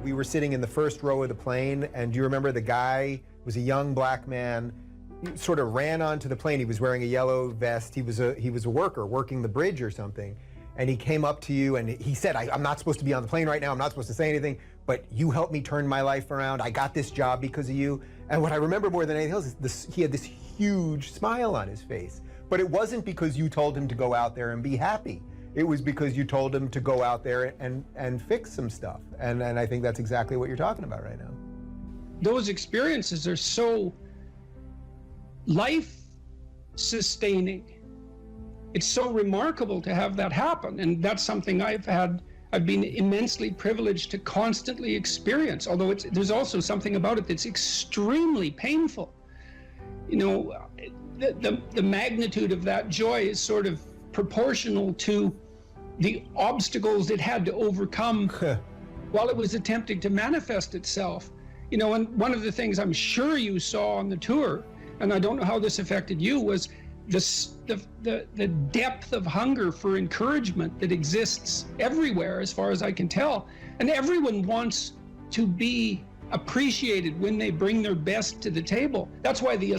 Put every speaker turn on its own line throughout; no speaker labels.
We were sitting in the first row of the plane, and do you remember the guy was a young black man, sort of ran onto the plane. He was wearing a yellow vest. He was a worker working the bridge or something. And he came up to you and he said, I'm not supposed to be on the plane right now. I'm not supposed to say anything, but you helped me turn my life around. I got this job because of you. And what I remember more than anything else is he had this huge smile on his face. But it wasn't because you told him to go out there and be happy. It was because you told him to go out there and fix some stuff. And I think that's exactly what you're talking about right now.
Those experiences are so life-sustaining. It's so remarkable to have that happen, and that's something I've been immensely privileged to constantly experience, although there's also something about it that's extremely painful. You know, the magnitude of that joy is sort of proportional to the obstacles it had to overcome while it was attempting to manifest itself. You know, and one of the things I'm sure you saw on the tour, and I don't know how this affected you, was the depth of hunger for encouragement that exists everywhere, as far as I can tell. And everyone wants to be appreciated when they bring their best to the table. That's why the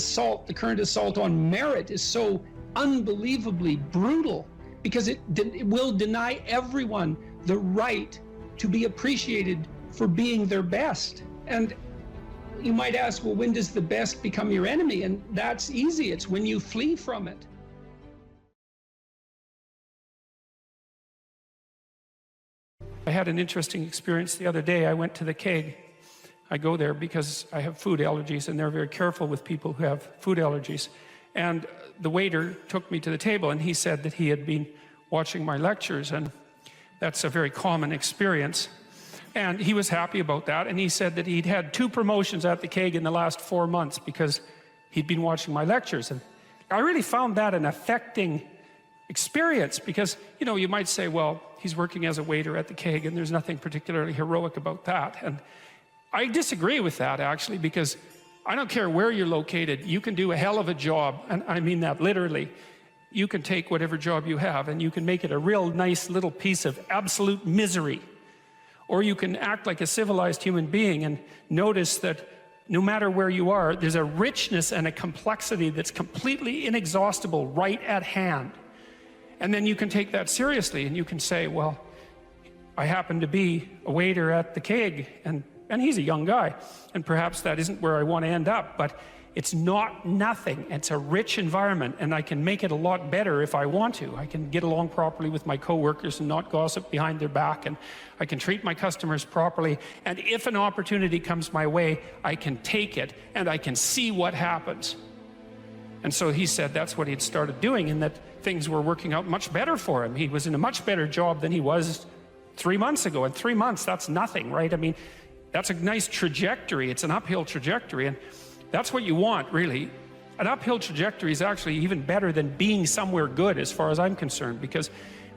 current assault on merit is so unbelievably brutal, because it will deny everyone the right to be appreciated for being their best. And you might ask, well, when does the best become your enemy? And that's easy. It's when you flee from it.
I had an interesting experience the other day. I went to the keg. I go there because I have food allergies, and they're very careful with people who have food allergies. And the waiter took me to the table, and he said that he had been watching my lectures, and that's a very common experience. And he was happy about that, and he said that he'd had 2 promotions at the keg in the last 4 months because he'd been watching my lectures. And I really found that an affecting experience, because, you know, you might say, well, he's working as a waiter at the keg and there's nothing particularly heroic about that. And I disagree with that, actually, because I don't care where you're located, you can do a hell of a job, and I mean that literally. You can take whatever job you have and you can make it a real nice little piece of absolute misery. Or you can act like a civilized human being and notice that no matter where you are, there's a richness and a complexity that's completely inexhaustible right at hand. And then you can take that seriously and you can say, well, I happen to be a waiter at the keg, and he's a young guy, and perhaps that isn't where I want to end up, but it's not nothing. It's a rich environment, and I can make it a lot better if I want to. I can get along properly with my coworkers and not gossip behind their back, and I can treat my customers properly, and if an opportunity comes my way, I can take it, and I can see what happens. And so he said that's what he had started doing, and that things were working out much better for him. He was in a much better job than he was 3 months ago, and 3 months, that's nothing, right? I mean, that's a nice trajectory. It's an uphill trajectory, and that's what you want, really. An uphill trajectory is actually even better than being somewhere good, as far as I'm concerned, because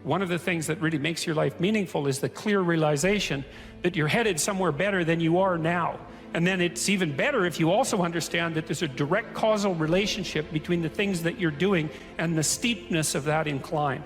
one of the things that really makes your life meaningful is the clear realization that you're headed somewhere better than you are now. And then it's even better if you also understand that there's a direct causal relationship between the things that you're doing and the steepness of that incline.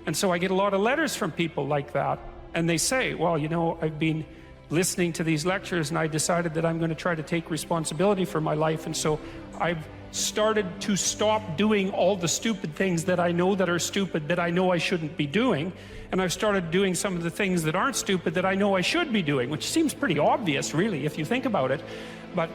And so I get a lot of letters from people like that, and they say, well, you know, I've been listening to these lectures and I decided that I'm going to try to take responsibility for my life, and so I've started to stop doing all the stupid things that I know that are stupid, that I know I shouldn't be doing, and I've started doing some of the things that aren't stupid that I know I should be doing, which seems pretty obvious, really, if you think about it. But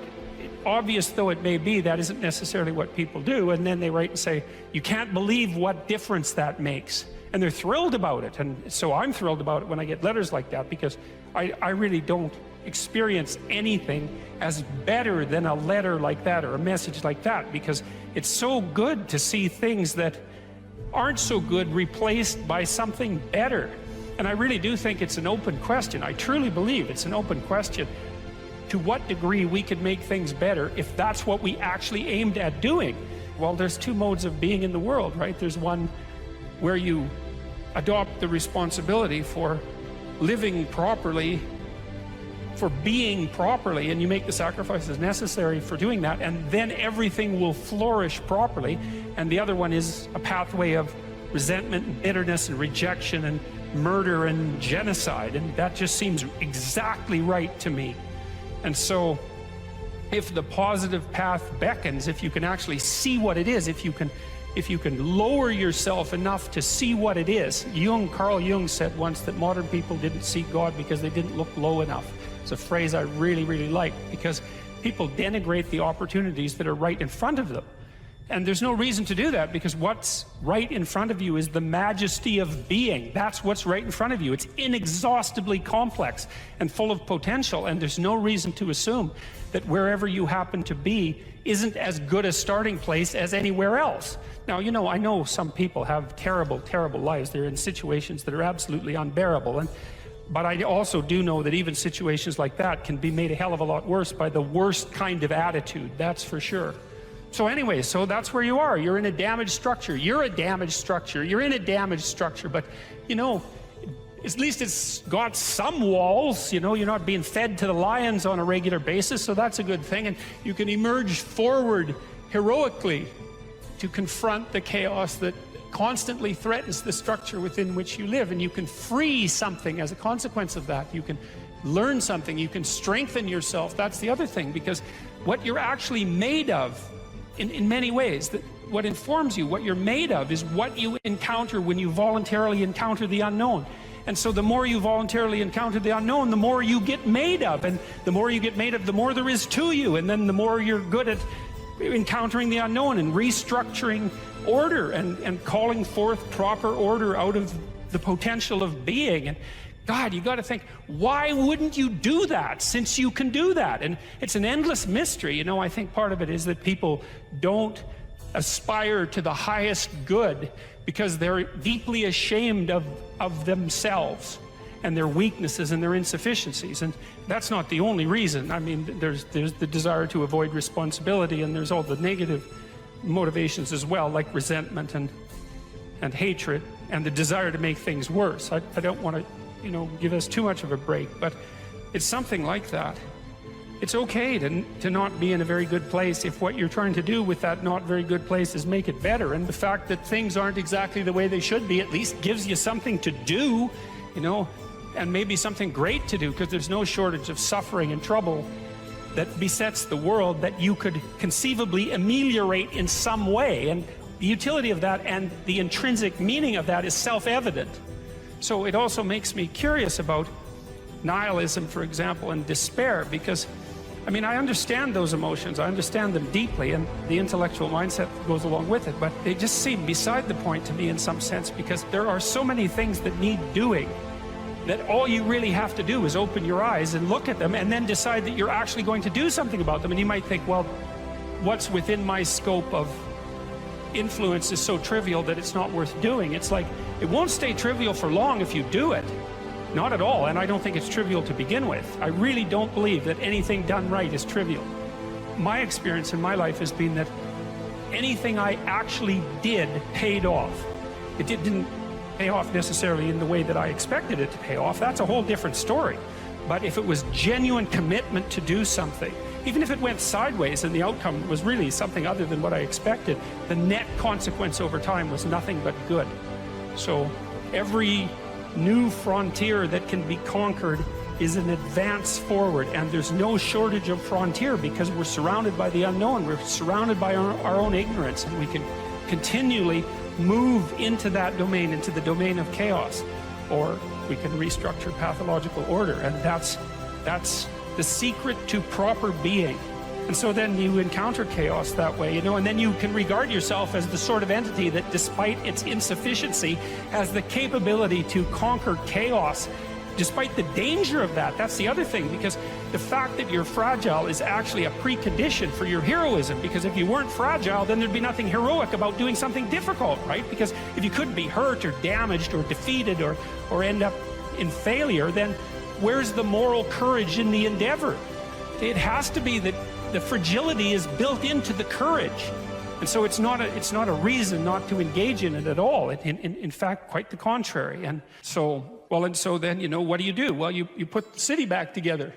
obvious though it may be, that isn't necessarily what people do. And then they write and say, you can't believe what difference that makes. And they're thrilled about it. And so I'm thrilled about it when I get letters like that, because I really don't experience anything as better than a letter like that or a message like that, because it's so good to see things that aren't so good replaced by something better. And I really do think it's an open question. I truly believe it's an open question to what degree we could make things better if that's what we actually aimed at doing. Well, there's 2 modes of being in the world, right? There's one where you adopt the responsibility for living properly, for being properly, and you make the sacrifices necessary for doing that, and then everything will flourish properly. And the other one is a pathway of resentment and bitterness and rejection and murder and genocide, and that just seems exactly right to me. And so if the positive path beckons, if you can actually see what it is, if you can lower yourself enough to see what it is. Carl Jung said once that modern people didn't see God because they didn't look low enough. It's a phrase I really, really like, because people denigrate the opportunities that are right in front of them. And there's no reason to do that, because what's right in front of you is the majesty of being. That's what's right in front of you. It's inexhaustibly complex and full of potential, and there's no reason to assume that wherever you happen to be isn't as good a starting place as anywhere else. Now, you know, I know some people have terrible, terrible lives. They're in situations that are absolutely unbearable. But I also do know that even situations like that can be made a hell of a lot worse by the worst kind of attitude, that's for sure. So anyway, so that's where you are. You're in a damaged structure. You're a damaged structure. You're in a damaged structure. But, you know, at least it's got some walls. You know, you're not being fed to the lions on a regular basis, so that's a good thing. And you can emerge forward heroically to confront the chaos that constantly threatens the structure within which you live. And you can free something as a consequence of that. You can learn something. You can strengthen yourself. That's the other thing, because what you're actually made of, in many ways, that what informs you, what you're made of, is what you encounter when you voluntarily encounter the unknown. And so the more you voluntarily encounter the unknown, the more you get made of. And the more you get made of, the more there is to you. And then the more you're good at encountering the unknown and restructuring order and calling forth proper order out of the potential of being. And God, you got to think, why wouldn't you do that, since you can do that? And it's an endless mystery. You know, I think part of it is that people don't aspire to the highest good because they're deeply ashamed of themselves and their weaknesses and their insufficiencies. And that's not the only reason. I mean, there's the desire to avoid responsibility, and there's all the negative motivations as well, like resentment and hatred, and the desire to make things worse. I don't want to, you know, give us too much of a break, but it's something like that. It's okay to not be in a very good place if what you're trying to do with that not very good place is make it better. And the fact that things aren't exactly the way they should be at least gives you something to do, you know, and maybe something great to do, because there's no shortage of suffering and trouble that besets the world that you could conceivably ameliorate in some way. And the utility of that and the intrinsic meaning of that is self-evident. So it also makes me curious about nihilism, for example, and despair, because I mean, I understand those emotions, I understand them deeply, and the intellectual mindset goes along with it, but they just seem beside the point to me in some sense, because there are so many things that need doing that all you really have to do is open your eyes and look at them and then decide that you're actually going to do something about them. And you might think, well, what's within my scope of influence is so trivial that it's not worth doing. It's like, it won't stay trivial for long if you do it. Not at all, and I don't think it's trivial to begin with. I really don't believe that anything done right is trivial. My experience in my life has been that anything I actually did paid off. It didn't pay off necessarily in the way that I expected it to pay off. That's a whole different story. But if it was genuine commitment to do something, even if it went sideways and the outcome was really something other than what I expected, the net consequence over time was nothing but good. So every new frontier that can be conquered is an advance forward, and there's no shortage of frontier because we're surrounded by the unknown. We're surrounded by our own ignorance, and we can continually move into that domain, into the domain of chaos, or we can restructure pathological order, and that's the secret to proper being. And so then you encounter chaos that way, you know, and then you can regard yourself as the sort of entity that, despite its insufficiency, has the capability to conquer chaos, despite the danger of that. That's the other thing, because the fact that you're fragile is actually a precondition for your heroism, because if you weren't fragile, then there'd be nothing heroic about doing something difficult, right? Because if you couldn't be hurt or damaged or defeated or end up in failure, then where's the moral courage in the endeavor? It has to be that the fragility is built into the courage. And so it's not a reason not to engage in it at all. In fact, quite the contrary. And so then, you know, what do? Well, you put the city back together,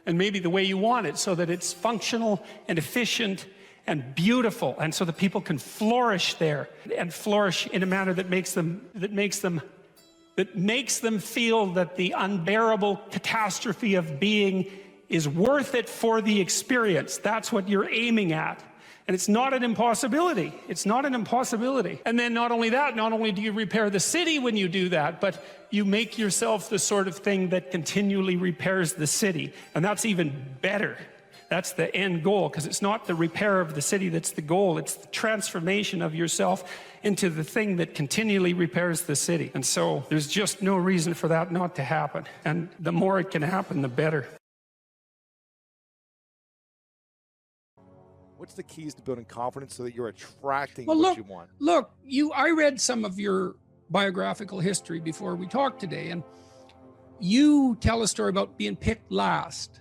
and maybe the way you want it, so that it's functional and efficient and beautiful, and so that people can flourish there, and flourish in a manner that makes them that makes them feel that the unbearable catastrophe of being is worth it for the experience. That's what you're aiming at. And it's not an impossibility. It's not an impossibility. And then not only that, not only do you repair the city when you do that, but you make yourself the sort of thing that continually repairs the city. And that's even better. That's the end goal, because it's not the repair of the city that's the goal. It's the transformation of yourself into the thing that continually repairs the city. And so there's just no reason for that not to happen. And the more it can happen, the better.
What's the keys to building confidence so that you're attracting
Well,
what you want?
Look, I read some of your biographical history before we talked today, and you tell a story about being picked last.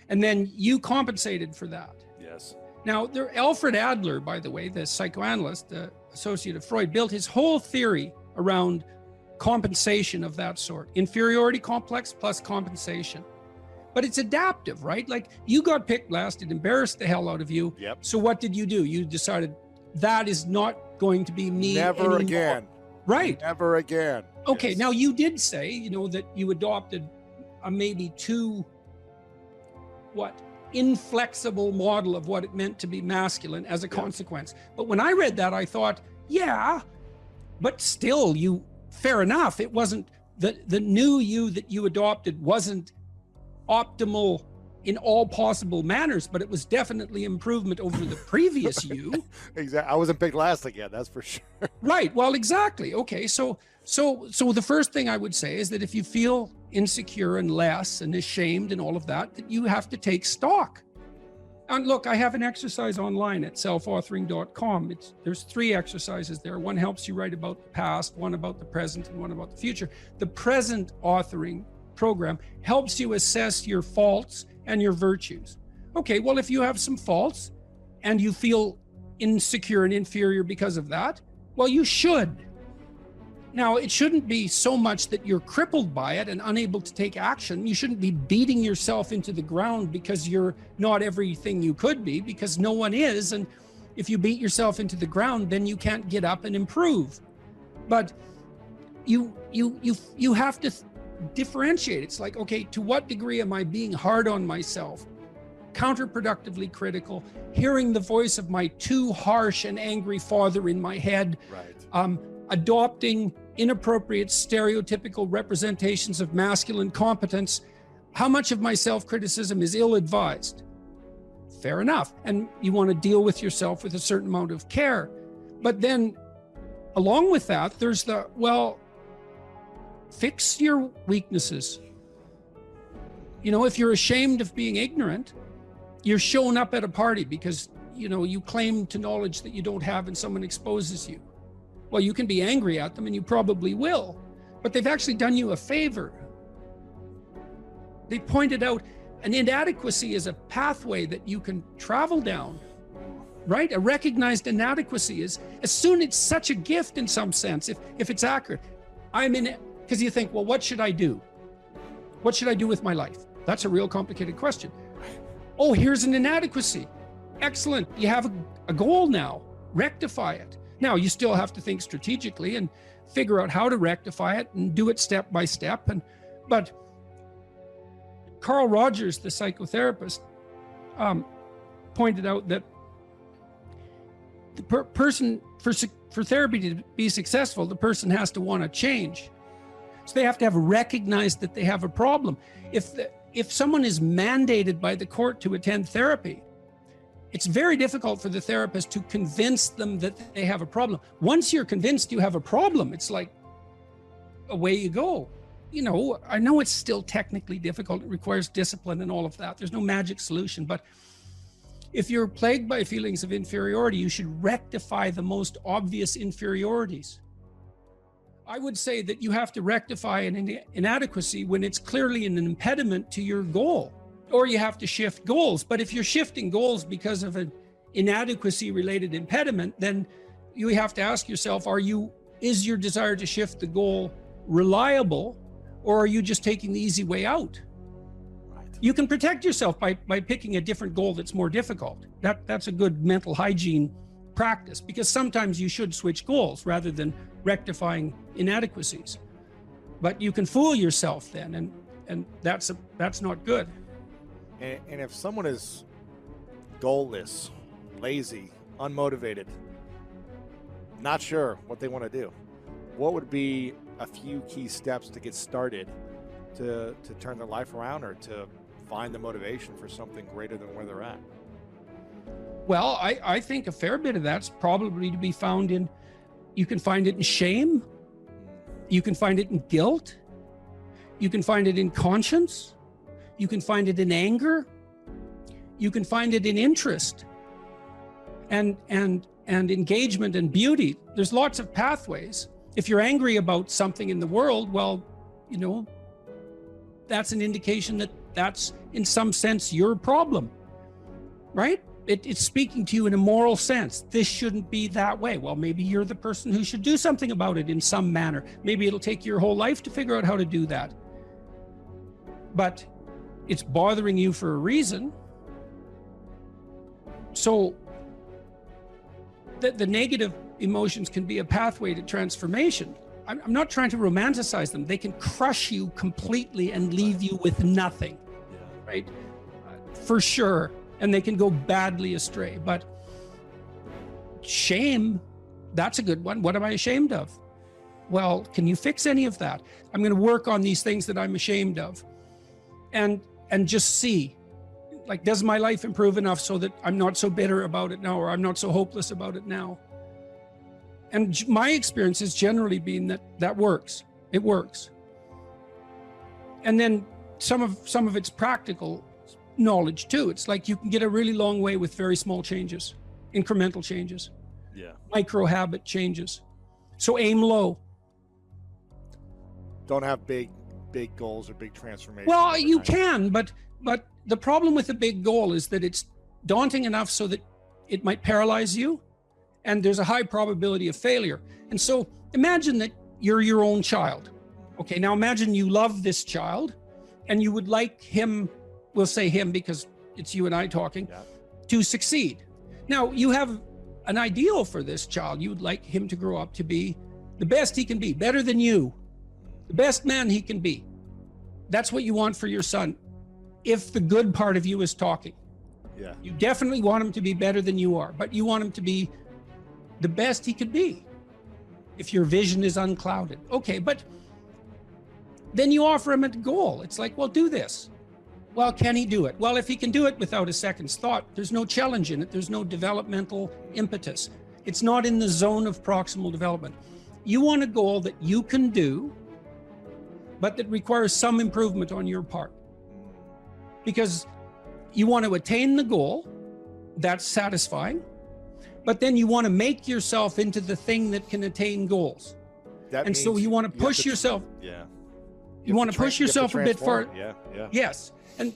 And then you compensated for that.
Yes.
Now, Alfred Adler, by the way, the psychoanalyst, the associate of Freud, built his whole theory around compensation of that sort. Inferiority complex plus compensation. But it's adaptive, right? Like, you got picked last, it embarrassed the hell out of you.
Yep.
So what did you do? You decided that is not going to be me
Never
anymore.
again.
Right.
Never again.
Okay,
Yes.
now you did say, that you adopted a maybe too inflexible model of what it meant to be masculine as a consequence. But when I read that, I thought, yeah, but still, fair enough. It wasn't the new you that you adopted wasn't optimal in all possible manners, but it was definitely improvement over the previous you.
Exactly. I wasn't picked last again, that's for sure.
Right. Well, exactly. Okay. So the first thing I would say is that if you feel insecure and less and ashamed and all of that, that you have to take stock. And look, I have an exercise online at selfauthoring.com. There's 3 exercises there. One helps you write about the past, one about the present, and one about the future. The present authoring program helps you assess your faults and your virtues. Okay, well, if you have some faults and you feel insecure and inferior because of that, well, you should. Now, it shouldn't be so much that you're crippled by it and unable to take action. You shouldn't be beating yourself into the ground because you're not everything you could be, because no one is. And if you beat yourself into the ground, then you can't get up and improve. But you have to differentiate. It's like, okay, to what degree am I being hard on myself, counterproductively critical, hearing the voice of my too harsh and angry father in my head,
Right.
Adopting inappropriate stereotypical representations of masculine competence? How much of my self-criticism is ill-advised? Fair enough. And you want to deal with yourself with a certain amount of care. But then along with that, there's fix your weaknesses. If you're ashamed of being ignorant, you're showing up at a party because, you claim to knowledge that you don't have and someone exposes you. Well, you can be angry at them, and you probably will, but they've actually done you a favor. They pointed out an inadequacy is a pathway that you can travel down, right? A recognized inadequacy is, it's such a gift in some sense, if it's accurate. I'm in it, because you think, well, what should I do? What should I do with my life? That's a real complicated question. Oh, here's an inadequacy. Excellent. You have a goal now. Rectify it. Now, you still have to think strategically and figure out how to rectify it and do it step by step. But Carl Rogers, the psychotherapist, pointed out that the person, for therapy to be successful, the person has to want to change. So they have to have recognized that they have a problem. If someone is mandated by the court to attend therapy, it's very difficult for the therapist to convince them that they have a problem. Once you're convinced you have a problem, it's like, away you go. I know it's still technically difficult. It requires discipline and all of that. There's no magic solution. But if you're plagued by feelings of inferiority, you should rectify the most obvious inferiorities. I would say that you have to rectify an inadequacy when it's clearly an impediment to your goal. Or you have to shift goals. But if you're shifting goals because of an inadequacy related impediment, then you have to ask yourself, is your desire to shift the goal reliable, or are you just taking the easy way out?
Right.
You can protect yourself by picking a different goal that's more difficult. That's a good mental hygiene practice, because sometimes you should switch goals rather than rectifying inadequacies.
But you can fool yourself then, and that's not good.
And if someone is goalless, lazy, unmotivated, not sure what they want to do, what would be a few key steps to get started to turn their life around or to find the motivation for something greater than where they're at?
Well, I think a fair bit of that's probably to be found in, you can find it in shame, you can find it in guilt, you can find it in conscience, you can find it in anger, you can find it in interest and engagement and beauty. There's lots of pathways. If you're angry about something in the world, well, you know, that's an indication that that's in some sense your problem, right? It's speaking to you in a moral sense. This shouldn't be that way. Well, maybe you're the person who should do something about it in some manner. Maybe it'll take your whole life to figure out how to do that. But it's bothering you for a reason. So the negative emotions can be a pathway to transformation. I'm not trying to romanticize them. They can crush you completely and leave you with nothing, right? For sure. And they can go badly astray. But shame, that's a good one. What am I ashamed of? Well, can you fix any of that? I'm going to work on these things that I'm ashamed of. And just see, like, does my life improve enough so that I'm not so bitter about it now, or I'm not so hopeless about it now? And my experience has generally been that works. It works. And then some of it's practical knowledge too. It's like you can get a really long way with very small changes, incremental changes, micro habit changes. So aim low.
Don't have big goals or big transformations.
Well, you can, but the problem with a big goal is that it's daunting enough so that it might paralyze you, and there's a high probability of failure. And so imagine that you're your own child. Okay, now imagine you love this child and you would like him, we'll say him because it's you and I talking, to succeed. Now you have an ideal for this child. You would like him to grow up to be the best he can be, better than you, the best man he can be. That's what you want for your son. If the good part of you is talking, you definitely want him to be better than you are, but you want him to be the best he could be if your vision is unclouded. Okay, but then you offer him a goal. It's like, well, do this. Well, can he do it? Well, if he can do it without a second's thought, there's no challenge in it. There's no developmental impetus. It's not in the zone of proximal development. You want a goal that you can do, but that requires some improvement on your part. Because you want to attain the goal, that's satisfying, but then you want to make yourself into the thing that can attain goals. And so you want to push yourself. You want to push yourself a bit far. Yes. And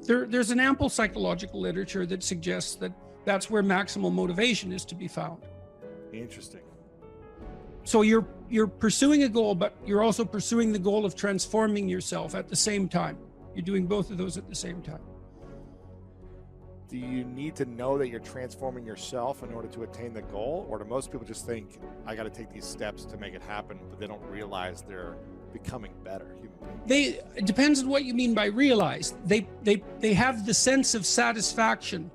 there's an ample psychological literature that suggests that that's where maximal motivation is to be found.
Interesting.
So you're pursuing a goal, but you're also pursuing the goal of transforming yourself at the same time. You're doing both of those at the same time.
Do you need to know that you're transforming yourself in order to attain the goal? Or do most people just think, I got to take these steps to make it happen, but they don't realize they're becoming better human beings?
It depends on what you mean by realize. They have the sense of satisfaction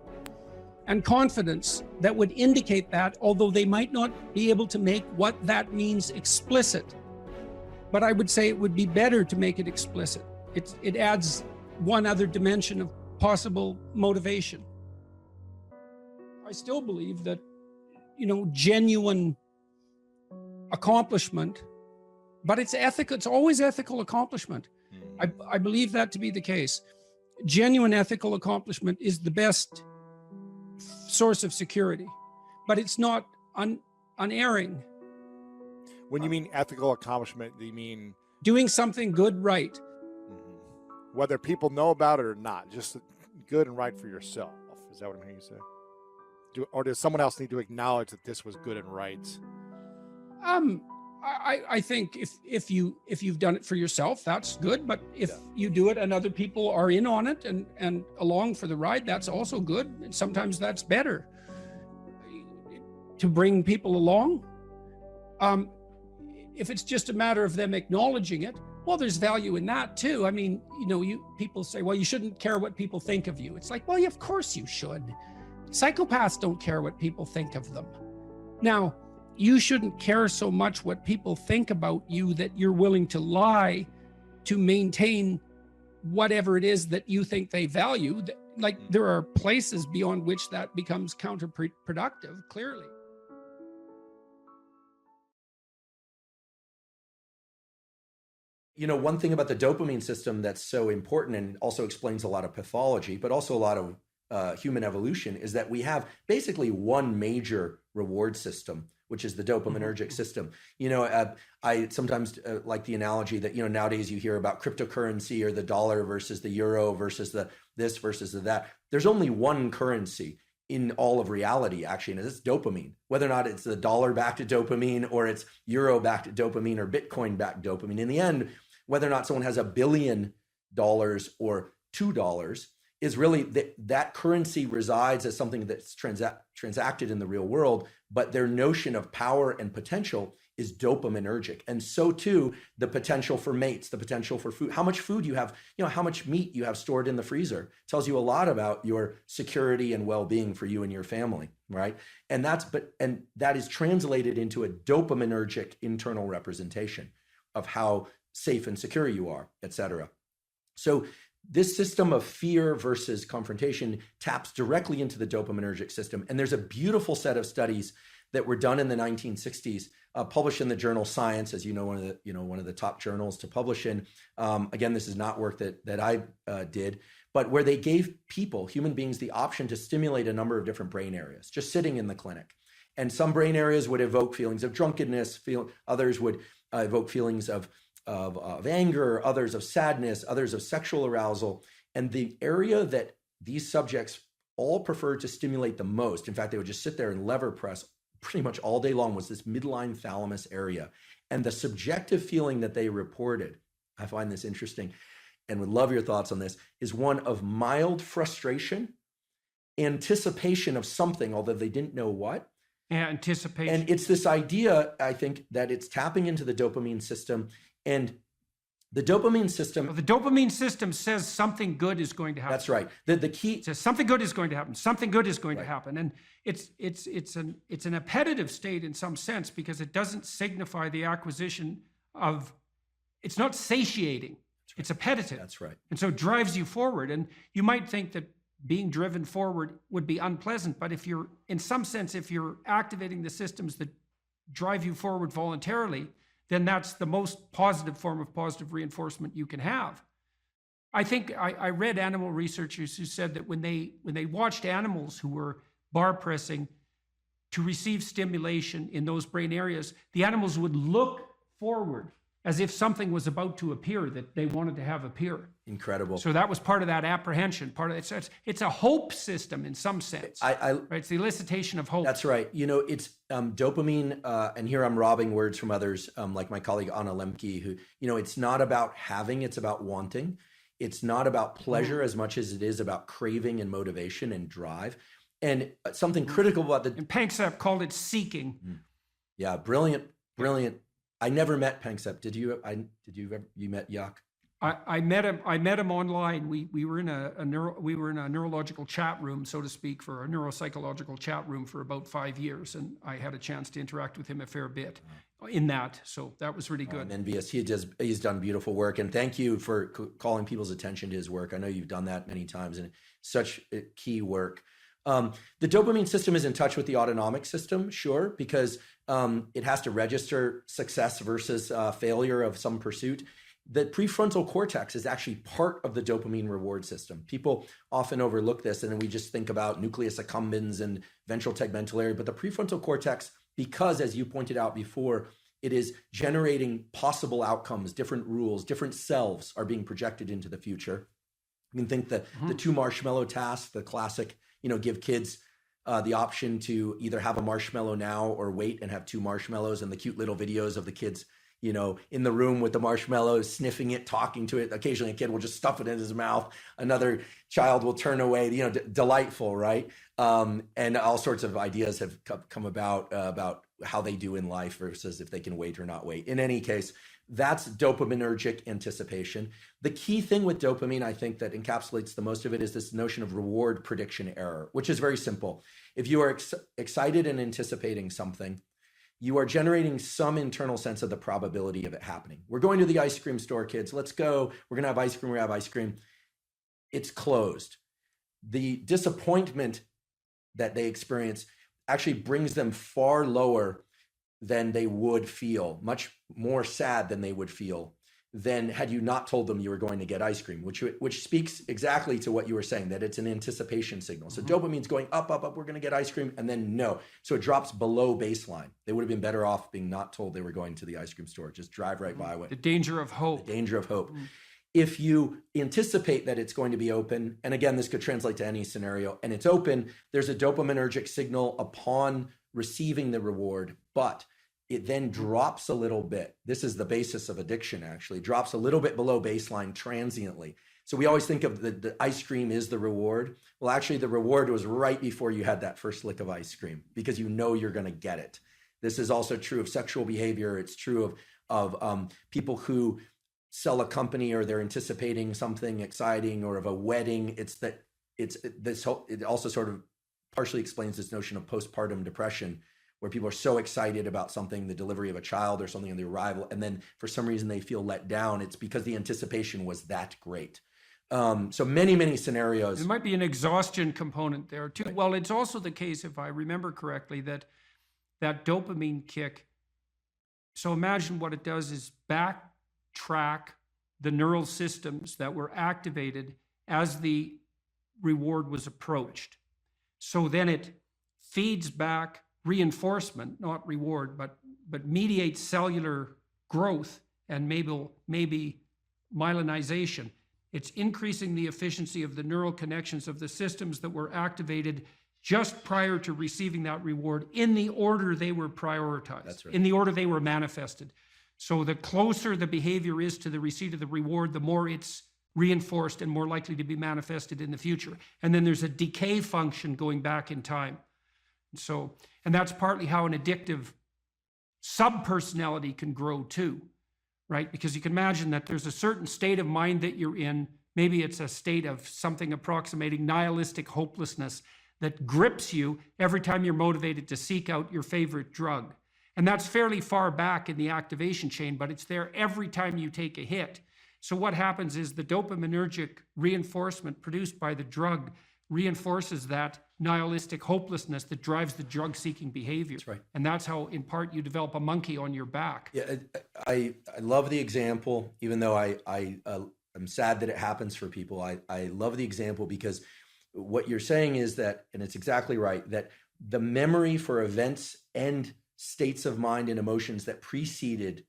and confidence that would indicate that, although they might not be able to make what that means explicit. But I would say it would be better to make it explicit. It adds one other dimension of possible motivation. I still believe that, genuine accomplishment, but it's ethical. It's always ethical accomplishment. I believe that to be the case. Genuine ethical accomplishment is the best source of security, but it's not unerring.
When you mean ethical accomplishment, do you mean
doing something good, right?
Whether people know about it or not, just good and right for yourself. Is that what I'm hearing you say? Or does someone else need to acknowledge that this was good and right?
I think if you've done it for yourself, that's good. But if you do it and other people are in on it and along for the ride, that's also good. And sometimes that's better to bring people along.
if it's just a matter of them acknowledging it, well, there's value in that too. I mean, people say, well, you shouldn't care what people think of you. It's like, well, yeah, of course you should. Psychopaths don't care what people think of them. Now, you shouldn't care so much what people think about you that you're willing to lie to maintain whatever it is that you think they value. Like, there are places beyond which that becomes counterproductive, clearly.
One thing about the dopamine system that's so important and also explains a lot of pathology, but also a lot of human evolution, is that we have basically one major reward system, which is the dopaminergic system. I sometimes like the analogy that, nowadays you hear about cryptocurrency or the dollar versus the euro versus the this versus the that. There's only one currency in all of reality, actually, and it's dopamine. Whether or not it's the dollar-backed dopamine or it's euro-backed dopamine or Bitcoin-backed dopamine, in the end, whether or not someone has $1 billion or $2 is really that currency resides as something that's transacted in the real world, but their notion of power and potential is dopaminergic. And so too, the potential for mates, the potential for food, how much food you have, how much meat you have stored in the freezer tells you a lot about your security and well-being for you and your family, right? And that is translated into a dopaminergic internal representation of how safe and secure you are, et cetera. So this system of fear versus confrontation taps directly into the dopaminergic system. And there's a beautiful set of studies that were done in the 1960s, published in the journal Science, as one of the top journals to publish in. Again, this is not work that I did, but where they gave people, human beings, the option to stimulate a number of different brain areas, just sitting in the clinic. And some brain areas would evoke feelings of drunkenness, others would evoke feelings of anger, others of sadness, others of sexual arousal. And the area that these subjects all preferred to stimulate the most, in fact, they would just sit there and lever press pretty much all day long, was this midline thalamus area. And the subjective feeling that they reported, I find this interesting and would love your thoughts on this, is one of mild frustration, anticipation of something, although they didn't know what.
Anticipation.
And it's this idea, I think, that it's tapping into the dopamine system. And the dopamine system...
Well, the dopamine system says something good is going to happen.
That's right. The key...
It says something good is going to happen. Something good is going to happen. And it's an appetitive state in some sense, because it doesn't signify the acquisition of... It's not satiating. Right. It's appetitive.
That's right.
And so it drives you forward. And you might think that being driven forward would be unpleasant, but if you're, in some sense, if you're activating the systems that drive you forward voluntarily, then that's the most positive form of positive reinforcement you can have. I think I read animal researchers who said that when they watched animals who were bar pressing to receive stimulation in those brain areas, the animals would look forward as if something was about to appear that they wanted to have appear.
Incredible.
So that was part of that apprehension. Part of it's a hope system in some sense. Right? It's the elicitation of hope.
That's right. It's dopamine, and here I'm robbing words from others, like my colleague Anna Lemke, who, it's not about having, it's about wanting. It's not about pleasure as much as it is about craving and motivation and drive. And something critical about
And Panksepp called it seeking.
Yeah, brilliant. I never met Panksepp. Did you? You met Yuck?
I met him online. We were in a neurological chat room, so to speak, for a neuropsychological chat room for about 5 years, and I had a chance to interact with him a fair bit in that. So that was really good.
Envious. He's done beautiful work, and thank you for calling people's attention to his work. I know you've done that many times, and such key work. The dopamine system is in touch with the autonomic system, sure, because it has to register success versus failure of some pursuit. The prefrontal cortex is actually part of the dopamine reward system. People often overlook this, and then we just think about nucleus accumbens and ventral tegmental area. But the prefrontal cortex, because as you pointed out before, it is generating possible outcomes, different rules, different selves are being projected into the future. You can think that the 2 marshmallow task, the classic, give kids the option to either have a marshmallow now or wait and have 2 marshmallows, and the cute little videos of the kids, in the room with the marshmallows, sniffing it, talking to it. Occasionally a kid will just stuff it in his mouth. Another child will turn away, delightful, right? And all sorts of ideas have come about how they do in life versus if they can wait or not wait. In any case, that's dopaminergic anticipation. The key thing with dopamine, I think, that encapsulates the most of it is this notion of reward prediction error, which is very simple. If you are excited and anticipating something, you are generating some internal sense of the probability of it happening. We're going to the ice cream store, kids. Let's go. We're going to have ice cream. We have ice cream. It's closed. The disappointment that they experience actually brings them far lower than they would feel, much more sad than they would feel than had you not told them you were going to get ice cream, which speaks exactly to what you were saying, that it's an anticipation signal. So dopamine's going up, up, up, we're going to get ice cream, and then no. So it drops below baseline. They would have been better off being not told they were going to the ice cream store. Just drive right by it.
The danger of hope.
The danger of hope. If you anticipate that it's going to be open, and again, this could translate to any scenario, and it's open, there's a dopaminergic signal upon receiving the reward, but it then drops a little bit. This is the basis of addiction, actually. Drops a little bit below baseline transiently. So we always think of the ice cream is the reward. Well, actually, the reward was right before you had that first lick of ice cream because you know you're going to get it. This is also true of sexual behavior. It's true of people who sell a company or they're anticipating something exciting, or of a wedding. It also sort of partially explains this notion of postpartum depression, where people are so excited about something, the delivery of a child or something, and the arrival, and then for some reason they feel let down. It's because the anticipation was that great. So many scenarios.
There might be an exhaustion component there too. Right. Well, it's also the case, if I remember correctly, that dopamine kick. So imagine what it does is backtrack the neural systems that were activated as the reward was approached. So then it feeds back reinforcement, not reward, but mediates cellular growth and maybe myelinization. It's increasing the efficiency of the neural connections of the systems that were activated just prior to receiving that reward in the order they were prioritized.
That's right.
In the order they were manifested. So the closer the behavior is to the receipt of the reward, the more it's reinforced and more likely to be manifested in the future. And then there's a decay function going back in time. So, and that's partly how an addictive subpersonality can grow too, right? Because you can imagine that there's a certain state of mind that you're in. Maybe it's a state of something approximating nihilistic hopelessness that grips you every time you're motivated to seek out your favorite drug. And that's fairly far back in the activation chain, but it's there every time you take a hit. So what happens is the dopaminergic reinforcement produced by the drug reinforces that nihilistic hopelessness that drives the drug-seeking behavior.
That's right.
And that's how, in part, you develop a monkey on your back.
Yeah, I love the example, even though I'm sad that it happens for people. I love the example because what you're saying is that, and it's exactly right, that the memory for events and states of mind and emotions that preceded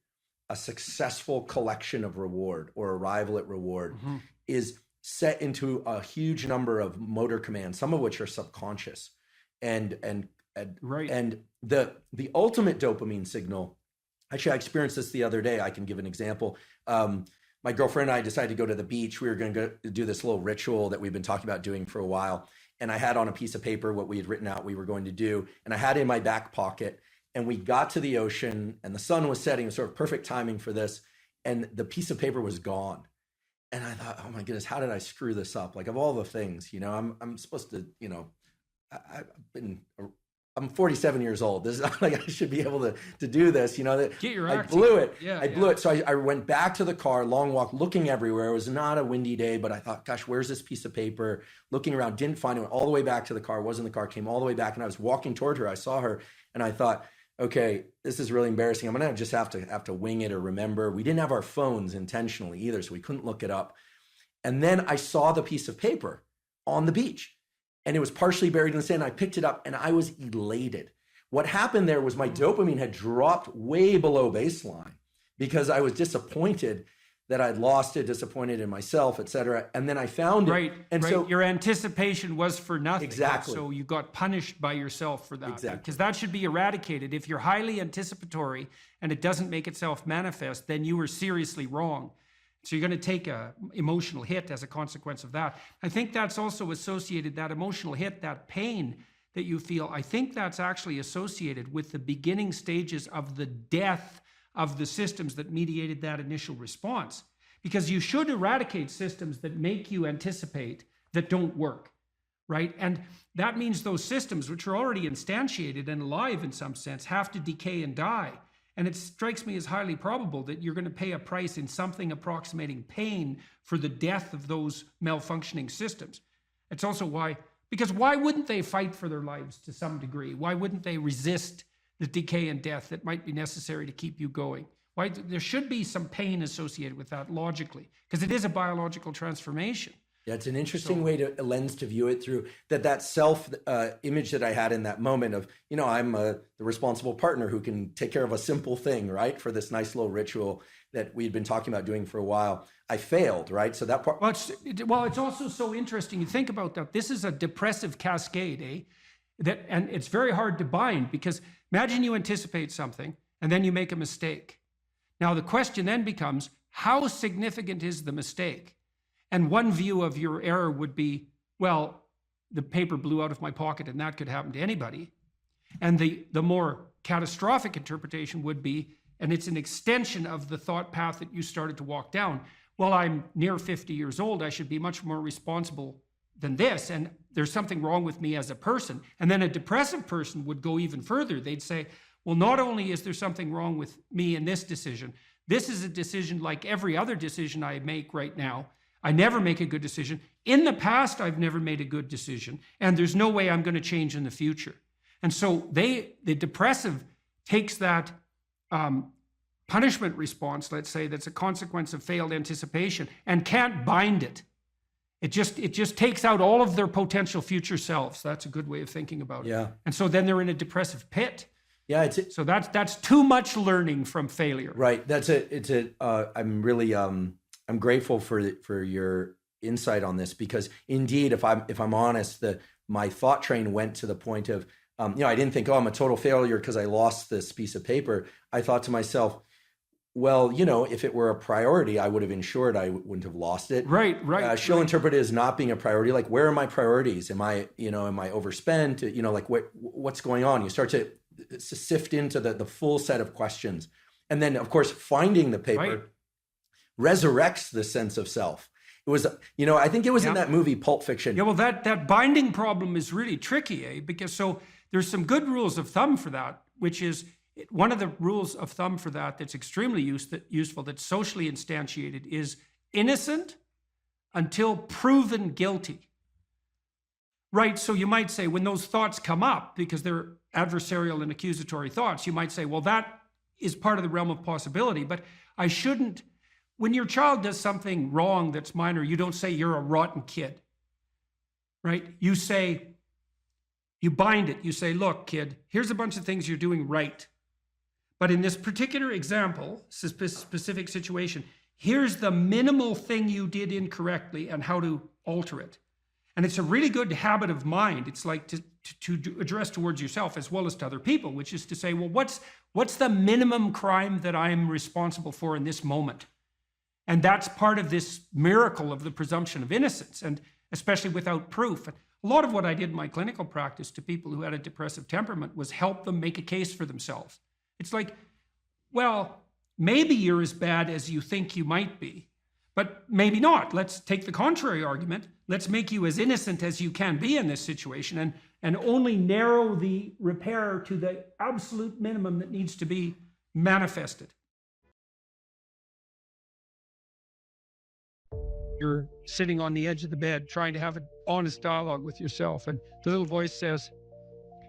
a successful collection of reward or arrival at reward is set into a huge number of motor commands, some of which are subconscious. And
right.
And the ultimate dopamine signal, actually I experienced this the other day. I can give an example. My girlfriend and I decided to go to the beach. We were going to go do this little ritual that we've been talking about doing for a while. And I had on a piece of paper what we had written out we were going to do. And I had it in my back pocket. And we got to the ocean and the sun was setting. It was sort of perfect timing for this. And the piece of paper was gone. And I thought, oh my goodness, how did I screw this up? Like, of all the things, I'm supposed to, I'm 47 years old. This is not like I should be able to do this, that
Get your
I
act
blew it.
Yeah,
I blew it. So I went back to the car, long walk, looking everywhere. It was not a windy day, but I thought, gosh, where's this piece of paper? Looking around, didn't find it. Went all the way back to the car, wasn't in the car, came all the way back. And I was walking toward her. I saw her and I thought, okay, this is really embarrassing. I'm going to just have to wing it or remember. We didn't have our phones intentionally either, so we couldn't look it up. And then I saw the piece of paper on the beach and it was partially buried in the sand. I picked it up and I was elated. What happened there was my dopamine had dropped way below baseline because I was disappointed that I'd lost it, disappointed in myself, et cetera. And then I found it.
Right.
And
right.
so
your anticipation was for nothing.
Exactly.
So you got punished by yourself for that.
Exactly.
Because that should be eradicated. If you're highly anticipatory and it doesn't make itself manifest, then you were seriously wrong. So you're going to take a emotional hit as a consequence of that. I think that's also associated, that emotional hit, that pain that you feel, I think that's actually associated with the beginning stages of the death of the systems that mediated that initial response. Because you should eradicate systems that make you anticipate that don't work, right? And that means those systems, which are already instantiated and alive in some sense, have to decay and die. And it strikes me as highly probable that you're going to pay a price in something approximating pain for the death of those malfunctioning systems. It's also why, because why wouldn't they fight for their lives to some degree? Why wouldn't they resist the decay and death that might be necessary to keep you going? Why? There should be some pain associated with that logically, because it is a biological transformation.
Yeah, it's an interesting way to a lens to view it through, that self image that I had in that moment of, I'm the responsible partner who can take care of a simple thing, right? For this nice little ritual that we'd been talking about doing for a while. I failed, right? So that part.
Well, it's also so interesting. You think about that. This is a depressive cascade, and it's very hard to bind, because imagine you anticipate something and then you make a mistake. Now the question then becomes, how significant is the mistake? And one view of your error would be, well, the paper blew out of my pocket and that could happen to anybody. And the more catastrophic interpretation would be, and it's an extension of the thought path that you started to walk down, well, I'm near 50 years old, I should be much more responsible than this, and there's something wrong with me as a person. And then a depressive person would go even further. They'd say, well, not only is there something wrong with me in this decision, this is a decision like every other decision I make right now. I never make a good decision. In the past, I've never made a good decision, and there's no way I'm going to change in the future. And so the depressive takes that punishment response, let's say, that's a consequence of failed anticipation, and can't bind it. It just takes out all of their potential future selves. That's a good way of thinking about it.
Yeah.
And so then they're in a depressive pit.
Yeah,
so that's too much learning from failure.
Right. I'm really I'm grateful for your insight on this, because indeed, if I'm honest, my thought train went to the point of, I didn't think, I'm a total failure because I lost this piece of paper. I thought to myself, well, if it were a priority, I would have ensured I wouldn't have lost it.
Right.
She'll interpret it as not being a priority. Like, where are my priorities? Am I overspent? Like what's going on? You start to sift into the full set of questions. And then, of course, finding the paper resurrects the sense of self. It was, I think it was in that movie, Pulp Fiction.
Yeah, well, that binding problem is really tricky, because so there's some good rules of thumb for that, which is one of the rules of thumb for that's extremely useful, that's socially instantiated, is innocent until proven guilty. Right, so you might say when those thoughts come up, because they're adversarial and accusatory thoughts, you might say, well, that is part of the realm of possibility, but I shouldn't. When your child does something wrong that's minor, you don't say you're a rotten kid, right? You bind it. You say, look, kid, here's a bunch of things you're doing right. But in this particular example, specific situation, here's the minimal thing you did incorrectly and how to alter it. And it's a really good habit of mind. It's like to address towards yourself as well as to other people, which is to say, well, what's the minimum crime that I'm responsible for in this moment? And that's part of this miracle of the presumption of innocence, and especially without proof. A lot of what I did in my clinical practice to people who had a depressive temperament was help them make a case for themselves. It's like, well, maybe you're as bad as you think you might be, but maybe not. Let's take the contrary argument. Let's make you as innocent as you can be in this situation, and only narrow the repair to the absolute minimum that needs to be manifested. You're sitting on the edge of the bed trying to have an honest dialogue with yourself, and the little voice says,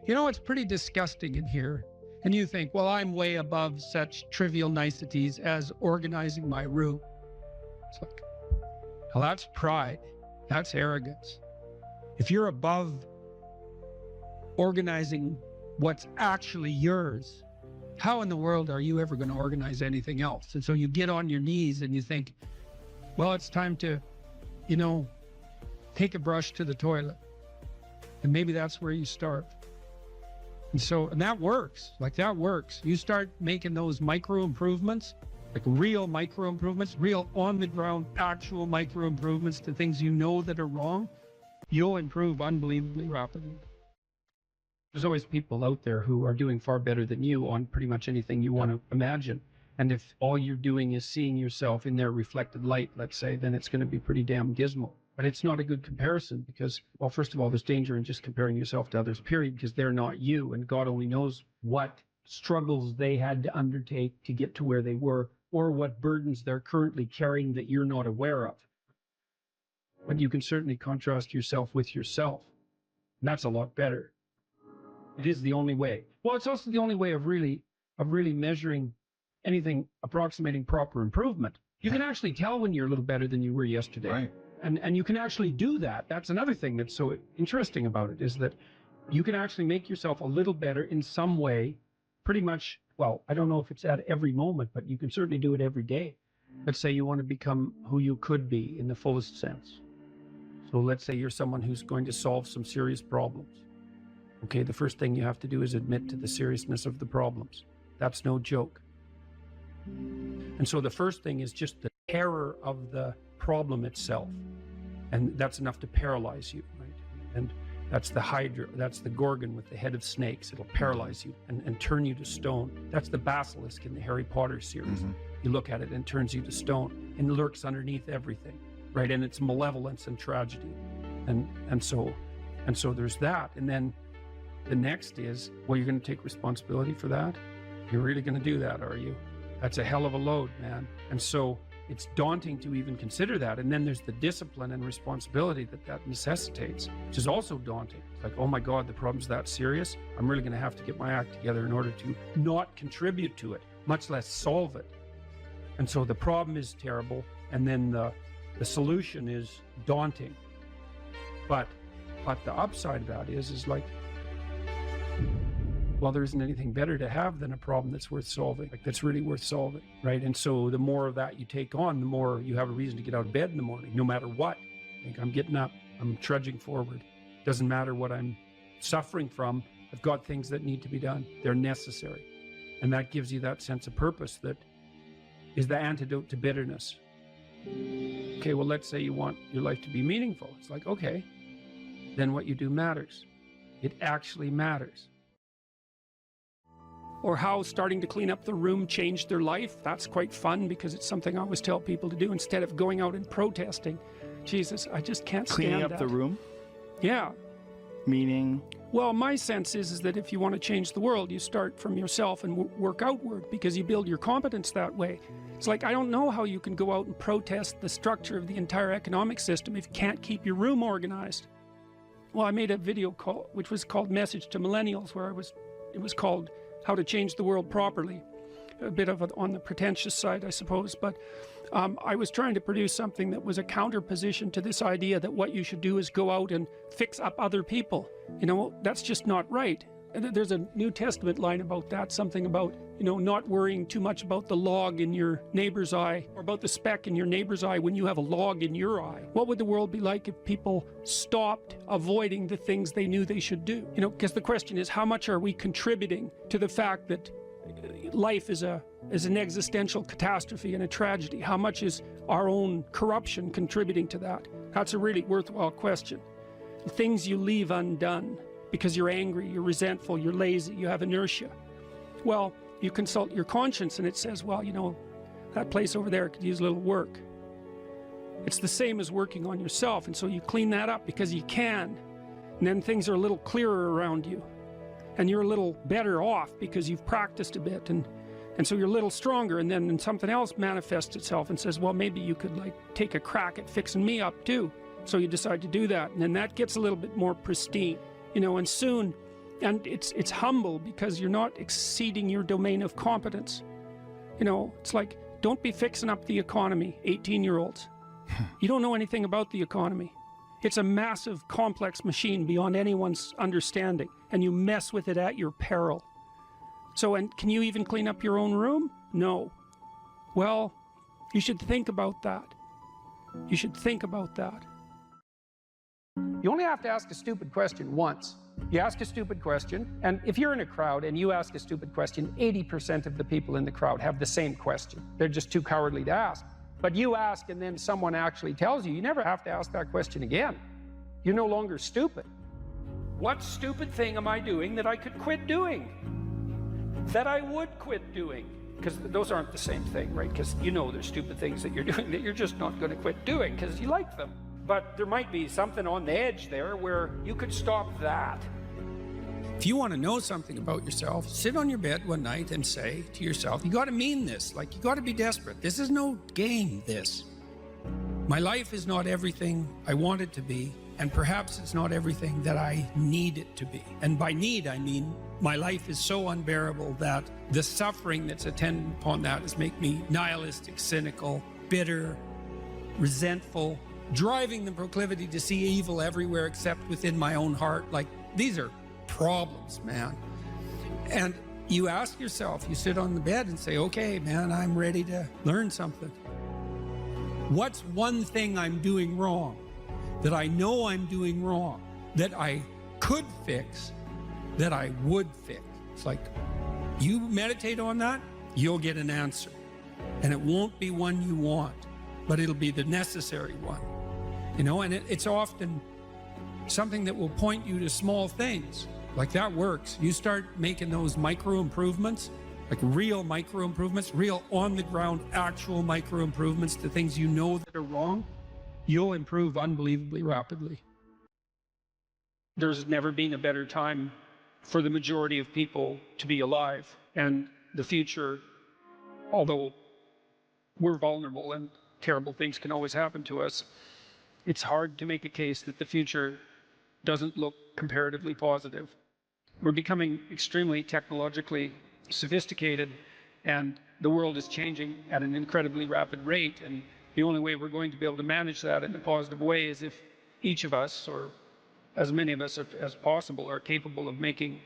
it's pretty disgusting in here. And you think, well, I'm way above such trivial niceties as organizing my room. It's like, well, that's pride. That's arrogance. If you're above organizing what's actually yours, how in the world are you ever going to organize anything else? And so you get on your knees and you think, well, it's time to, take a brush to the toilet. And maybe that's where you start. And that works. That works. You start making those micro improvements, like real micro improvements, real on the ground, actual micro improvements to things that are wrong, you'll improve unbelievably rapidly.
There's always people out there who are doing far better than you on pretty much anything you want to imagine. And if all you're doing is seeing yourself in their reflected light, let's say, then it's going to be pretty damn dismal. But it's not a good comparison because, well, first of all, there's danger in just comparing yourself to others, period, because they're not you. And God only knows what struggles they had to undertake to get to where they were, or what burdens they're currently carrying that you're not aware of. But you can certainly contrast yourself with yourself. And that's a lot better. It is the only way. Well, it's also the only way of really measuring anything approximating proper improvement. You can actually tell when you're a little better than you were yesterday.
Right.
And you can actually do that. That's another thing that's so interesting about it, is that you can actually make yourself a little better in some way, pretty much, well, I don't know if it's at every moment, but you can certainly do it every day. Let's say you want to become who you could be in the fullest sense. So let's say you're someone who's going to solve some serious problems. Okay, the first thing you have to do is admit to the seriousness of the problems. That's no joke. And so the first thing is just the terror of the problem itself. And that's enough to paralyze you, right? And that's the Hydra, that's the Gorgon with the head of snakes. It'll paralyze you and turn you to stone. That's the basilisk in the Harry Potter series. You look at it and it turns you to stone and lurks underneath everything, right? And it's malevolence and tragedy. And so there's that. And then the next is, well, you're going to take responsibility for that? You're really going to do that, are you? That's a hell of a load, man. And so it's daunting to even consider that. And then there's the discipline and responsibility that necessitates, which is also daunting. It's like, oh my God, the problem's that serious. I'm really going to have to get my act together in order to not contribute to it, much less solve it. And so the problem is terrible. And then the solution is daunting. But the upside of that is like, well, there isn't anything better to have than a problem that's worth solving, like that's really worth solving, right? And so the more of that you take on, the more you have a reason to get out of bed in the morning, no matter what. Like, I'm getting up, I'm trudging forward. Doesn't matter what I'm suffering from. I've got things that need to be done. They're necessary. And that gives you that sense of purpose that is the antidote to bitterness. Okay, well, let's say you want your life to be meaningful. It's like, okay, then what you do matters. It actually matters. Or how starting to clean up the room changed their life. That's quite fun because it's something I always tell people to do instead of going out and protesting. Jesus, I just can't stand
Cleaning up
that.
the room?
Yeah.
Meaning?
Well, my sense is that if you want to change the world, you start from yourself and work outward because you build your competence that way. It's like, I don't know how you can go out and protest the structure of the entire economic system if you can't keep your room organized. Well, I made a video call, which was called Message to Millennials, where it was called How to Change the World Properly. A bit of it on the pretentious side, I suppose, but I was trying to produce something that was a counterposition to this idea that what you should do is go out and fix up other people. You know, that's just not right. There's a New Testament line about that, something about, you know, not worrying too much about the log in your neighbor's eye or about the speck in your neighbor's eye when you have a log in your eye. What would the world be like if people stopped avoiding the things they knew they should do? You know, because the question is, how much are we contributing to the fact that life is an existential catastrophe and a tragedy? How much is our own corruption contributing to that? That's a really worthwhile question. The things you leave undone because you're angry, you're resentful, you're lazy, you have inertia. Well, you consult your conscience and it says, well, you know, that place over there could use a little work. It's the same as working on yourself, and so you clean that up because you can. And then things are a little clearer around you. And you're a little better off because you've practiced a bit, and so you're a little stronger, and then something else manifests itself and says, well, maybe you could like take a crack at fixing me up too. So you decide to do that, and then that gets a little bit more pristine, you know, and soon, and it's humble because you're not exceeding your domain of competence. You know, it's like, don't be fixing up the economy, 18-year-olds. You don't know anything about the economy. It's a massive, complex machine beyond anyone's understanding, and you mess with it at your peril. So, and can you even clean up your own room? No. Well, you should think about that. You should think about that. You only have to ask a stupid question once. You ask a stupid question, and if you're in a crowd and you ask a stupid question, 80% of the people in the crowd have the same question. They're just too cowardly to ask. But you ask and then someone actually tells you, you never have to ask that question again. You're no longer stupid.
What stupid thing am I doing that I could quit doing? That I would quit doing? Because those aren't the same thing, right? Because you know there's stupid things that you're doing that you're just not going to quit doing because you like them. But there might be something on the edge there where you could stop that. If you want to know something about yourself, sit on your bed one night and say to yourself, you got to mean this. Like, you got to be desperate. This is no game, this. My life is not everything I want it to be, and perhaps it's not everything that I need it to be. And by need, I mean my life is so unbearable that the suffering that's attendant upon that is make me nihilistic, cynical, bitter, resentful, driving the proclivity to see evil everywhere except within my own heart. Like, these are problems, man. And you ask yourself, you sit on the bed and say, okay, man, I'm ready to learn something. What's one thing I'm doing wrong that I know I'm doing wrong, that I could fix, that I would fix? It's like, you meditate on that, you'll get an answer. And it won't be one you want, but it'll be the necessary one. You know, and it's often something that will point you to small things. Like, that works. You start making those micro improvements, like real micro improvements, real on the ground, actual micro improvements to things you know that are wrong, you'll improve unbelievably rapidly. There's never been a better time for the majority of people to be alive. And the future, although we're vulnerable and terrible things can always happen to us, it's hard to make a case that the future doesn't look comparatively positive. We're becoming extremely technologically sophisticated, and the world is changing at an incredibly rapid rate. And the only way we're going to be able to manage that in a positive way is if each of us, or as many of us as possible, are capable of making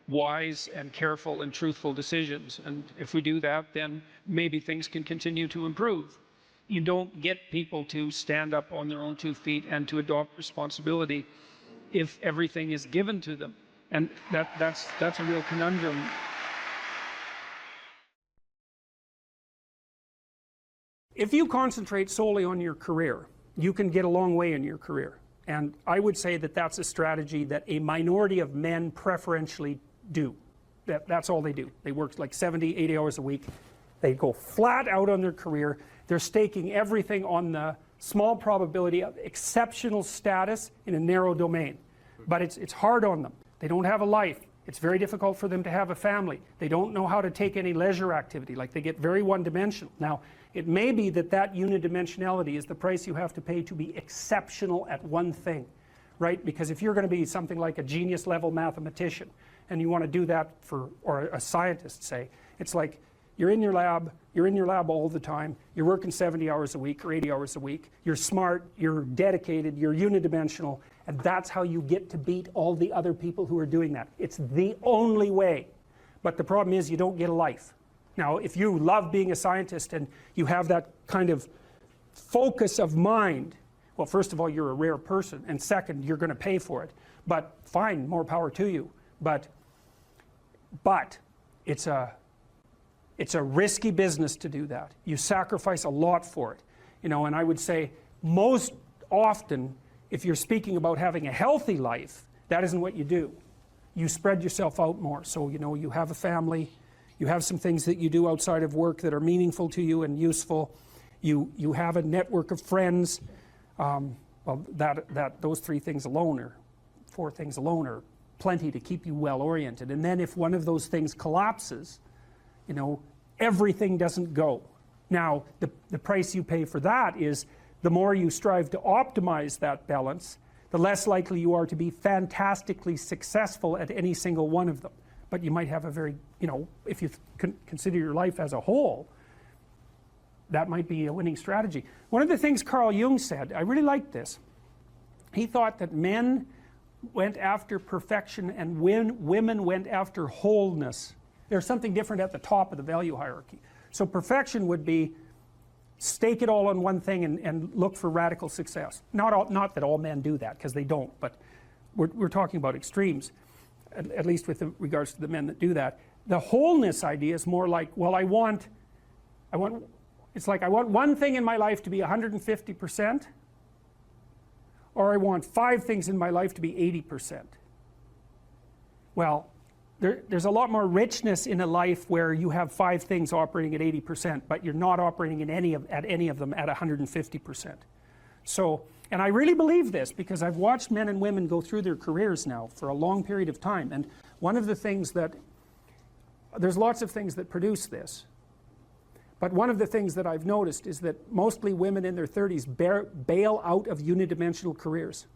wise and careful and truthful decisions. And if we do that, then maybe things can continue to improve. You don't get people to stand up on their own 2 feet and to adopt responsibility if everything is given to them. And that's a real conundrum. If you concentrate solely on your career, you can get a long way in your career. And I would say that that's a strategy that a minority of men preferentially do. That's all they do. They work like 70, 80 hours a week. They go flat out on their career. They're staking everything on the small probability of exceptional status in a narrow domain. But it's hard on them. They don't have a life. It's very difficult for them to have a family. They don't know how to take any leisure activity. Like, they get very one-dimensional. Now, it may be that that unidimensionality is the price you have to pay to be exceptional at one thing, right? Because if you're going to be something like a genius-level mathematician, and you want to do that for, or a scientist, say, it's like, you're in your lab all the time, you're working 70 hours a week or 80 hours a week, you're smart, you're dedicated, you're unidimensional, and that's how you get to beat all the other people who are doing that. It's the only way. But the problem is, you don't get a life. Now, if you love being a scientist and you have that kind of focus of mind, well, first of all, you're a rare person, and second, you're going to pay for it. But fine, more power to you. But it's a risky business to do that. You sacrifice a lot for it. You know, and I would say most often, if you're speaking about having a healthy life, that isn't what you do. You spread yourself out more. So, you know, you have a family, you have some things that you do outside of work that are meaningful to you and useful. You have a network of friends. Well, those 3 things alone, or 4 things alone, are plenty to keep you well oriented. And then if one of those things collapses, you know, everything doesn't go. Now, the price you pay for that is, the more you strive to optimize that balance, the less likely you are to be fantastically successful at any single one of them. But you might have a very, you know, if you consider your life as a whole, that might be a winning strategy. One of the things Carl Jung said, I really liked this. He thought that men went after perfection and women went after wholeness. There's something different at the top of the value hierarchy. So perfection would be stake it all on one thing and look for radical success. Not that all men do that, because they don't, but we're talking about extremes, at least with regards to the men that do that. The wholeness idea is more like, well, it's like I want one thing in my life to be 150%, or I want 5 things in my life to be 80%. Well, there's a lot more richness in a life where you have 5 things operating at 80%, but you're not operating at any of them at 150%. So, and I really believe this because I've watched men and women go through their careers now for a long period of time, and one of the things that, there's lots of things that produce this, but one of the things that I've noticed is that mostly women in their 30s bail out of unidimensional careers.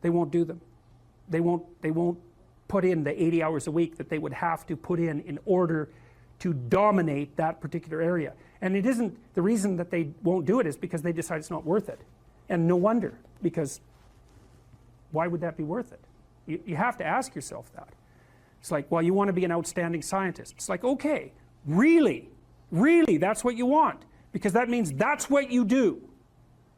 They won't do them. They won't put in the 80 hours a week that they would have to put in order to dominate that particular area. And it isn't, the reason that they won't do it is because they decide it's not worth it. And no wonder, because why would that be worth it? You have to ask yourself that. It's like, well, you want to be an outstanding scientist. It's like, okay, really, that's what you want, because that means that's what you do.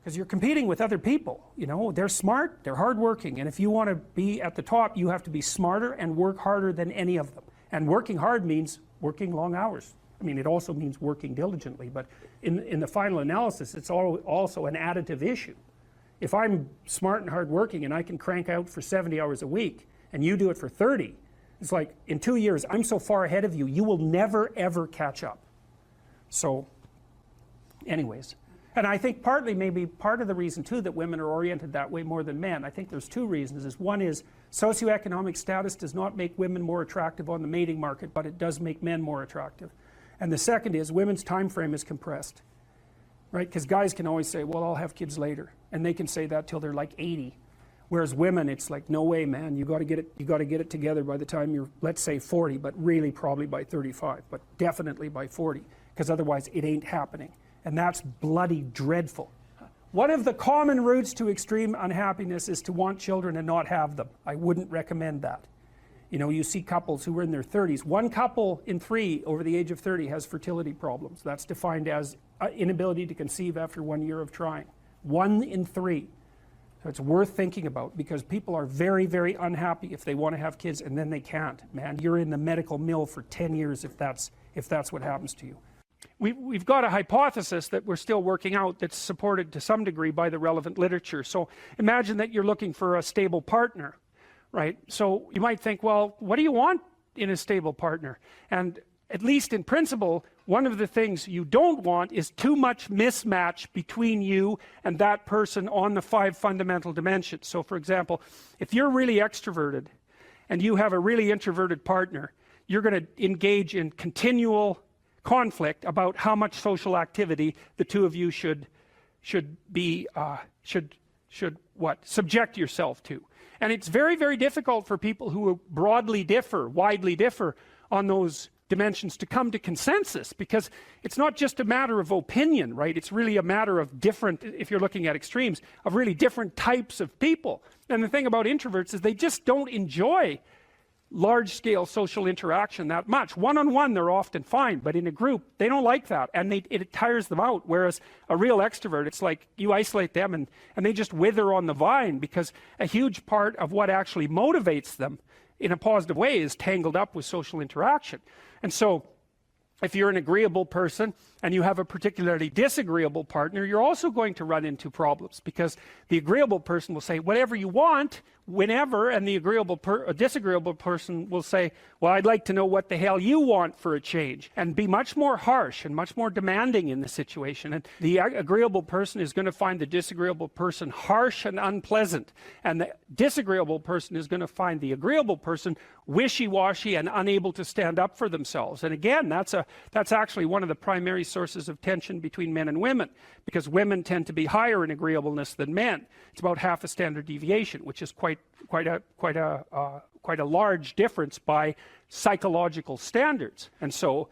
Because you're competing with other people, you know, they're smart, they're hardworking, and if you want to be at the top, you have to be smarter and work harder than any of them. And working hard means working long hours. I mean, it also means working diligently, but in the final analysis, it's also an additive issue. If I'm smart and hardworking and I can crank out for 70 hours a week, and you do it for 30, it's like, in 2 years, I'm so far ahead of you, you will never, ever catch up. So, anyways. And I think partly, maybe part of the reason too that women are oriented that way more than men, I think there's 2 reasons. One is socioeconomic status does not make women more attractive on the mating market, but it does make men more attractive. And the second is women's time frame is compressed, right? Because guys can always say, well, I'll have kids later, and they can say that till they're like 80. Whereas women, it's like, no way, man, you got to get it together by the time you're, let's say 40, but really probably by 35, but definitely by 40, because otherwise it ain't happening. And that's bloody dreadful. One of the common routes to extreme unhappiness is to want children and not have them. I wouldn't recommend that. You know, you see couples who are in their 30s. 1 couple in 3 over the age of 30 has fertility problems. That's defined as inability to conceive after 1 year of trying. 1 in 3. So it's worth thinking about, because people are very, very unhappy if they want to have kids and then they can't. Man, you're in the medical mill for 10 years if that's what happens to you. We've got a hypothesis that we're still working out that's supported to some degree by the relevant literature. So imagine that you're looking for a stable partner, right? So you might think, well, what do you want in a stable partner? And at least in principle, one of the things you don't want is too much mismatch between you and that person on the 5 fundamental dimensions. So for example, if you're really extroverted and you have a really introverted partner, you're going to engage in continual conflict about how much social activity the 2 of you should subject yourself to. And it's very, very difficult for people who widely differ on those dimensions to come to consensus, because it's not just a matter of opinion, right? It's really a matter of different, if you're looking at extremes, of really different types of people. And the thing about introverts is they just don't enjoy large-scale social interaction that much. One-on-one they're often fine, but in a group they don't like that, and it tires them out. Whereas a real extrovert, it's like you isolate them and they just wither on the vine, because a huge part of what actually motivates them in a positive way is tangled up with social interaction. And so if you're an agreeable person and you have a particularly disagreeable partner, you're also going to run into problems, because the agreeable person will say whatever you want whenever, and the disagreeable person will say, well, I'd like to know what the hell you want for a change, and be much more harsh and much more demanding in the situation. And the agreeable person is going to find the disagreeable person harsh and unpleasant, and the disagreeable person is going to find the agreeable person wishy-washy and unable to stand up for themselves. And again, that's actually one of the primary sources of tension between men and women, because women tend to be higher in agreeableness than men. It's about half a standard deviation, which is quite a large difference by psychological standards. And so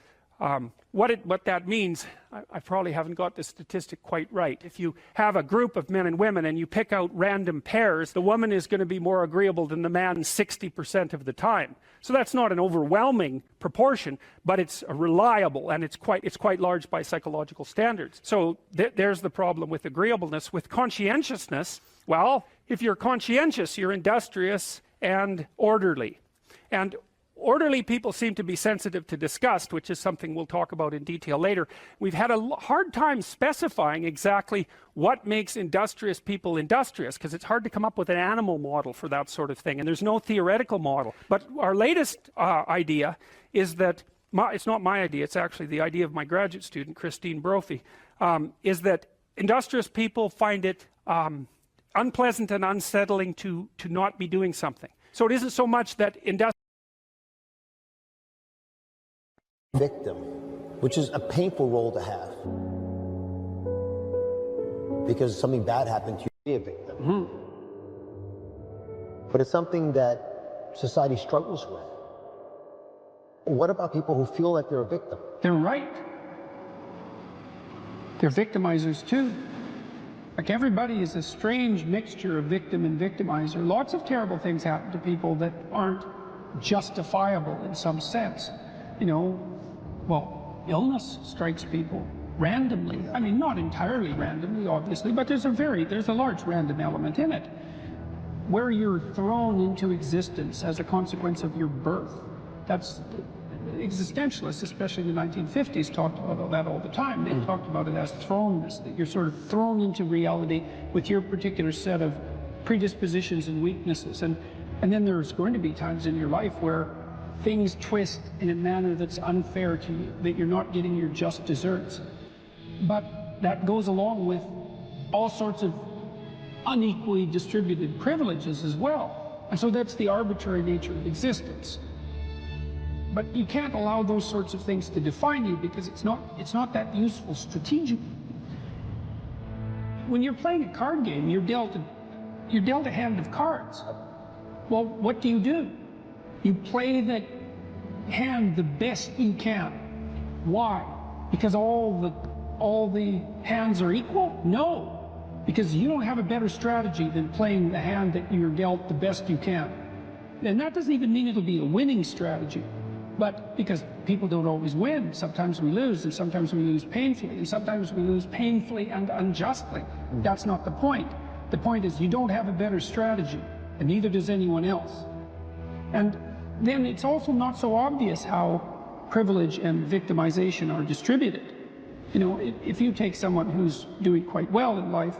what that means, I probably haven't got the statistic quite right. If you have a group of men and women and you pick out random pairs, the woman is going to be more agreeable than the man 60% of the time. So that's not an overwhelming proportion, but it's reliable, and it's quite large by psychological standards. So there's the problem with agreeableness. With conscientiousness, well, if you're conscientious, you're industrious and orderly. And orderly people seem to be sensitive to disgust, which is something we'll talk about in detail later. We've had a hard time specifying exactly what makes industrious people industrious, because it's hard to come up with an animal model for that sort of thing, and there's no theoretical model. But our latest idea is that, it's not my idea, it's actually the idea of my graduate student, Christine Brophy, is that industrious people find it unpleasant and unsettling to not be doing something. So it isn't so much that
victim, which is a painful role to have, because something bad happened to you, be a victim. Mm-hmm. But it's something that society struggles with. What about people who feel like they're a victim?
They're right. They're victimizers too. Like, everybody is a strange mixture of victim and victimizer. Lots of terrible things happen to people that aren't justifiable in some sense. You know, well, illness strikes people randomly. I mean, not entirely randomly, obviously, but there's a large random element in it. Where you're thrown into existence as a consequence of your birth. That's existentialists, especially in the 1950s, talked about that all the time. They talked about it as thrownness, that you're sort of thrown into reality with your particular set of predispositions and weaknesses. And then there's going to be times in your life where things twist in a manner that's unfair to you, that you're not getting your just desserts. But that goes along with all sorts of unequally distributed privileges as well. And so that's the arbitrary nature of existence. But you can't allow those sorts of things to define you, because it's not that useful strategically. When you're playing a card game, you're dealt a hand of cards. Well, what do? You play the hand the best you can. Why? Because all the hands are equal? No. Because you don't have a better strategy than playing the hand that you're dealt the best you can. And that doesn't even mean it'll be a winning strategy. But because people don't always win, sometimes we lose, and sometimes we lose painfully, and sometimes we lose painfully and unjustly. That's not the point. The point is, you don't have a better strategy, and neither does anyone else. And then it's also not so obvious how privilege and victimization are distributed. You know, if you take someone who's doing quite well in life,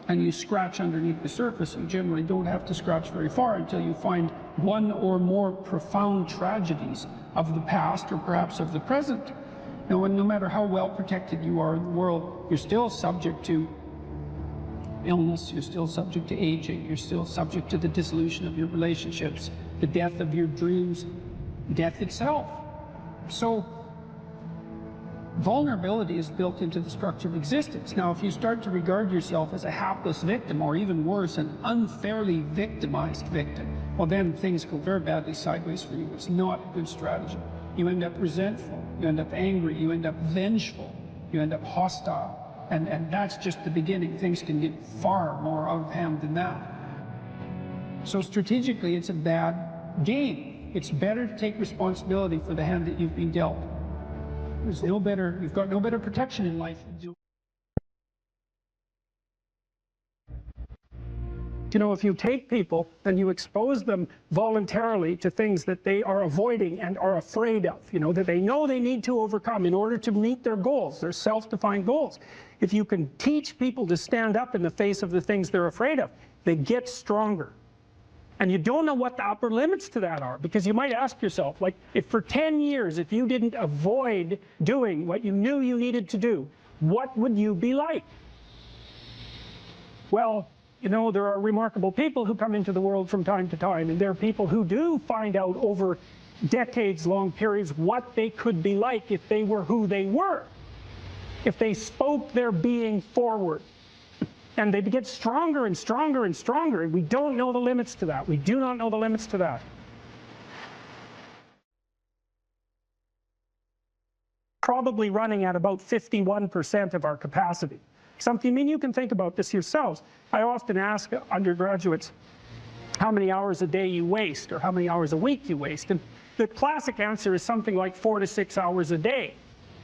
and you scratch underneath the surface, you generally don't have to scratch very far until you find one or more profound tragedies of the past, or perhaps of the present. Now, no matter how well protected you are in the world, you're still subject to illness, you're still subject to aging, you're still subject to the dissolution of your relationships, the death of your dreams, death itself. So vulnerability is built into the structure of existence. Now, if you start to regard yourself as a hapless victim, or even worse, an unfairly victimized victim, well, then things go very badly sideways for you. It's not a good strategy. You end up resentful, you end up angry, you end up vengeful, you end up hostile. And that's just the beginning. Things can get far more out of hand than that. So strategically, it's a bad game. It's better to take responsibility for the hand that you've been dealt. You've got no better protection in life than do. You know, if you take people and you expose them voluntarily to things that they are avoiding and are afraid of, you know, that they know they need to overcome in order to meet their goals, their self-defined goals. If you can teach people to stand up in the face of the things they're afraid of, they get stronger. And you don't know what the upper limits to that are, because you might ask yourself, like, if for 10 years, if you didn't avoid doing what you knew you needed to do, what would you be like? Well, you know, there are remarkable people who come into the world from time to time, and there are people who do find out over decades-long periods what they could be like if they were who they were, if they spoke their being forward. And they get stronger and stronger and stronger, and we don't know the limits to that. We do not know the limits to that. Probably running at about 51% of our capacity. Something, I mean, you can think about this yourselves. I often ask undergraduates how many hours a day you waste, or how many hours a week you waste. And the classic answer is something like 4 to 6 hours a day.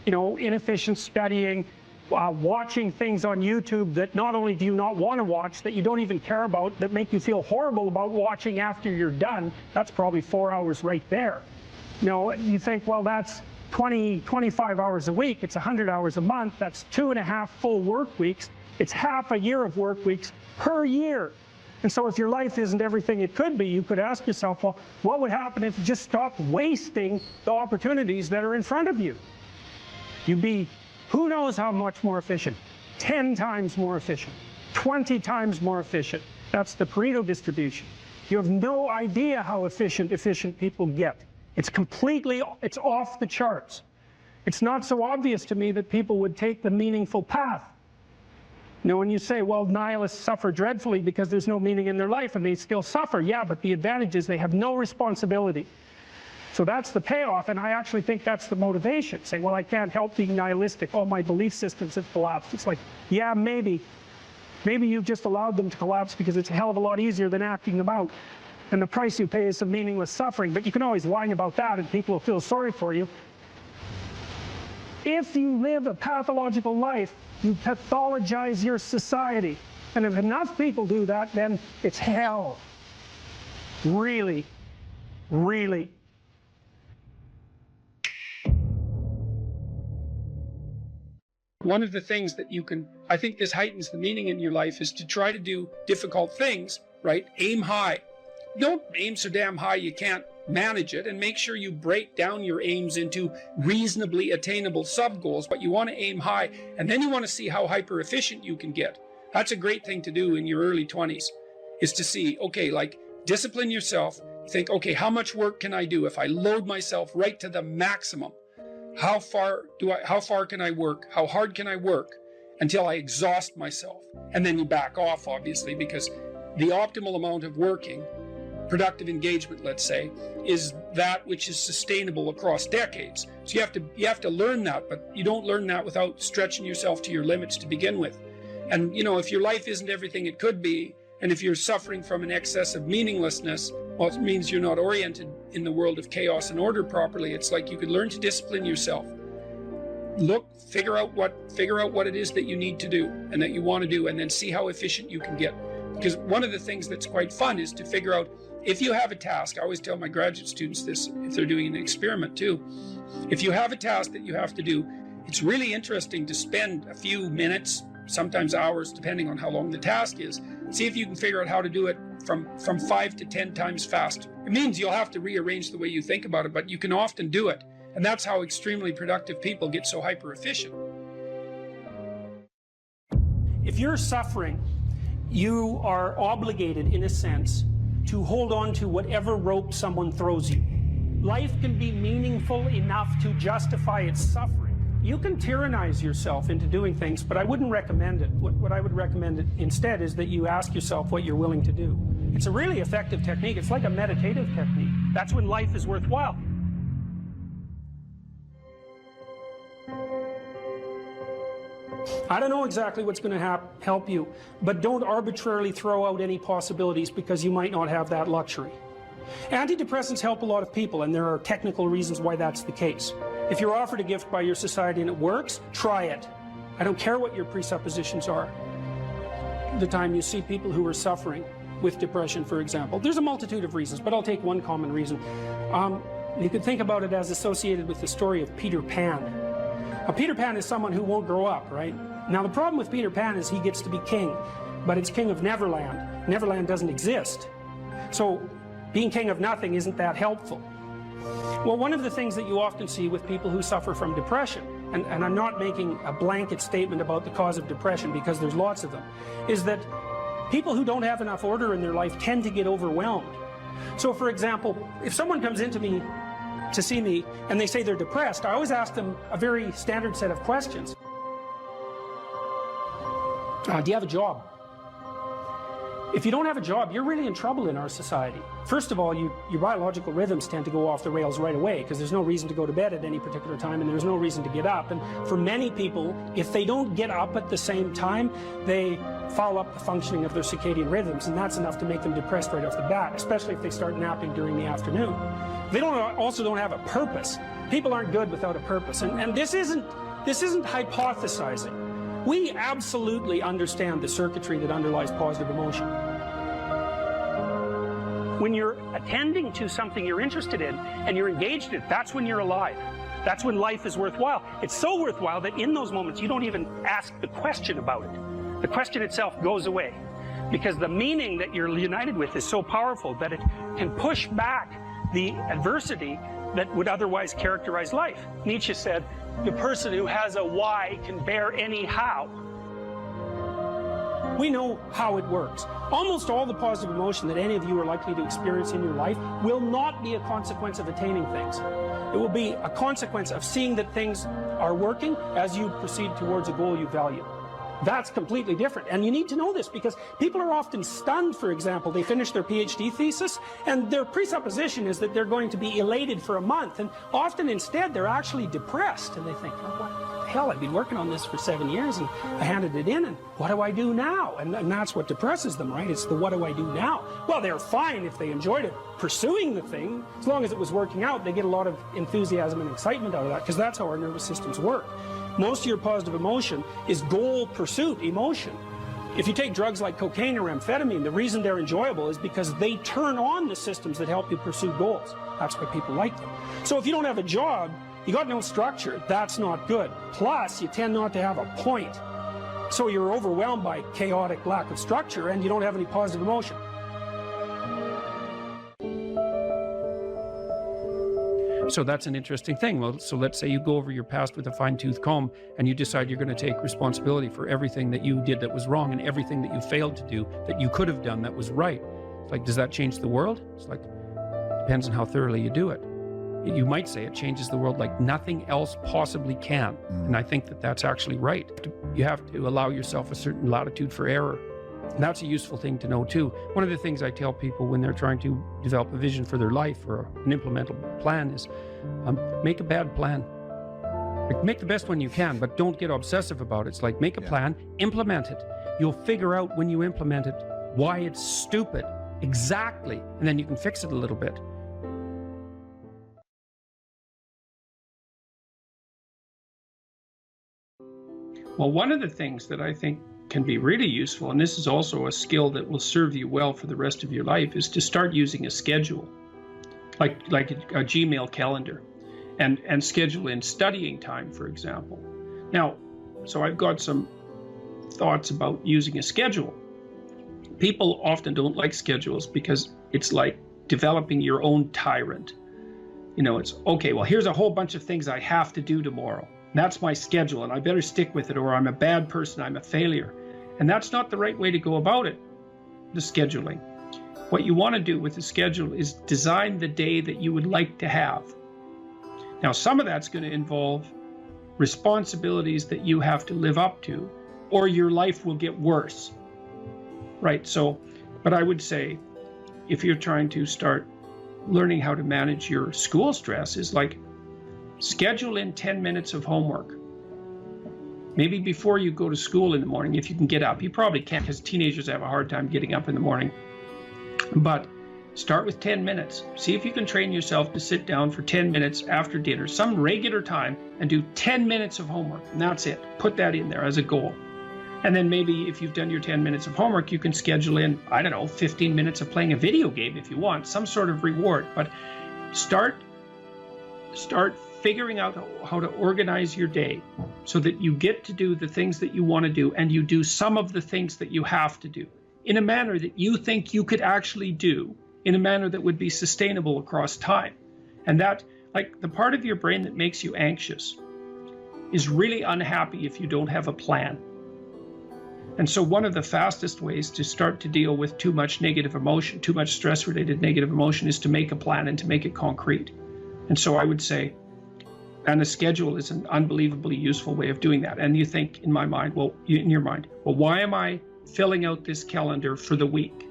You know, inefficient studying,
watching things on YouTube that not only do you not want to watch, that you don't even care about, that make you feel horrible about watching after you're done. That's probably 4 hours right there. You know, you think, well, that's 25 hours a week, it's 100 hours a month, that's 2.5 full work weeks, it's half a year of work weeks per year. And so if your life isn't everything it could be, you could ask yourself, well, what would happen if you just stopped wasting the opportunities that are in front of you? You'd be, who knows how much more efficient? 10 times more efficient, 20 times more efficient. That's the Pareto distribution. You have no idea how efficient people get. It's it's off the charts. It's not so obvious to me that people would take the meaningful path. You know, when you say, well, nihilists suffer dreadfully because there's no meaning in their life, and they still suffer, yeah, but the advantage is they have no responsibility. So that's the payoff, and I actually think that's the motivation. Say, well, I can't help being nihilistic. All my belief systems have collapsed. It's like, yeah, maybe. Maybe you've just allowed them to collapse because it's a hell of a lot easier than acting them out. And the price you pay is some meaningless suffering, but you can always whine about that and people will feel sorry for you. If you live a pathological life, you pathologize your society. And if enough people do that, then it's hell. Really, really.
One of the things that you can, I think this heightens the meaning in your life, is to try to do difficult things, right? Aim high. Don't aim so damn high you can't manage it, and make sure you break down your aims into reasonably attainable sub-goals, but you want to aim high, and then you want to see how hyper efficient you can get. That's a great thing to do in your early 20s, is to see, okay, like, discipline yourself. Think, okay, how much work can I do if I load myself right to the maximum? How far can I work? How hard can I work until I exhaust myself? And then you back off, obviously, because the optimal amount of working, productive engagement, let's say, is that which is sustainable across decades. So you have to learn that, but you don't learn that without stretching yourself to your limits to begin with. And you know, if your life isn't everything it could be, and if you're suffering from an excess of meaninglessness, well, it means you're not oriented in the world of chaos and order properly. It's like you could learn to discipline yourself. Figure out what it is that you need to do and that you want to do, and then see how efficient you can get. Because one of the things that's quite fun is to figure out, if you have a task, I always tell my graduate students this if they're doing an experiment too. If you have a task that you have to do, it's really interesting to spend a few minutes, sometimes hours, depending on how long the task is. See if you can figure out how to do it from 5 to 10 times faster. It means you'll have to rearrange the way you think about it, but you can often do it. And that's how extremely productive people get so hyper efficient.
If you're suffering, you are obligated, in a sense, to hold on to whatever rope someone throws you. Life can be meaningful enough to justify its suffering. You can tyrannize yourself into doing things, but I wouldn't recommend it. What I would recommend instead is that you ask yourself what you're willing to do. It's a really effective technique. It's like a meditative technique. That's when life is worthwhile. I don't know exactly what's going to help you, but don't arbitrarily throw out any possibilities because you might not have that luxury. Antidepressants help a lot of people, and there are technical reasons why that's the case. If you're offered a gift by your society and it works, try it. I don't care what your presuppositions are. The time you see people who are suffering with depression, for example, there's a multitude of reasons, but I'll take one common reason. You could think about it as associated with the story of Peter Pan. Now, Peter Pan is someone who won't grow up, right? Now, the problem with Peter Pan is he gets to be king, but it's king of Neverland. Neverland doesn't exist. So being king of nothing isn't that helpful. Well, one of the things that you often see with people who suffer from depression, and I'm not making a blanket statement about the cause of depression because there's lots of them, is that people who don't have enough order in their life tend to get overwhelmed. So, for example, if someone comes into me to see me and they say they're depressed, I always ask them a very standard set of questions. Do you have a job? If you don't have a job, you're really in trouble in our society. First of all, your biological rhythms tend to go off the rails right away because there's no reason to go to bed at any particular time and there's no reason to get up. And for many people, if they don't get up at the same time, they foul up the functioning of their circadian rhythms, and that's enough to make them depressed right off the bat, especially if they start napping during the afternoon. They also don't have a purpose. People aren't good without a purpose. And this isn't hypothesizing. We absolutely understand the circuitry that underlies positive emotion. When you're attending to something you're interested in and you're engaged in it, that's when you're alive. That's when life is worthwhile. It's so worthwhile that in those moments you don't even ask the question about it. The question itself goes away, because the meaning that you're united with is so powerful that it can push back the adversity that would otherwise characterize life. Nietzsche said, the person who has a why can bear any how. We know how it works. Almost all the positive emotion that any of you are likely to experience in your life will not be a consequence of attaining things. It will be a consequence of seeing that things are working as you proceed towards a goal you value. That's completely different. And you need to know this because people are often stunned, for example. They finish their PhD thesis and their presupposition is that they're going to be elated for a month. And often instead they're actually depressed. And they think, oh, what the hell, I've been working on this for 7 years and I handed it in and what do I do now? And that's what depresses them, right? It's the what do I do now? Well, they're fine if they enjoyed it, pursuing the thing. As long as it was working out, they get a lot of enthusiasm and excitement out of that because that's how our nervous systems work. Most of your positive emotion is goal pursuit emotion. If you take drugs like cocaine or amphetamine, the reason they're enjoyable is because they turn on the systems that help you pursue goals. That's why people like them. So if you don't have a job, you got no structure, that's not good. Plus, you tend not to have a point. So you're overwhelmed by chaotic lack of structure and you don't have any positive emotion.
So that's an interesting thing. Well, so let's say you go over your past with a fine-tooth comb and you decide you're going to take responsibility for everything that you did that was wrong and everything that you failed to do that you could have done that was right. It's like, does that change the world? It's like, depends on how thoroughly you do it. You might say it changes the world like nothing else possibly can. And I think that that's actually right. You have to allow yourself a certain latitude for error. And that's a useful thing to know too. One of the things I tell people when they're trying to develop a vision for their life or an implementable plan is make a bad plan. Like, make the best one you can, but don't get obsessive about it. It's like, make a plan, implement it. You'll figure out when you implement it why it's stupid, exactly, and then you can fix it a little bit. Well, one of the things that I think can be really useful, and this is also a skill that will serve you well for the rest of your life, is to start using a schedule, like a Gmail calendar, and schedule in studying time, for example. Now, so I've got some thoughts about using a schedule. People often don't like schedules because it's like developing your own tyrant. You know, it's, okay, well, here's a whole bunch of things I have to do tomorrow. That's my schedule, and I better stick with it, or I'm a bad person, I'm a failure. And that's not the right way to go about it, the scheduling. What you want to do with the schedule is design the day that you would like to have. Now, some of that's going to involve responsibilities that you have to live up to, or your life will get worse. Right? So, but I would say, if you're trying to start learning how to manage your school stress, is like, schedule in 10 minutes of homework. Maybe before you go to school in the morning, if you can get up. You probably can't because teenagers have a hard time getting up in the morning. But start with 10 minutes. See if you can train yourself to sit down for 10 minutes after dinner, some regular time, and do 10 minutes of homework. And that's it. Put that in there as a goal. And then maybe if you've done your 10 minutes of homework, you can schedule in, I don't know, 15 minutes of playing a video game if you want, some sort of reward. But start figuring out how to organize your day so that you get to do the things that you want to do, and you do some of the things that you have to do in a manner that you think you could actually do, in a manner that would be sustainable across time. And that, like, the part of your brain that makes you anxious is really unhappy if you don't have a plan. And so one of the fastest ways to start to deal with too much negative emotion, too much stress-related negative emotion, is to make a plan and to make it concrete. And so I would say, and a schedule is an unbelievably useful way of doing that. And you think, in my mind, in your mind, why am I filling out this calendar for the week?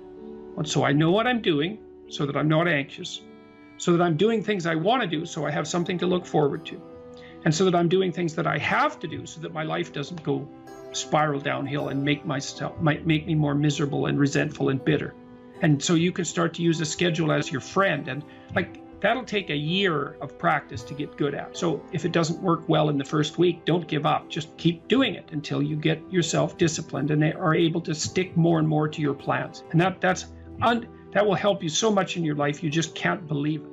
Well, so I know what I'm doing, so that I'm not anxious, so that I'm doing things I want to do, so I have something to look forward to, and so that I'm doing things that I have to do, so that my life doesn't go spiral downhill and might make me more miserable and resentful and bitter. And so you can start to use a schedule as your friend. And like,
that'll take a year of practice to get good at. So if it doesn't work well in the first week, don't give up. Just keep doing it until you get yourself disciplined and are able to stick more and more to your plans. And that will help you so much in your life, you just can't believe it.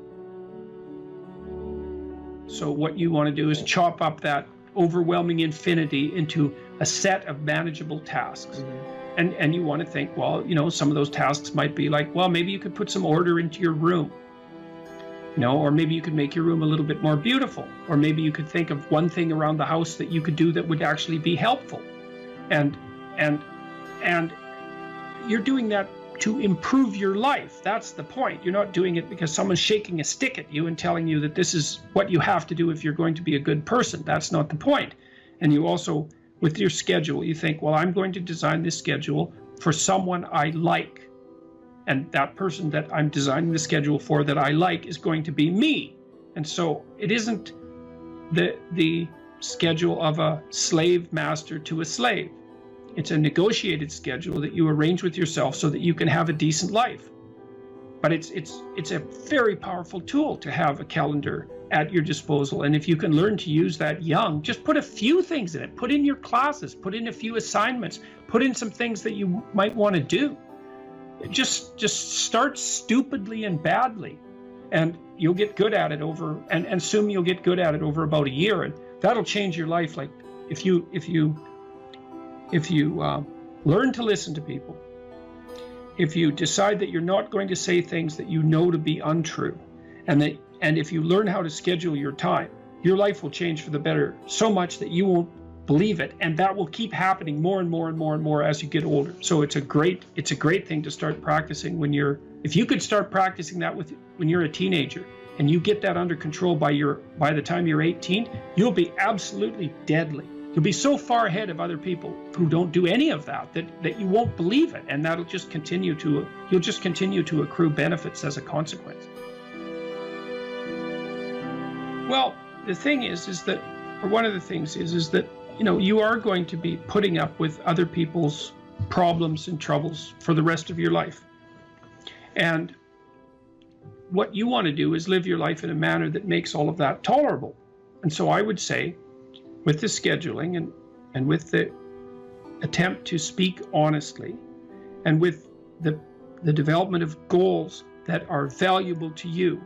So what you want to do is chop up that overwhelming infinity into a set of manageable tasks. And you want to think, well, you know, some of those tasks might be like, well, maybe you could put some order into your room, you know, or maybe you could make your room a little bit more beautiful, or maybe you could think of one thing around the house that you could do that would actually be helpful. And you're doing that to improve your life. That's the point. You're not doing it because someone's shaking a stick at you and telling you that this is what you have to do if you're going to be a good person. That's not the point. And you also, with your schedule, you think, well, I'm going to design this schedule for someone I like. And that person that I'm designing the schedule for that I like is going to be me. And so it isn't the schedule of a slave master to a slave. It's a negotiated schedule that you arrange with yourself so that you can have a decent life. But it's a very powerful tool to have a calendar at your disposal. And if you can learn to use that young, just put a few things in it. Put in your classes, put in a few assignments, put in some things that you might want to do. Just start stupidly and badly, and you'll get good at it and assume you'll get good at it over about a year, and that'll change your life. Like if you learn to listen to people, if you decide that you're not going to say things that you know to be untrue, and if you learn how to schedule your time, your life will change for the better so much that you won't believe it, and that will keep happening more and more and more and more as you get older. So it's a great thing to start practicing if you could start practicing that when you're a teenager, and you get that under control by the time you're 18, you'll be absolutely deadly. You'll be so far ahead of other people who don't do any of that you won't believe it, and that'll just continue to accrue benefits as a consequence. Well, the thing is that, or one of the things is that, you know, you are going to be putting up with other people's problems and troubles for the rest of your life. And what you want to do is live your life in a manner that makes all of that tolerable. And so I would say, with the scheduling and with the attempt to speak honestly, and with the development of goals that are valuable to you,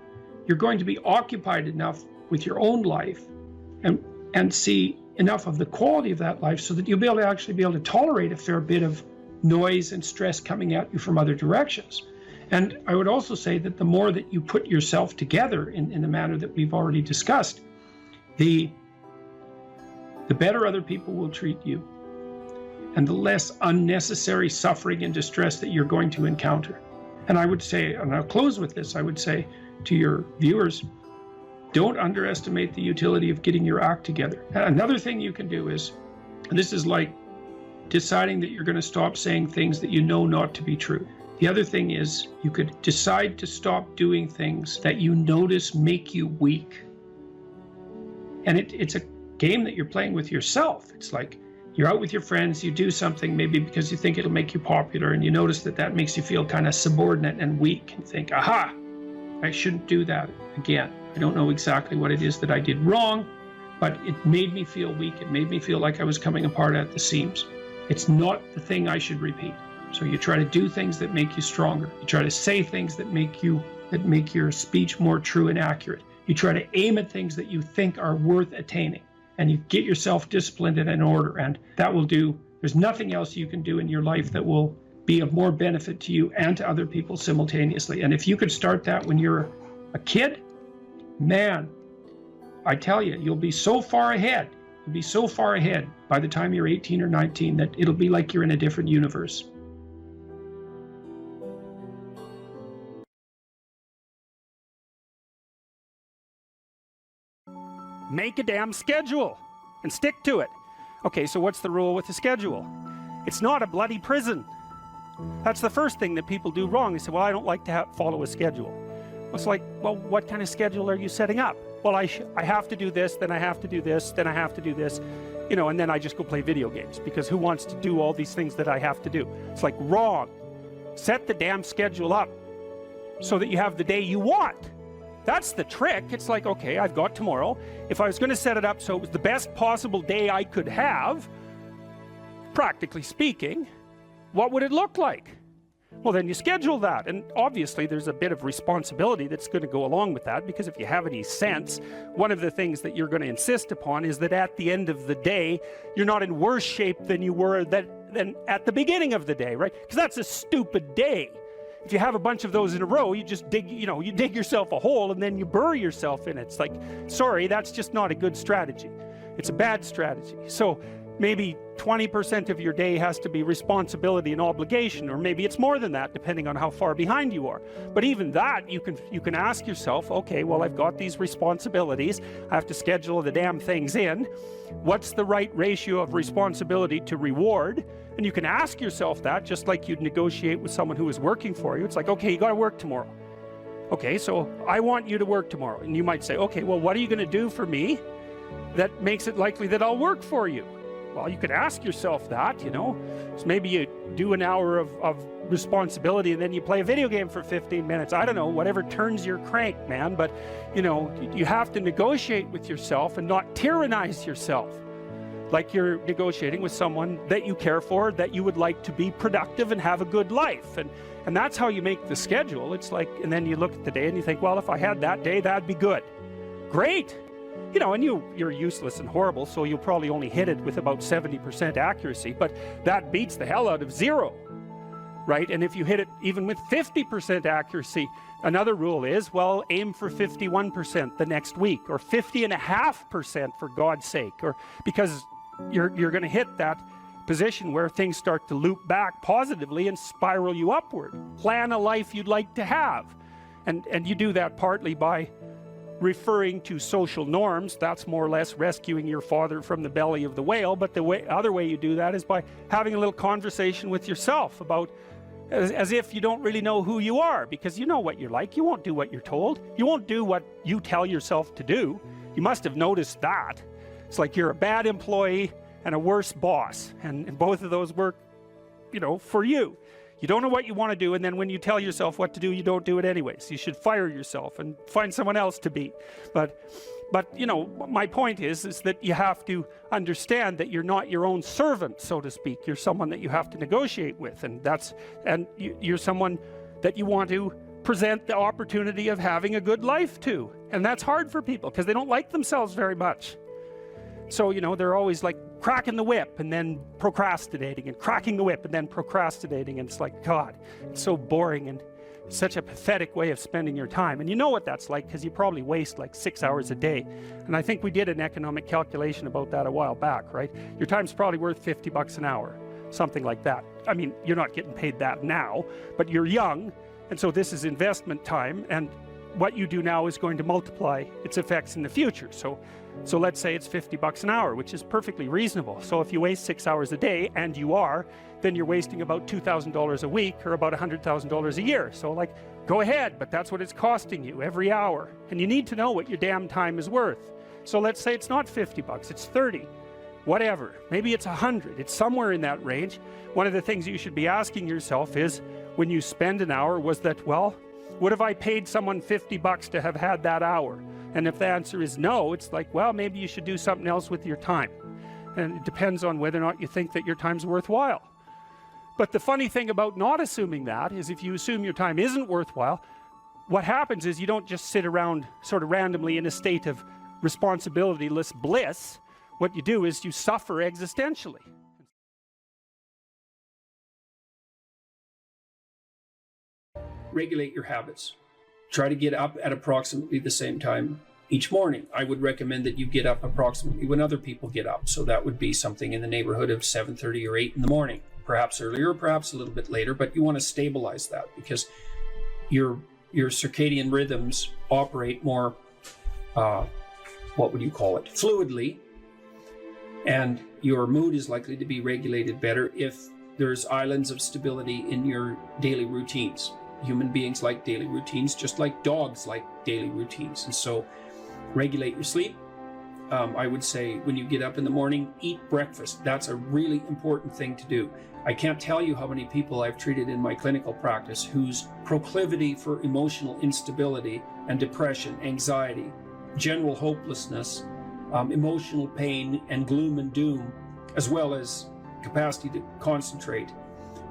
you're going to be occupied enough with your own life and see enough of the quality of that life so that you'll be able to tolerate a fair bit of noise and stress coming at you from other directions. And I would also say that the more that you put yourself together in the manner that we've already discussed, the better other people will treat you, and the less unnecessary suffering and distress that you're going to encounter. And I would say, and I'll close with this, I would say to your viewers, don't underestimate the utility of getting your act together. Another thing you can do is, and this is like deciding that you're going to stop saying things that you know not to be true. The other thing is, you could decide to stop doing things that you notice make you weak. And it's a game that you're playing with yourself. It's like you're out with your friends, you do something maybe because you think it'll make you popular, and you notice that makes you feel kind of subordinate and weak, and think, aha, I shouldn't do that again. I don't know exactly what it is that I did wrong, but it made me feel weak. It made me feel like I was coming apart at the seams. It's not the thing I should repeat. So you try to do things that make you stronger. You try to say things that make your speech more true and accurate. You try to aim at things that you think are worth attaining, and you get yourself disciplined and in order, and that will do. There's nothing else you can do in your life that will be of more benefit to you and to other people simultaneously. And if you could start that when you're a kid, man, I tell you, you'll be so far ahead. You'll be so far ahead by the time you're 18 or 19 that it'll be like you're in a different universe.
Make a damn schedule and stick to it. Okay, so what's the rule with the schedule? It's not a bloody prison. That's the first thing that people do wrong. They say, well, I don't like to follow a schedule. It's like, well, what kind of schedule are you setting up? Well, I have to do this, then I have to do this, then I have to do this, you know, and then I just go play video games, because who wants to do all these things that I have to do? It's like, wrong. Set the damn schedule up so that you have the day you want.
That's the trick. It's like, okay, I've got tomorrow. If I was going to set it up so it was the best possible day I could have, practically speaking, what would it look like? Well, then you schedule that. And obviously there's a bit of responsibility that's going to go along with that, because if you have any sense, one of the things that you're going to insist upon is that at the end of the day, you're not in worse shape than you were than at the beginning of the day, right? Because that's a stupid day. If you have a bunch of those in a row, you just dig, you dig yourself a hole and then you bury yourself in it. It's like, sorry, that's just not a good strategy. It's a bad strategy. So maybe 20% of your day has to be responsibility and obligation, or maybe it's more than that, depending on how far behind you are. But even that, you can ask yourself, okay, well, I've got these responsibilities. I have to schedule the damn things in. What's the right ratio of responsibility to reward? And you can ask yourself that, just like you'd negotiate with someone who is working for you. It's like, okay, you got to work tomorrow. Okay, so I want you to work tomorrow. And you might say, okay, well, what are you going to do for me that makes it likely that I'll work for you? Well, you could ask yourself that, So maybe you do an hour of responsibility and then you play a video game for 15 minutes. I don't know, whatever turns your crank, man. But, you have to negotiate with yourself and not tyrannize yourself. Like you're negotiating with someone that you care for, that you would like to be productive and have a good life. And that's how you make the schedule. It's like, and then you look at the day and you think, well, if I had that day, that'd be good. Great. And you're useless and horrible, so you'll probably only hit it with about 70% accuracy, but that beats the hell out of 0, right? And if you hit it even with 50% accuracy, another rule is, well, aim for 51% the next week, or 50.5% for God's sake, or because you're going to hit that position where things start to loop back positively and spiral you upward. Plan a life you'd like to have, and you do that partly by referring to social norms. That's more or less rescuing your father from the belly of the whale. But the other way you do that is by having a little conversation with yourself about, as if you don't really know who you are, because you know what you're like. You won't do what you're told. You won't do what you tell yourself to do. You must have noticed that. It's like you're a bad employee and a worse boss, and both of those work, for you. You don't know what you want to do, and then when you tell yourself what to do, you don't do it anyways. You should fire yourself and find someone else to be. But my point is that you have to understand that you're not your own servant, so to speak. You're someone that you have to negotiate with, and you're someone that you want to present the opportunity of having a good life to. And that's hard for people because they don't like themselves very much. So, they're always like cracking the whip and then procrastinating, and cracking the whip and then procrastinating. And it's like, God, it's so boring and such a pathetic way of spending your time. And you know what that's like, because you probably waste like 6 hours a day. And I think we did an economic calculation about that a while back, right? Your time's probably worth $50 an hour, something like that. I mean, you're not getting paid that now, but you're young. And so this is investment time. And what you do now is going to multiply its effects in the future. So let's say it's $50 an hour, which is perfectly reasonable. So if you waste 6 hours a day, and you are, then you're wasting about $2,000 a week, or about $100,000 a year. So like, go ahead, but that's what it's costing you every hour. And you need to know what your damn time is worth. So let's say it's not $50, it's 30, whatever. Maybe it's 100, it's somewhere in that range. One of the things you should be asking yourself is, when you spend an hour, was that, well, would have I paid someone $50 to have had that hour? And if the answer is no, it's like, well, maybe you should do something else with your time. And it depends on whether or not you think that your time's worthwhile. But the funny thing about not assuming that is, if you assume your time isn't worthwhile, what happens is you don't just sit around sort of randomly in a state of responsibilityless bliss. What you do is you suffer existentially.
Regulate your habits. Try to get up at approximately the same time each morning. I would recommend that you get up approximately when other people get up. So that would be something in the neighborhood of 7:30 or 8 in the morning, perhaps earlier, perhaps a little bit later, but you want to stabilize that, because your circadian rhythms operate more, fluidly, and your mood is likely to be regulated better if there's islands of stability in your daily routines. Human beings like daily routines, just like dogs like daily routines. And so regulate your sleep, I would say when you get up in the morning, eat breakfast. That's a really important thing to do. I can't tell you how many people I've treated in my clinical practice whose proclivity for emotional instability and depression, anxiety, general hopelessness, emotional pain and gloom and doom, as well as capacity to concentrate,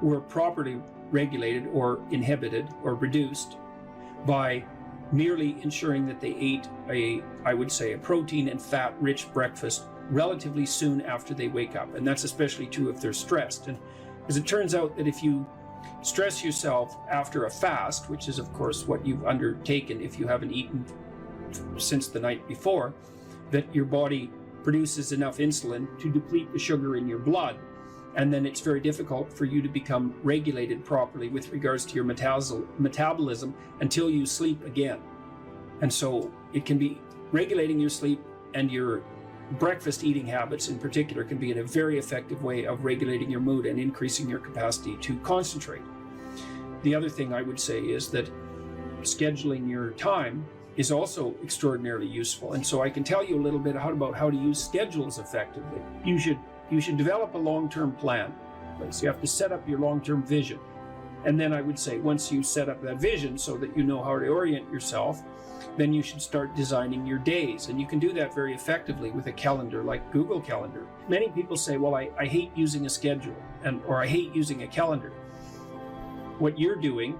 were properly regulated or inhibited or reduced by merely ensuring that they ate I would say, a protein and fat rich breakfast relatively soon after they wake up. And that's especially true if they're stressed. And as it turns out that if you stress yourself after a fast, which is of course what you've undertaken if you haven't eaten since the night before, that your body produces enough insulin to deplete the sugar in your blood. And then it's very difficult for you to become regulated properly with regards to your metabolism until you sleep again. And so it can be regulating your sleep, and your breakfast eating habits in particular can be in a very effective way of regulating your mood and increasing your capacity to concentrate. The other thing I would say is that scheduling your time is also extraordinarily useful. And so I can tell you a little bit about how to use schedules effectively. You should develop a long-term plan. Right? So you have to set up your long-term vision. And then I would say once you set up that vision so that you know how to orient yourself, then you should start designing your days. And you can do that very effectively with a calendar like Google Calendar. Many people say, well, I hate using a schedule, or I hate using a calendar. What you're doing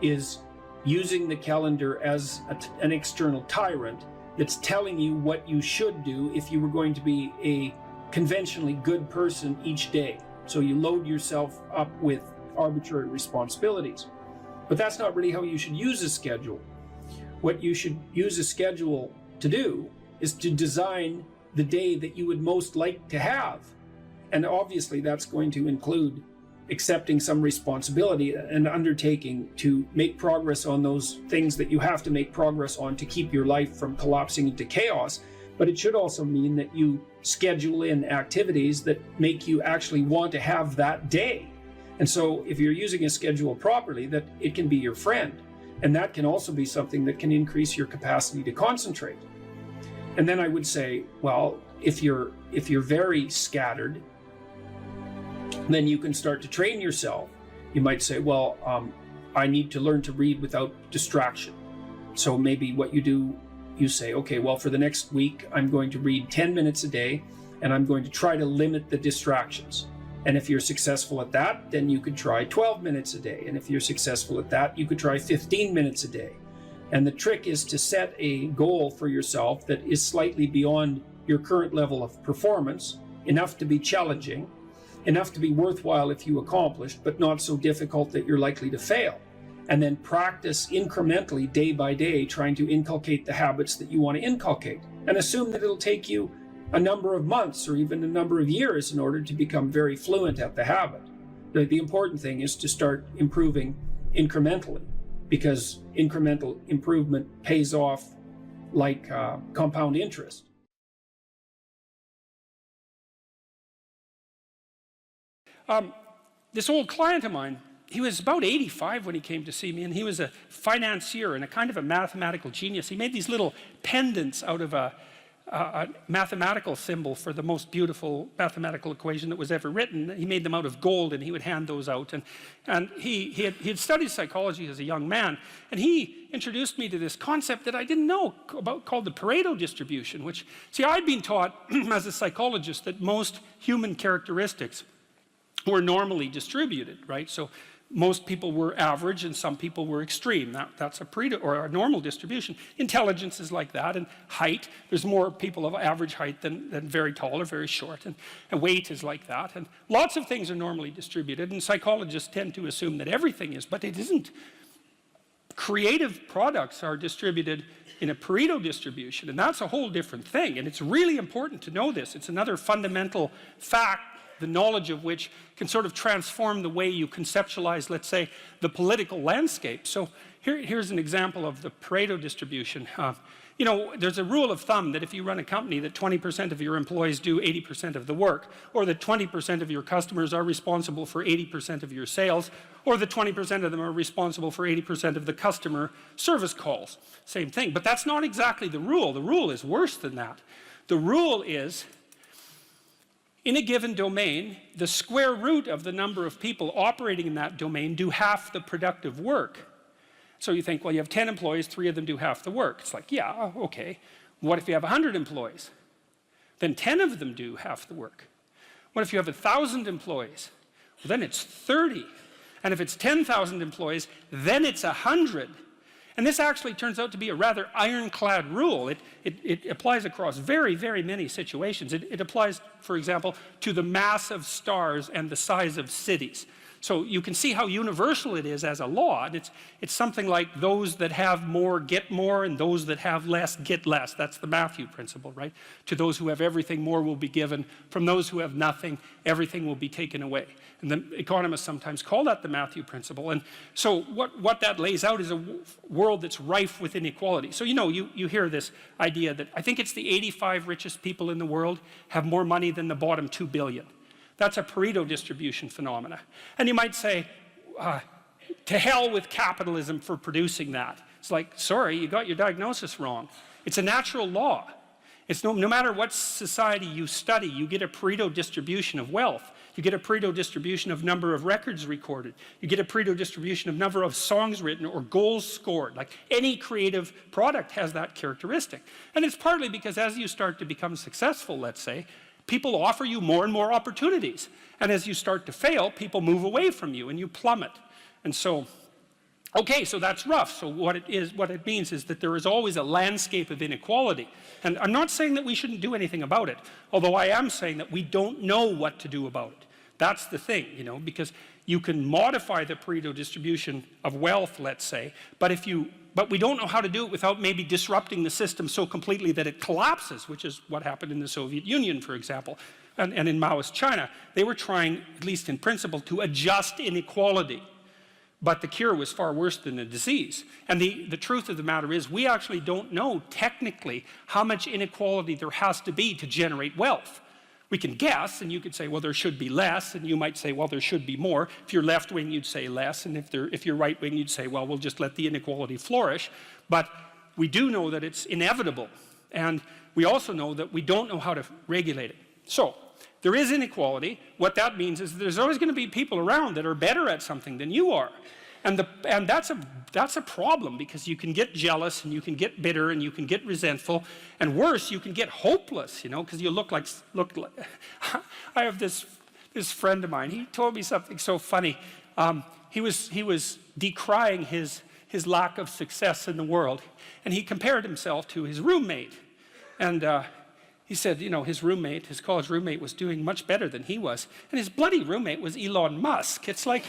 is using the calendar as an external tyrant that's telling you what you should do if you were going to be a conventionally good person each day. So you load yourself up with arbitrary responsibilities. But that's not really how you should use a schedule. What you should use a schedule to do is to design the day that you would most like to have. And obviously that's going to include accepting some responsibility and undertaking to make progress on those things that you have to make progress on to keep your life from collapsing into chaos. But it should also mean that you schedule in activities that make you actually want to have that day. And so if you're using a schedule properly, that it can be your friend. And that can also be something that can increase your capacity to concentrate. And then I would say, well, if you're very scattered, then you can start to train yourself. You might say, well, I need to learn to read without distraction. So maybe what you do, you say, okay, well, for the next week, I'm going to read 10 minutes a day, and I'm going to try to limit the distractions. And if you're successful at that, then you could try 12 minutes a day. And if you're successful at that, you could try 15 minutes a day. And the trick is to set a goal for yourself that is slightly beyond your current level of performance, enough to be challenging, enough to be worthwhile if you accomplish, but not so difficult that you're likely to fail. And then practice incrementally, day by day, trying to inculcate the habits that you want to inculcate. And assume that it'll take you a number of months or even a number of years in order to become very fluent at the habit. The important thing is to start improving incrementally, because incremental improvement pays off like compound interest.
This old client of mine, he was about 85 when he came to see me, and he was a financier and a kind of a mathematical genius. He made these little pendants out of a mathematical symbol for the most beautiful mathematical equation that was ever written. He made them out of gold, and he would hand those out. And he had studied psychology as a young man, and he introduced me to this concept that I didn't know about, called the Pareto distribution, which, see, I'd been taught as a psychologist that most human characteristics were normally distributed, right? So most people were average and some people were extreme. That's a Pareto, or a normal distribution. Intelligence is like that, and height, there's more people of average height than very tall or very short, and weight is like that, and lots of things are normally distributed, and psychologists tend to assume that everything is, but it isn't. Creative products are distributed in a Pareto distribution, and that's a whole different thing, and it's really important to know this. It's another fundamental fact, the knowledge of which can sort of transform the way you conceptualize, let's say, the political landscape. So here's an example of the Pareto distribution. You know, there's a rule of thumb that if you run a company, that 20% of your employees do 80% of the work, or that 20% of your customers are responsible for 80% of your sales, or that 20% of them are responsible for 80% of the customer service calls. Same thing, but that's not exactly the rule. The rule is worse than that. The rule is, in a given domain, the square root of the number of people operating in that domain do half the productive work. So you think, well, you have 10 employees, 3 of them do half the work. It's like, yeah, okay. What if you have 100 employees? Then 10 of them do half the work. What if you have 1,000 employees? Well, then it's 30. And if it's 10,000 employees, then it's 100. And this actually turns out to be a rather ironclad rule. It applies across very, very many situations. It applies, for example, to the mass of stars and the size of cities. So you can see how universal it is as a law. And it's something like those that have more get more, and those that have less get less. That's the Matthew principle, right? To those who have everything, more will be given. From those who have nothing, everything will be taken away. And the economists sometimes call that the Matthew principle. And so what that lays out is a world that's rife with inequality. So you hear this idea that I think it's the 85 richest people in the world have more money than the bottom 2 billion. That's a Pareto distribution phenomena. And you might say, to hell with capitalism for producing that. It's like, sorry, you got your diagnosis wrong. It's a natural law. It's no matter what society you study, you get a Pareto distribution of wealth. You get a Pareto distribution of number of records recorded. You get a Pareto distribution of number of songs written or goals scored. Like any creative product has that characteristic. And it's partly because as you start to become successful, let's say, people offer you more and more opportunities. And as you start to fail, people move away from you and you plummet. And so, okay, so that's rough. So what it means is that there is always a landscape of inequality. And I'm not saying that we shouldn't do anything about it, although I am saying that we don't know what to do about it. That's the thing, because you can modify the Pareto distribution of wealth, let's say, but we don't know how to do it without maybe disrupting the system so completely that it collapses, which is what happened in the Soviet Union, for example, and in Maoist China. They were trying, at least in principle, to adjust inequality. But the cure was far worse than the disease. And the truth of the matter is we actually don't know technically how much inequality there has to be to generate wealth. We can guess, and you could say, well, there should be less, and you might say, well, there should be more. If you're left-wing, you'd say less, and if you're right-wing, you'd say, well, we'll just let the inequality flourish. But we do know that it's inevitable, and we also know that we don't know how to regulate it. So there is inequality. What that means is there's always going to be people around that are better at something than you are. And that's a problem, because you can get jealous and you can get bitter and you can get resentful, and worse, you can get hopeless, because you look like I have this friend of mine. He told me something so funny. He was decrying his lack of success in the world, and he compared himself to his roommate. And he said, his college roommate was doing much better than he was. And his bloody roommate was Elon Musk. It's like,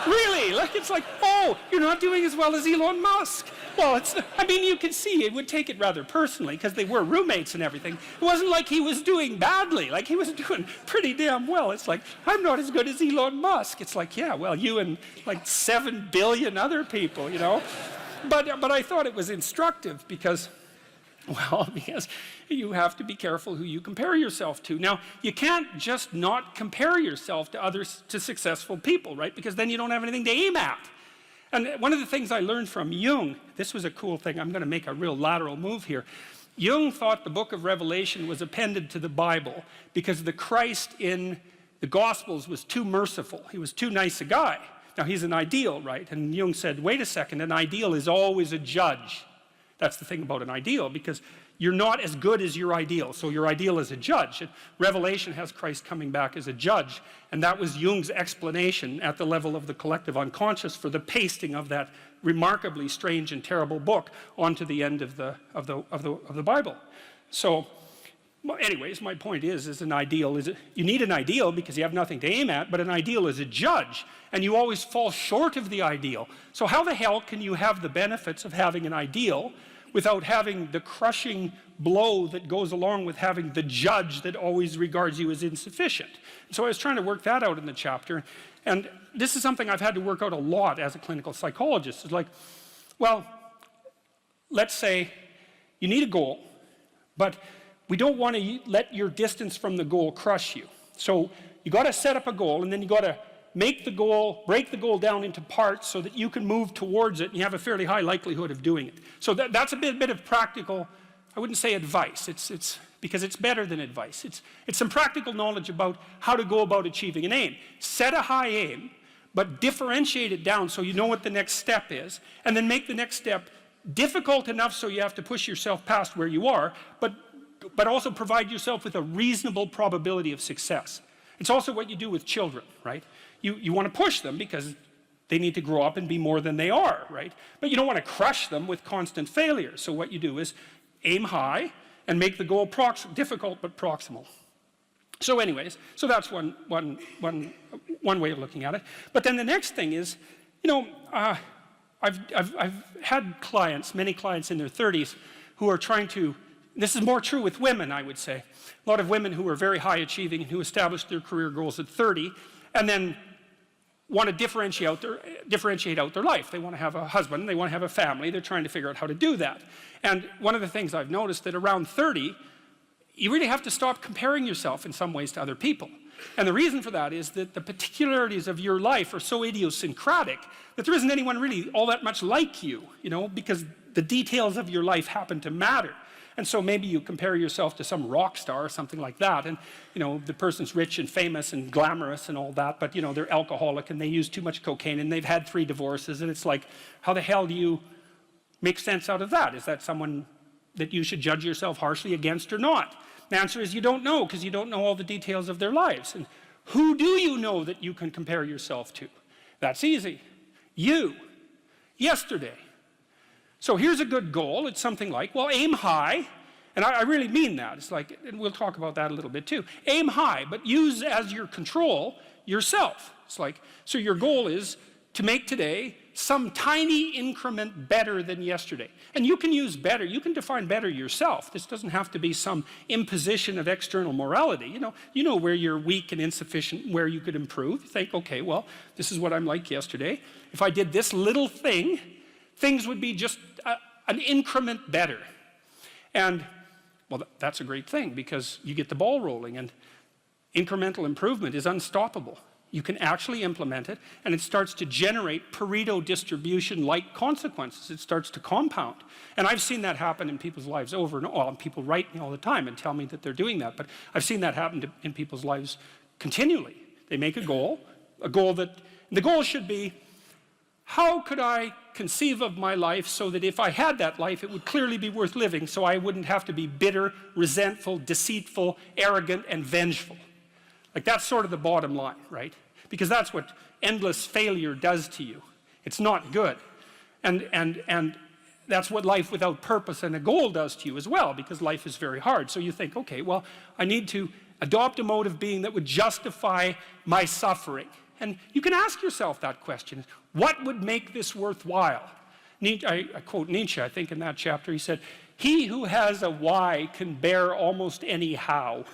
really? It's like, oh, you're not doing as well as Elon Musk. Well, you can see it would take it rather personally because they were roommates and everything. It wasn't like he was doing badly. Like he was doing pretty damn well. It's like, I'm not as good as Elon Musk. It's like, yeah, well, you and like 7 billion other people, But I thought it was instructive because you have to be careful who you compare yourself to. Now, you can't just not compare yourself to successful people, right? Because then you don't have anything to aim at. And one of the things I learned from Jung, this was a cool thing, I'm going to make a real lateral move here. Jung thought the book of Revelation was appended to the Bible because the Christ in the Gospels was too merciful. He was too nice a guy. Now, he's an ideal, right? And Jung said, wait a second, an ideal is always a judge. That's the thing about an ideal, because you're not as good as your ideal, so your ideal is a judge. And Revelation has Christ coming back as a judge, and that was Jung's explanation at the level of the collective unconscious for the pasting of that remarkably strange and terrible book onto the end of the Bible. So, anyways, my point is an ideal you need an ideal because you have nothing to aim at, but an ideal is a judge, and you always fall short of the ideal. So how the hell can you have the benefits of having an ideal without having the crushing blow that goes along with having the judge that always regards you as insufficient? So I was trying to work that out in the chapter, and this is something I've had to work out a lot as a clinical psychologist. It's like, well, let's say you need a goal, but we don't want to let your distance from the goal crush you. So you got to set up a goal, and then you got to break the goal down into parts so that you can move towards it and you have a fairly high likelihood of doing it. So that's a bit of practical, I wouldn't say advice, it's because it's better than advice. It's some practical knowledge about how to go about achieving an aim. Set a high aim, but differentiate it down so you know what the next step is, and then make the next step difficult enough so you have to push yourself past where you are, but also provide yourself with a reasonable probability of success. It's also what you do with children, right? You want to push them because they need to grow up and be more than they are, right? But you don't want to crush them with constant failure. So what you do is aim high and make the goal difficult but proximal. So anyways, so that's one way of looking at it. But then the next thing is, you know, I've had clients, many clients in their 30s, who are trying to, this is more true with women, I would say. A lot of women who are very high achieving and who established their career goals at 30 and then want to differentiate out their life. They want to have a husband, they want to have a family, they're trying to figure out how to do that. And one of the things I've noticed that around 30, you really have to stop comparing yourself in some ways to other people. And the reason for that is that the particularities of your life are so idiosyncratic that there isn't anyone really all that much like you, you know, because the details of your life happen to matter. And so maybe you compare yourself to some rock star or something like that, and you know, the person's rich and famous and glamorous and all that, but you know, they're alcoholic and they use too much cocaine and they've had 3 divorces, and it's like, how the hell do you make sense out of that? Is that someone that you should judge yourself harshly against or not? The answer is you don't know, because you don't know all the details of their lives. And who do you know that you can compare yourself to? That's easy. You. Yesterday. So here's a good goal. It's something like, well, aim high. And I really mean that. It's like, and we'll talk about that a little bit too. Aim high, but use as your control yourself. It's like, so your goal is to make today some tiny increment better than yesterday. And you can use better, you can define better yourself. This doesn't have to be some imposition of external morality. You know where you're weak and insufficient, where you could improve. You think, okay, well, this is what I'm like yesterday. If I did this little thing, things would be just an increment better. And, well, that's a great thing, because you get the ball rolling, and incremental improvement is unstoppable. You can actually implement it, and it starts to generate Pareto distribution-like consequences. It starts to compound. And I've seen that happen in people's lives over and over. Well, people write me all the time and tell me that they're doing that, but I've seen that happen in people's lives continually. They make a goal that, the goal should be, how could I conceive of my life so that if I had that life, it would clearly be worth living, so I wouldn't have to be bitter, resentful, deceitful, arrogant, and vengeful. Like, that's sort of the bottom line, right? Because that's what endless failure does to you. It's not good. And that's what life without purpose and a goal does to you as well, because life is very hard. So you think, okay, well, I need to adopt a mode of being that would justify my suffering. And you can ask yourself that question. What would make this worthwhile? I quote Nietzsche, I think, in that chapter. He said, "He who has a why can bear almost any how."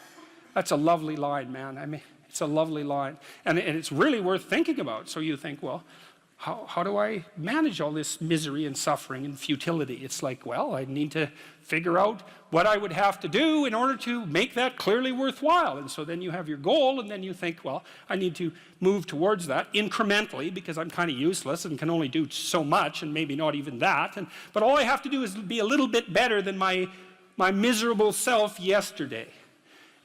That's a lovely line, man. I mean, it's a lovely line. And it's really worth thinking about. So you think, well, how do I manage all this misery and suffering and futility? It's like, well, I need to figure out what I would have to do in order to make that clearly worthwhile. And so then you have your goal, and then you think, well, I need to move towards that incrementally, because I'm kind of useless and can only do so much, and maybe not even that. But all I have to do is be a little bit better than my miserable self yesterday.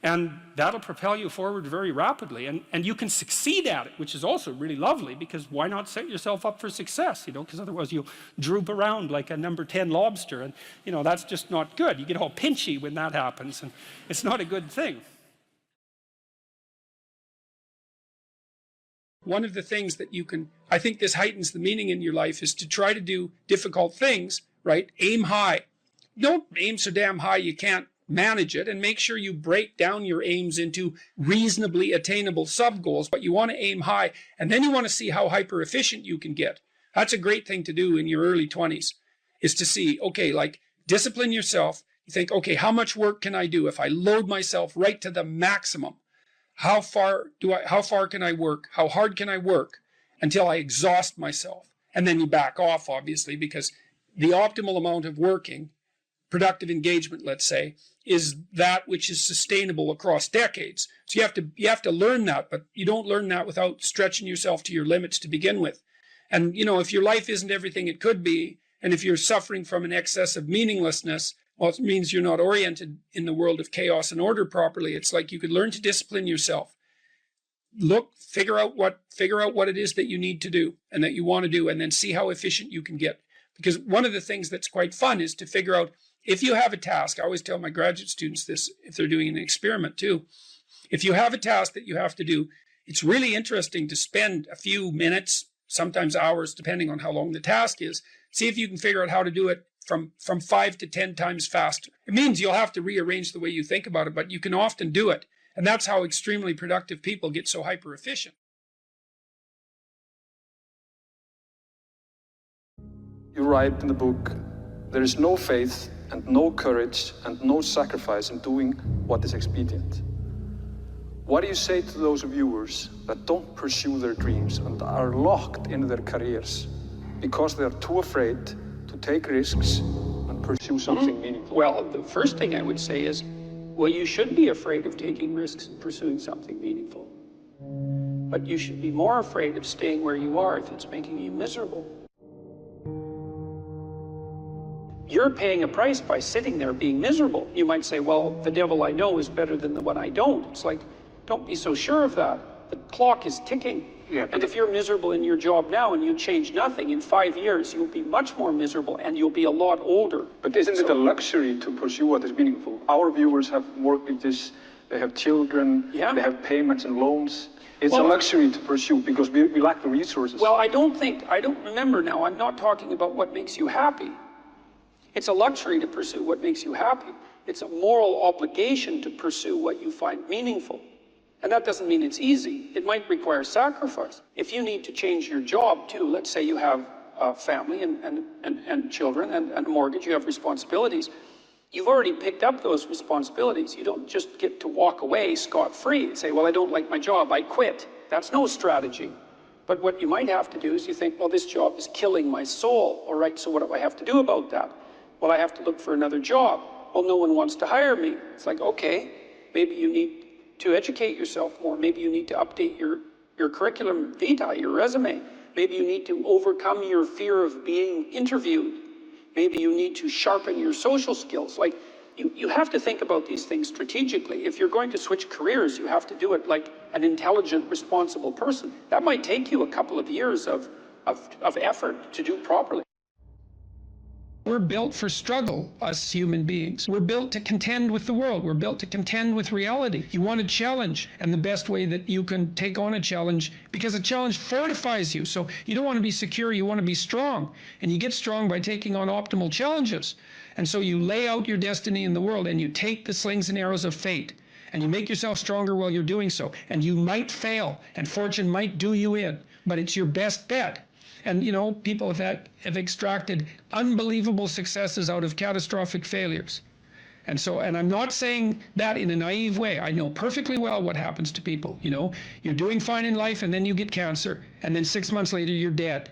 And that'll propel you forward very rapidly. And you can succeed at it, which is also really lovely, because why not set yourself up for success, you know, because otherwise you'll droop around like a number 10 lobster, and, you know, that's just not good. You get all pinchy when that happens, and it's not a good thing.
One of the things that you can, I think this heightens the meaning in your life, is to try to do difficult things, right? Aim high. Don't aim so damn high you can't manage it, and make sure you break down your aims into reasonably attainable sub-goals, but you want to aim high, and then you want to see how hyper efficient you can get. That's a great thing to do in your early 20s, is to see, okay, like, discipline yourself. You think, okay, how much work can I do if I load myself right to the maximum? How far can I work? How hard can I work until I exhaust myself? And then you back off, obviously, because the optimal amount of working, productive engagement, let's say, is that which is sustainable across decades. So you have to learn that, but you don't learn that without stretching yourself to your limits to begin with. And, you know, if your life isn't everything it could be, and if you're suffering from an excess of meaninglessness,
Well, it means you're not oriented in the world of chaos and order properly. It's like you could learn to discipline yourself. Figure out what it is that you need to do and that you want to do, and then see how efficient you can get. Because one of the things that's quite fun is to figure out, if you have a task, I always tell my graduate students this if they're doing an experiment too. If you have a task that you have to do, it's really interesting to spend a few minutes, sometimes hours, depending on how long the task is. See if you can figure out how to do it from 5 to 10 times faster. It means you'll have to rearrange the way you think about it, but you can often do it. And that's how extremely productive people get so hyper efficient.
You write in the book, there is no faith and no courage and no sacrifice in doing what is expedient. What do you say to those viewers that don't pursue their dreams and are locked in their careers because they are too afraid to take risks and pursue something meaningful?
Well, the first thing I would say is, well, you should be afraid of taking risks and pursuing something meaningful. But you should be more afraid of staying where you are if it's making you miserable. You're paying a price by sitting there being miserable. You might say, well, the devil I know is better than the one I don't. It's like, don't be so sure of that. The clock is ticking.
Yeah,
and if you're miserable in your job now and you change nothing, in 5 years, you'll be much more miserable and you'll be a lot older.
But isn't it a luxury to pursue what is meaningful? Our viewers have mortgages, they have children,
Yeah.
they have payments and loans. It's
Well-
a luxury to pursue because we lack the resources.
Well, I don't remember now, I'm not talking about what makes you happy. It's a luxury to pursue what makes you happy. It's a moral obligation to pursue what you find meaningful. And that doesn't mean it's easy. It might require sacrifice. If you need to change your job too, let's say you have a family and children and a mortgage, you have responsibilities. You've already picked up those responsibilities. You don't just get to walk away scot-free and say, well, I don't like my job, I quit. That's no strategy. But what you might have to do is you think, well, this job is killing my soul. All right, so what do I have to do about that? Well, I have to look for another job. Well, no one wants to hire me. It's like, okay, maybe you need to educate yourself more. Maybe you need to update your curriculum vitae, your resume. Maybe you need to overcome your fear of being interviewed. Maybe you need to sharpen your social skills. Like, you have to think about these things strategically. If you're going to switch careers, you have to do it like an intelligent, responsible person. That might take you a couple of years of effort to do properly.
We're built for struggle, us human beings. We're built to contend with the world. We're built to contend with reality. You want a challenge, and the best way that you can take on a challenge, because a challenge fortifies you. So you don't want to be secure, you want to be strong. And you get strong by taking on optimal challenges. And so you lay out your destiny in the world, and you take the slings and arrows of fate, and you make yourself stronger while you're doing so. And you might fail, and fortune might do you in, but it's your best bet. And, you know, people have extracted unbelievable successes out of catastrophic failures. And I'm not saying that in a naive way. I know perfectly well what happens to people. You know, you're doing fine in life and then you get cancer, and then 6 months later you're dead.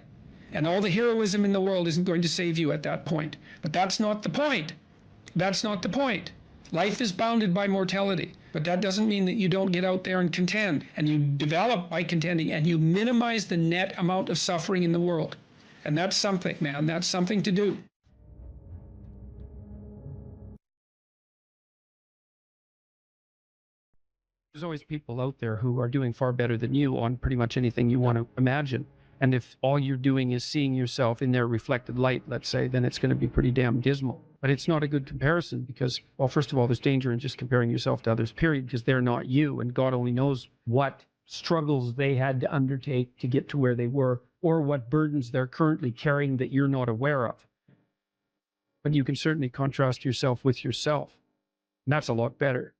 And all the heroism in the world isn't going to save you at that point. But that's not the point. That's not the point. Life is bounded by mortality, but that doesn't mean that you don't get out there and contend, and you develop by contending, and you minimize the net amount of suffering in the world. And that's something, man, that's something to do.
There's always people out there who are doing far better than you on pretty much anything you want to imagine. And if all you're doing is seeing yourself in their reflected light, let's say, then it's going to be pretty damn dismal. But it's not a good comparison because, well, first of all, there's danger in just comparing yourself to others, period, because they're not you. And God only knows what struggles they had to undertake to get to where they were, or what burdens they're currently carrying that you're not aware of. But you can certainly contrast yourself with yourself. And that's a lot better.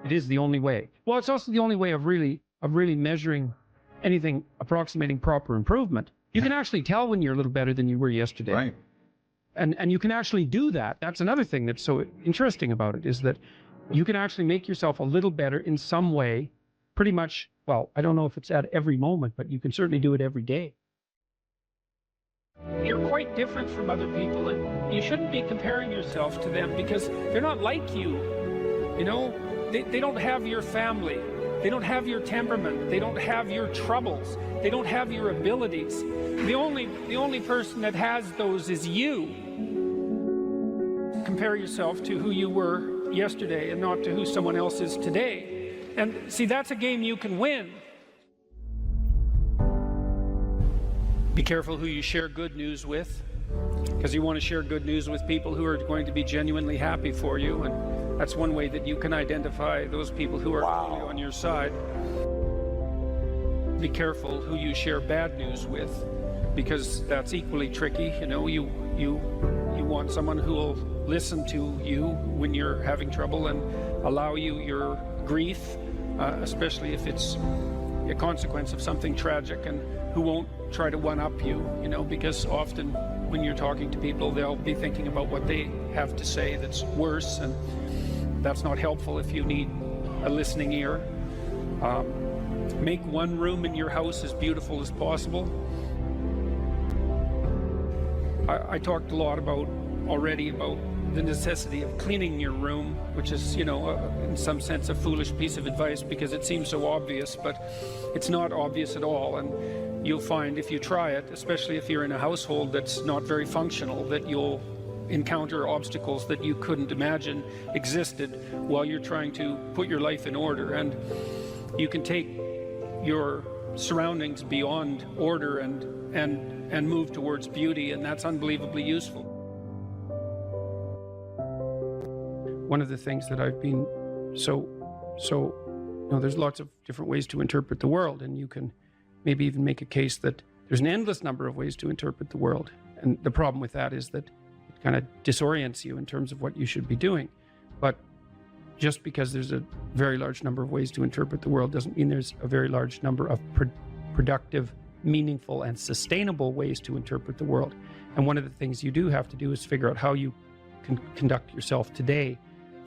It is the only way. Well, it's also the only way of really measuring anything approximating proper improvement. You can actually tell when you're a little better than you were yesterday.
Right.
And you can actually do that. That's another thing that's so interesting about it, is that you can actually make yourself a little better in some way, pretty much, well, I don't know if it's at every moment, but you can certainly do it every day.
You're quite different from other people, and you shouldn't be comparing yourself to them because they're not like you. You know, they don't have your family. They don't have your temperament. They don't have your troubles. They don't have your abilities. The only person that has those is you.
compare yourself to who you were yesterday and not to who someone else is today. And see, that's a game you can win. Be careful who you share good news with, because you want to share good news with people who are going to be genuinely happy for you, and that's one way that you can identify those people who are really on your side. Be careful who you share bad news with, because that's equally tricky. You know, you want someone who will listen to you when you're having trouble and allow you your grief, especially if it's a consequence of something tragic, and who won't try to one-up you, you know, because often when you're talking to people, they'll be thinking about what they have to say that's worse, and that's not helpful if you need a listening ear. Make one room in your house as beautiful as possible. I talked a lot already about the necessity of cleaning your room, which is, you know, in some sense a foolish piece of advice because it seems so obvious, but it's not obvious at all. And you'll find if you try it, especially if you're in a household that's not very functional, that you'll encounter obstacles that you couldn't imagine existed while you're trying to put your life in order. And you can take your surroundings beyond order and move towards beauty, and that's unbelievably useful. One of the things that I've been you know, there's lots of different ways to interpret the world, and you can maybe even make a case that there's an endless number of ways to interpret the world. And the problem with that is that it kind of disorients you in terms of what you should be doing. But just because there's a very large number of ways to interpret the world doesn't mean there's a very large number of productive, meaningful, and sustainable ways to interpret the world. And one of the things you do have to do is figure out how you can conduct yourself today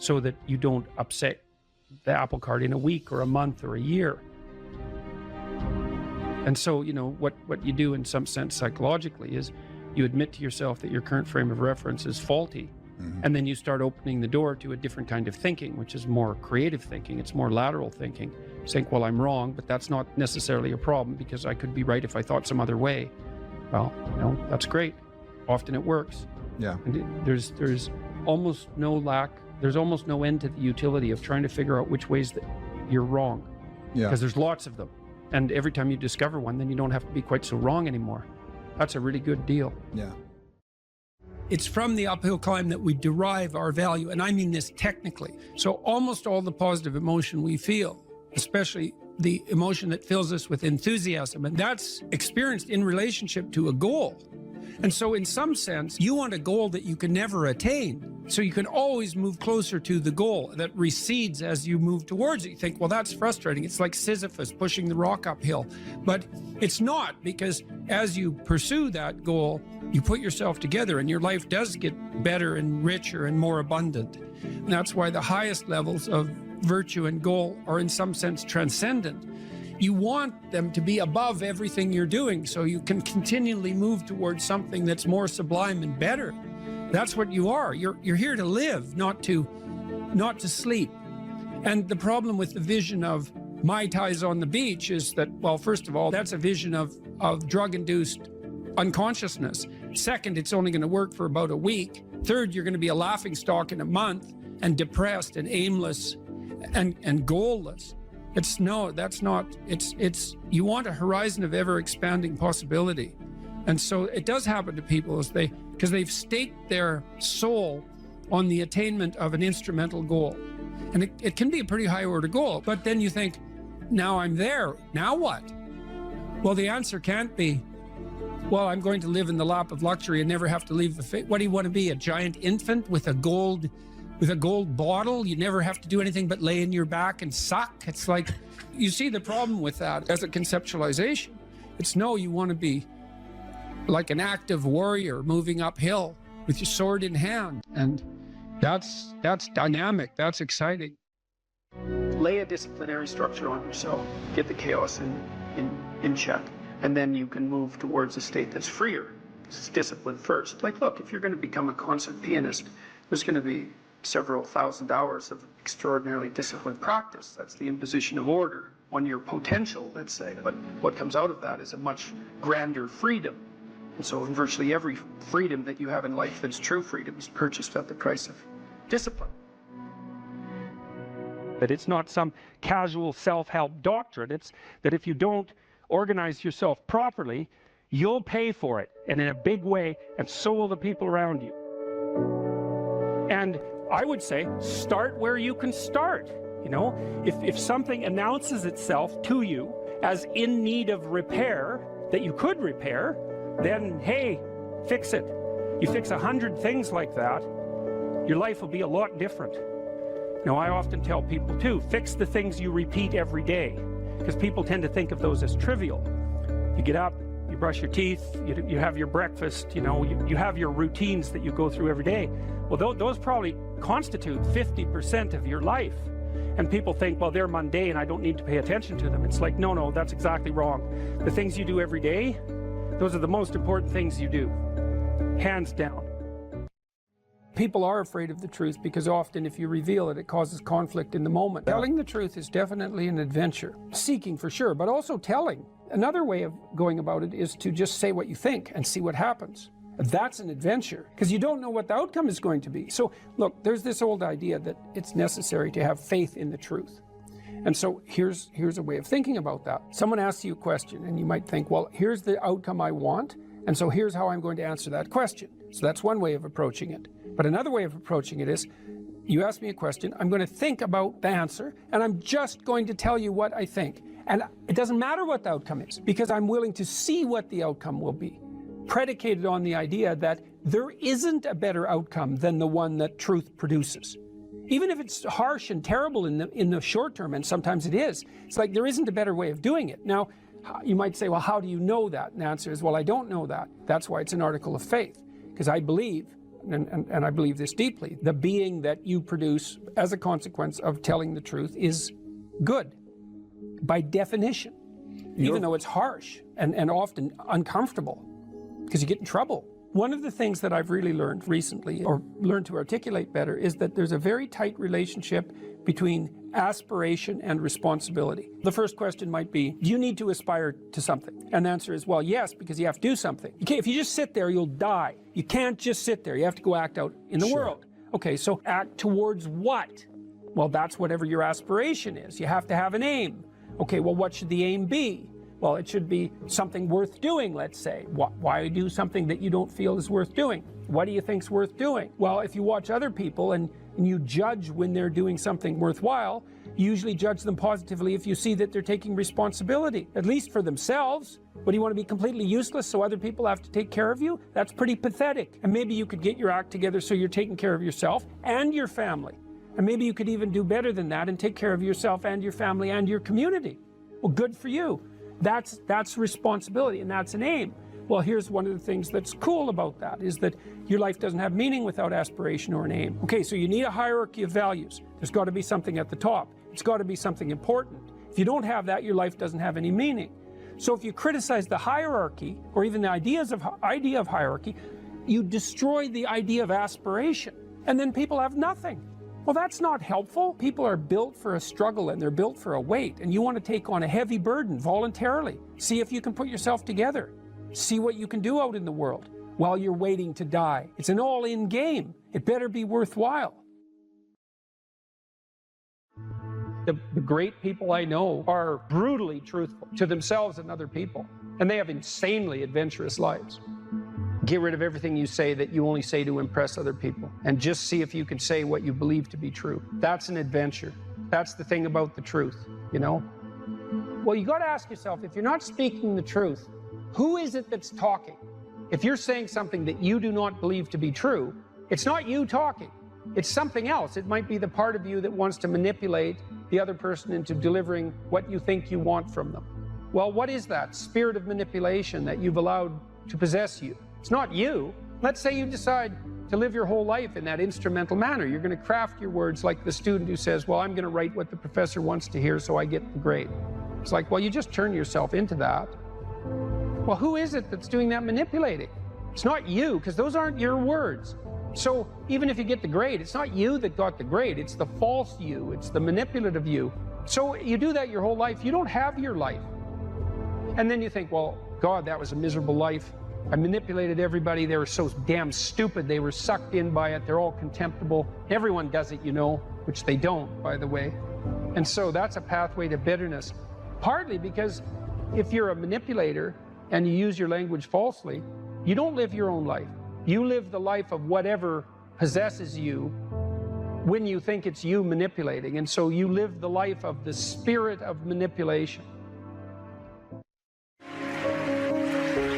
so that you don't upset the apple cart in a week or a month or a year. And so, you know, what you do in some sense psychologically is you admit to yourself that your current frame of reference is faulty. Mm-hmm. And then you start opening the door to a different kind of thinking, which is more creative thinking. It's more lateral thinking. You think, well, I'm wrong, but that's not necessarily a problem because I could be right if I thought some other way. Well, you know, that's great. Often it works.
Yeah.
And there's almost no end to the utility of trying to figure out which ways that you're wrong.
Yeah.
Because there's lots of them. And every time you discover one, then you don't have to be quite so wrong anymore. That's a really good deal.
Yeah.
It's from the uphill climb that we derive our value, and I mean this technically. So almost all the positive emotion we feel, especially the emotion that fills us with enthusiasm, and that's experienced in relationship to a goal. And so in some sense, you want a goal that you can never attain. So you can always move closer to the goal that recedes as you move towards it. You think, well, that's frustrating. It's like Sisyphus pushing the rock uphill. But it's not, because as you pursue that goal, you put yourself together and your life does get better and richer and more abundant. And that's why the highest levels of virtue and goal are in some sense transcendent. You want them to be above everything you're doing so you can continually move towards something that's more sublime and better. That's what you are. You're here to live, not to sleep. And the problem with the vision of Mai Tais on the beach is that, well, first of all, that's a vision of drug-induced unconsciousness. Second, it's only going to work for about a week. Third, you're going to be a laughingstock in a month and depressed and aimless and goalless. You want a horizon of ever expanding possibility. And so it does happen to people because they've staked their soul on the attainment of an instrumental goal. And it can be a pretty high order goal, but then you think, now I'm there, now what? Well, the answer can't be, well, I'm going to live in the lap of luxury and never have to leave what do you want to be, a giant infant with a gold bottle? You never have to do anything but lay in your back and suck. It's like, you see the problem with that as a conceptualization. It's no, you want to be like an active warrior moving uphill with your sword in hand. And that's dynamic, that's exciting. Lay a disciplinary structure on yourself, get the chaos in check, and then you can move towards a state that's freer. It's discipline first. Like, look, if you're going to become a concert pianist, there's going to be several thousand hours of extraordinarily disciplined practice. That's the imposition of order on your potential, let's say. But what comes out of that is a much grander freedom.
And so virtually every freedom that you have in life that's true freedom is purchased at the price of discipline.
That it's not some casual self-help doctrine. It's that if you don't organize yourself properly, you'll pay for it, and in a big way, and so will the people around you. And I would say, start where you can start. You know, if something announces itself to you as in need of repair, that you could repair, then hey, fix it. You fix 100 things like that, your life will be a lot different. Now, I often tell people too, fix the things you repeat every day, because people tend to think of those as trivial. You get up, you brush your teeth, you have your breakfast, you know, you have your routines that you go through every day. Well, those probably constitute 50% of your life. And people think, well, they're mundane, I don't need to pay attention to them. It's like, no, that's exactly wrong. The things you do every day, those are the most important things you do, hands down.
People are afraid of the truth because often if you reveal it, it causes conflict in the moment. Telling the truth is definitely an adventure. Seeking for sure, but also telling. Another way of going about it is to just say what you think and see what happens. That's an adventure, because you don't know what the outcome is going to be. So look, there's this old idea that it's necessary to have faith in the truth. And so here's a way of thinking about that. Someone asks you a question and you might think, well, here's the outcome I want, and so here's how I'm going to answer that question. So that's one way of approaching it. But another way of approaching it is, you ask me a question, I'm going to think about the answer, and I'm just going to tell you what I think. And it doesn't matter what the outcome is, because I'm willing to see what the outcome will be, predicated on the idea that there isn't a better outcome than the one that truth produces. Even if it's harsh and terrible in the short term, and sometimes it is, it's like there isn't a better way of doing it. Now, you might say, well, how do you know that? And the answer is, well, I don't know that. That's why it's an article of faith, because I believe, and I believe this deeply, the being that you produce as a consequence of telling the truth is good, by definition, even though it's harsh and often uncomfortable, because you get in trouble. One of the things that I've really learned recently, or learned to articulate better, is that there's a very tight relationship between aspiration and responsibility. The first question might be, do you need to aspire to something? And the answer is, well, yes, because you have to do something. If you just sit there, you'll die. You can't just sit there. You have to go act out in the world. Okay, so act towards what? Well, that's whatever your aspiration is. You have to have an aim. Okay, well, what should the aim be? Well, it should be something worth doing, let's say. Why do something that you don't feel is worth doing? What do you think's worth doing? Well, if you watch other people and you judge when they're doing something worthwhile, you usually judge them positively if you see that they're taking responsibility, at least for themselves. What, do you want to be completely useless so other people have to take care of you? That's pretty pathetic. And maybe you could get your act together so you're taking care of yourself and your family. And maybe you could even do better than that and take care of yourself and your family and your community. Well, good for you. That's responsibility, and that's an aim. Well, here's one of the things that's cool about that, is that your life doesn't have meaning without aspiration or an aim. Okay, so you need a hierarchy of values. There's got to be something at the top. It's got to be something important. If you don't have that, your life doesn't have any meaning. So if you criticize the hierarchy, or even the idea of hierarchy, you destroy the idea of aspiration, and then people have nothing. Well, that's not helpful. People are built for a struggle, and they're built for a weight, and you want to take on a heavy burden voluntarily. See if you can put yourself together. See what you can do out in the world while you're waiting to die. It's an all-in game. It better be worthwhile. The great people I know are brutally truthful to themselves and other people, and they have insanely adventurous lives. Get rid of everything you say that you only say to impress other people, and just see if you can say what you believe to be true. That's an adventure. That's the thing about the truth, you know? Well, you got to ask yourself, if you're not speaking the truth, who is it that's talking? If you're saying something that you do not believe to be true, it's not you talking. It's something else. It might be the part of you that wants to manipulate the other person into delivering what you think you want from them. Well, what is that spirit of manipulation that you've allowed to possess you? It's not you. Let's say you decide to live your whole life in that instrumental manner. You're going to craft your words like the student who says, well, I'm going to write what the professor wants to hear so I get the grade. It's like, well, you just turn yourself into that. Well, who is it that's doing that manipulating? It's not you, because those aren't your words. So even if you get the grade, it's not you that got the grade. It's the false you. It's the manipulative you. So you do that your whole life. You don't have your life. And then you think, well, God, that was a miserable life. I manipulated everybody. They were so damn stupid. They were sucked in by it. They're all contemptible. Everyone does it, you know, which they don't, by the way. And so that's a pathway to bitterness. Partly because if you're a manipulator and you use your language falsely, you don't live your own life. You live the life of whatever possesses you when you think it's you manipulating. And so you live the life of the spirit of manipulation.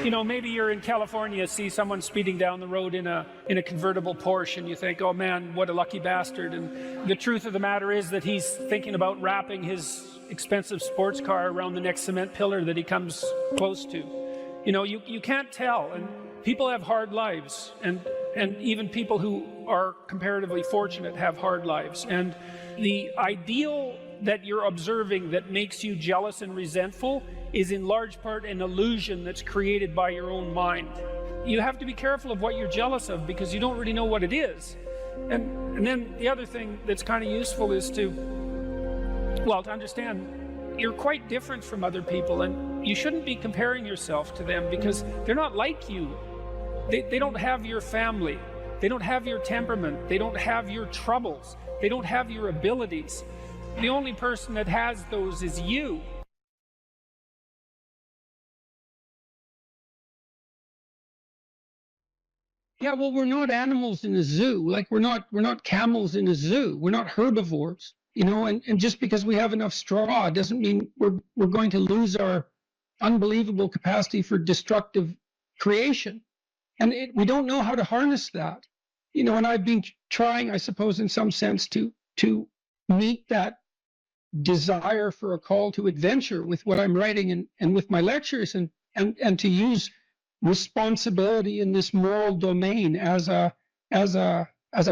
You know, maybe you're in California, see someone speeding down the road in a convertible Porsche, and you think, oh man, what a lucky bastard. And the truth of the matter is that he's thinking about wrapping his expensive sports car around the next cement pillar that he comes close to. You know, you can't tell. And people have hard lives, and even people who are comparatively fortunate have hard lives. And the ideal that you're observing that makes you jealous and resentful is in large part an illusion that's created by your own mind. You have to be careful of what you're jealous of because you don't really know what it is. And then the other thing that's kind of useful is to understand you're quite different from other people, and you shouldn't be comparing yourself to them because they're not like you. They don't have your family. They don't have your temperament. They don't have your troubles. They don't have your abilities. The only person that has those is you.
Yeah, well, we're not animals in a zoo. Like we're not camels in a zoo. We're not herbivores, you know. And just because we have enough straw doesn't mean we're going to lose our unbelievable capacity for destructive creation. And we don't know how to harness that, you know. And I've been trying, I suppose, in some sense, to meet that desire for a call to adventure with what I'm writing and with my lectures, and to use responsibility in this moral domain as a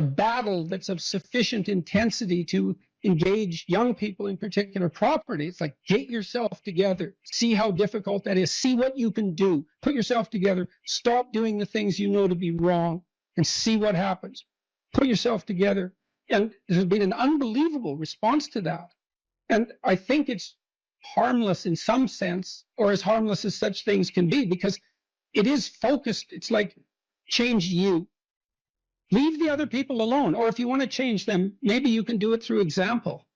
battle that's of sufficient intensity to engage young people in particular property. It's like, get yourself together, see how difficult that is, see what you can do, put yourself together, stop doing the things you know to be wrong, and see what happens. Put yourself together. And there's been an unbelievable response to that. And I think it's harmless in some sense, or as harmless as such things can be, because it is focused. It's like, change you. Leave the other people alone. Or if you want to change them, maybe you can do it through example.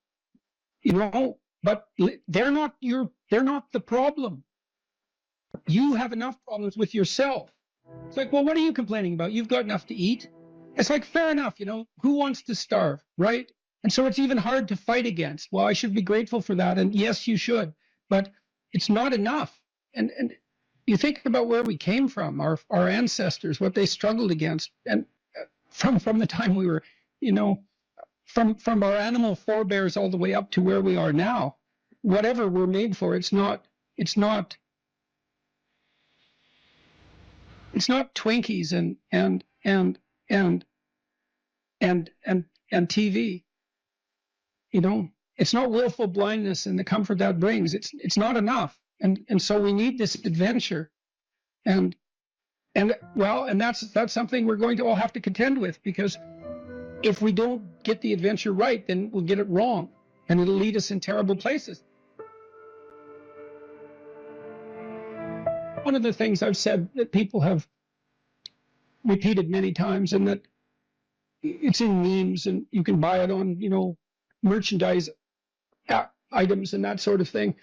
You know, but they're not the problem. You have enough problems with yourself. It's like, well, what are you complaining about? You've got enough to eat. It's like, fair enough, you know, who wants to starve, right? And so it's even hard to fight against. Well, I should be grateful for that. And yes, you should, but it's not enough. And you think about where we came from, our ancestors, what they struggled against. And from the time we were, you know, from our animal forebears all the way up to where we are now, whatever we're made for, it's not Twinkies and TV. You know, it's not willful blindness and the comfort that brings. It's not enough. And so we need this adventure. And that's something we're going to all have to contend with, because if we don't get the adventure right, then we'll get it wrong, and it'll lead us in terrible places. One of the things I've said that people have repeated many times, and that it's in memes and you can buy it on, you know, merchandise items and that sort of thing.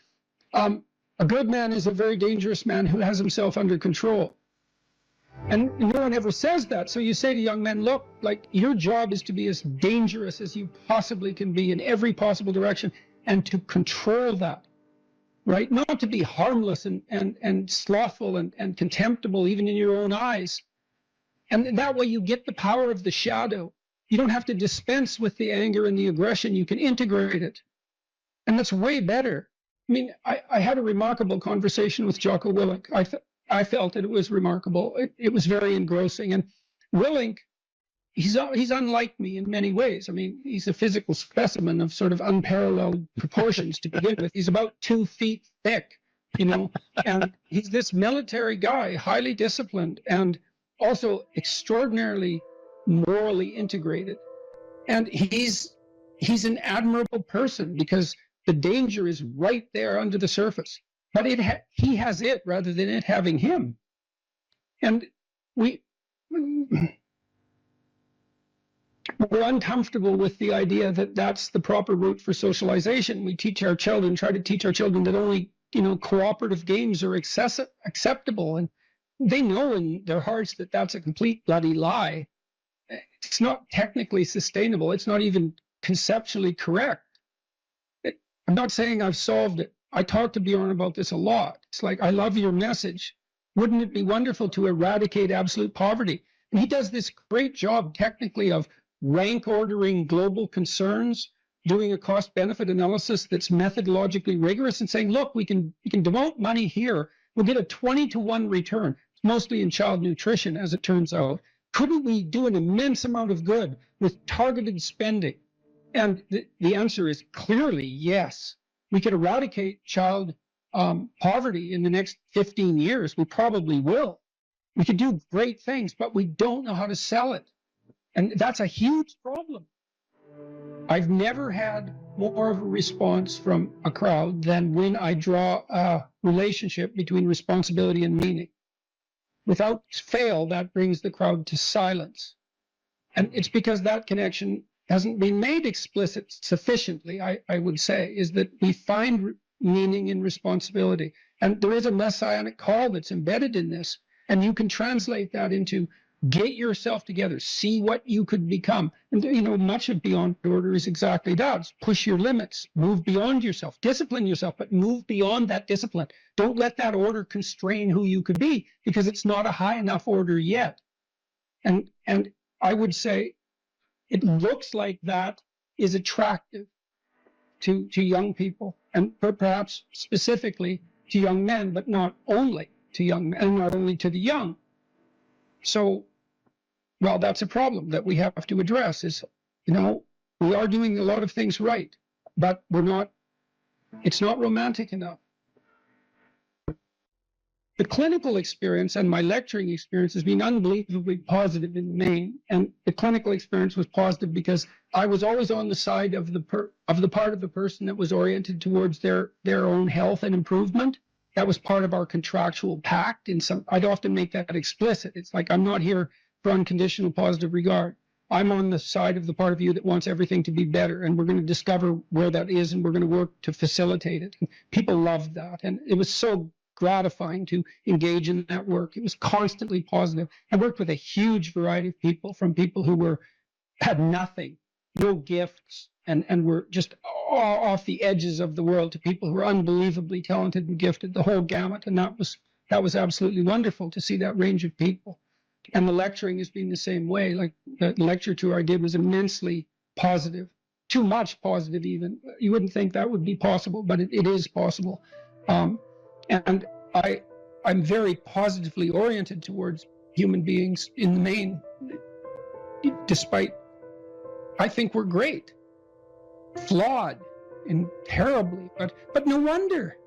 A good man is a very dangerous man who has himself under control. And no one ever says that. So you say to young men, look, like, your job is to be as dangerous as you possibly can be in every possible direction, and to control that, right? Not to be harmless and slothful and contemptible even in your own eyes. And that way you get the power of the shadow. You don't have to dispense with the anger and the aggression. You can integrate it. And that's way better. I mean, I had a remarkable conversation with Jocko Willink. I felt that it was remarkable. It was very engrossing. And Willink, he's unlike me in many ways. I mean, he's a physical specimen of sort of unparalleled proportions to begin with. He's about 2 feet thick, you know, and he's this military guy, highly disciplined, and also extraordinarily morally integrated. And he's an admirable person, because the danger is right there under the surface. But he has it rather than it having him. And we're uncomfortable with the idea that that's the proper route for socialization. We teach our children, try to teach our children that only, cooperative games are acceptable. And they know in their hearts that that's a complete bloody lie. It's not technically sustainable. It's not even conceptually correct. I'm not saying I've solved it. I talk to Bjorn about this a lot. It's like, I love your message. Wouldn't it be wonderful to eradicate absolute poverty? And he does this great job technically of rank ordering global concerns, doing a cost benefit analysis that's methodologically rigorous and saying, look, we can devote money here. We'll get a 20-to-1 return, mostly in child nutrition, as it turns out. Couldn't we do an immense amount of good with targeted spending? And the answer is clearly yes. We could eradicate child poverty in the next 15 years. We probably will. We could do great things, but we don't know how to sell it. And that's a huge problem. I've never had more of a response from a crowd than when I draw a relationship between responsibility and meaning. Without fail, that brings the crowd to silence. And it's because that connection hasn't been made explicit sufficiently, I would say, is that we find meaning in responsibility. And there is a messianic call that's embedded in this. And you can translate that into get yourself together, see what you could become. And, much of Beyond Order is exactly that. It's push your limits, move beyond yourself, discipline yourself, but move beyond that discipline. Don't let that order constrain who you could be, because it's not a high enough order yet. And I would say it looks like that is attractive to young people, and perhaps specifically to young men, but not only to young men, and not only to the young. So, well, that's a problem that we have to address is, we are doing a lot of things right, but it's not romantic enough. The clinical experience and my lecturing experience has been unbelievably positive in the main. And the clinical experience was positive because I was always on the side of the part of the person that was oriented towards their own health and improvement. That was part of our contractual pact. I'd often make that explicit. It's like, I'm not here for unconditional positive regard. I'm on the side of the part of you that wants everything to be better, and we're going to discover where that is, and we're going to work to facilitate it. And people loved that, and it was so gratifying to engage in that work. It was constantly positive. I worked with a huge variety of people, from people who had nothing, no gifts, and were just off the edges of the world, to people who were unbelievably talented and gifted, the whole gamut. And that was absolutely wonderful to see that range of people. And the lecturing has been the same way. Like the lecture tour I did was immensely positive, too much positive even. You wouldn't think that would be possible, but it is possible. And I'm very positively oriented towards human beings in the main, despite I think we're great, flawed and terribly, but no wonder.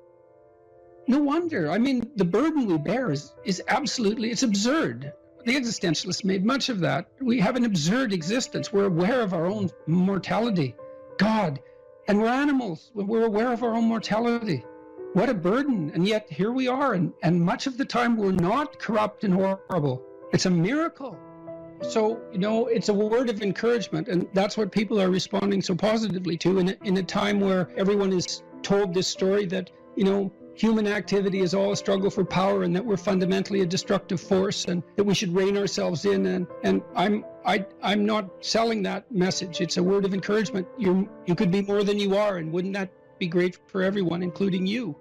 No wonder. I mean, the burden we bear is absolutely, it's absurd. The existentialists made much of that. We have an absurd existence. We're aware of our own mortality. God, and we're animals. We're aware of our own mortality. What a burden. And yet here we are. And much of the time we're not corrupt and horrible. It's a miracle. So, it's a word of encouragement. And that's what people are responding so positively to in a time where everyone is told this story that, human activity is all a struggle for power, and that we're fundamentally a destructive force, and that we should rein ourselves in. And I'm not selling that message. It's a word of encouragement. You could be more than you are, and wouldn't that be great for everyone, including you?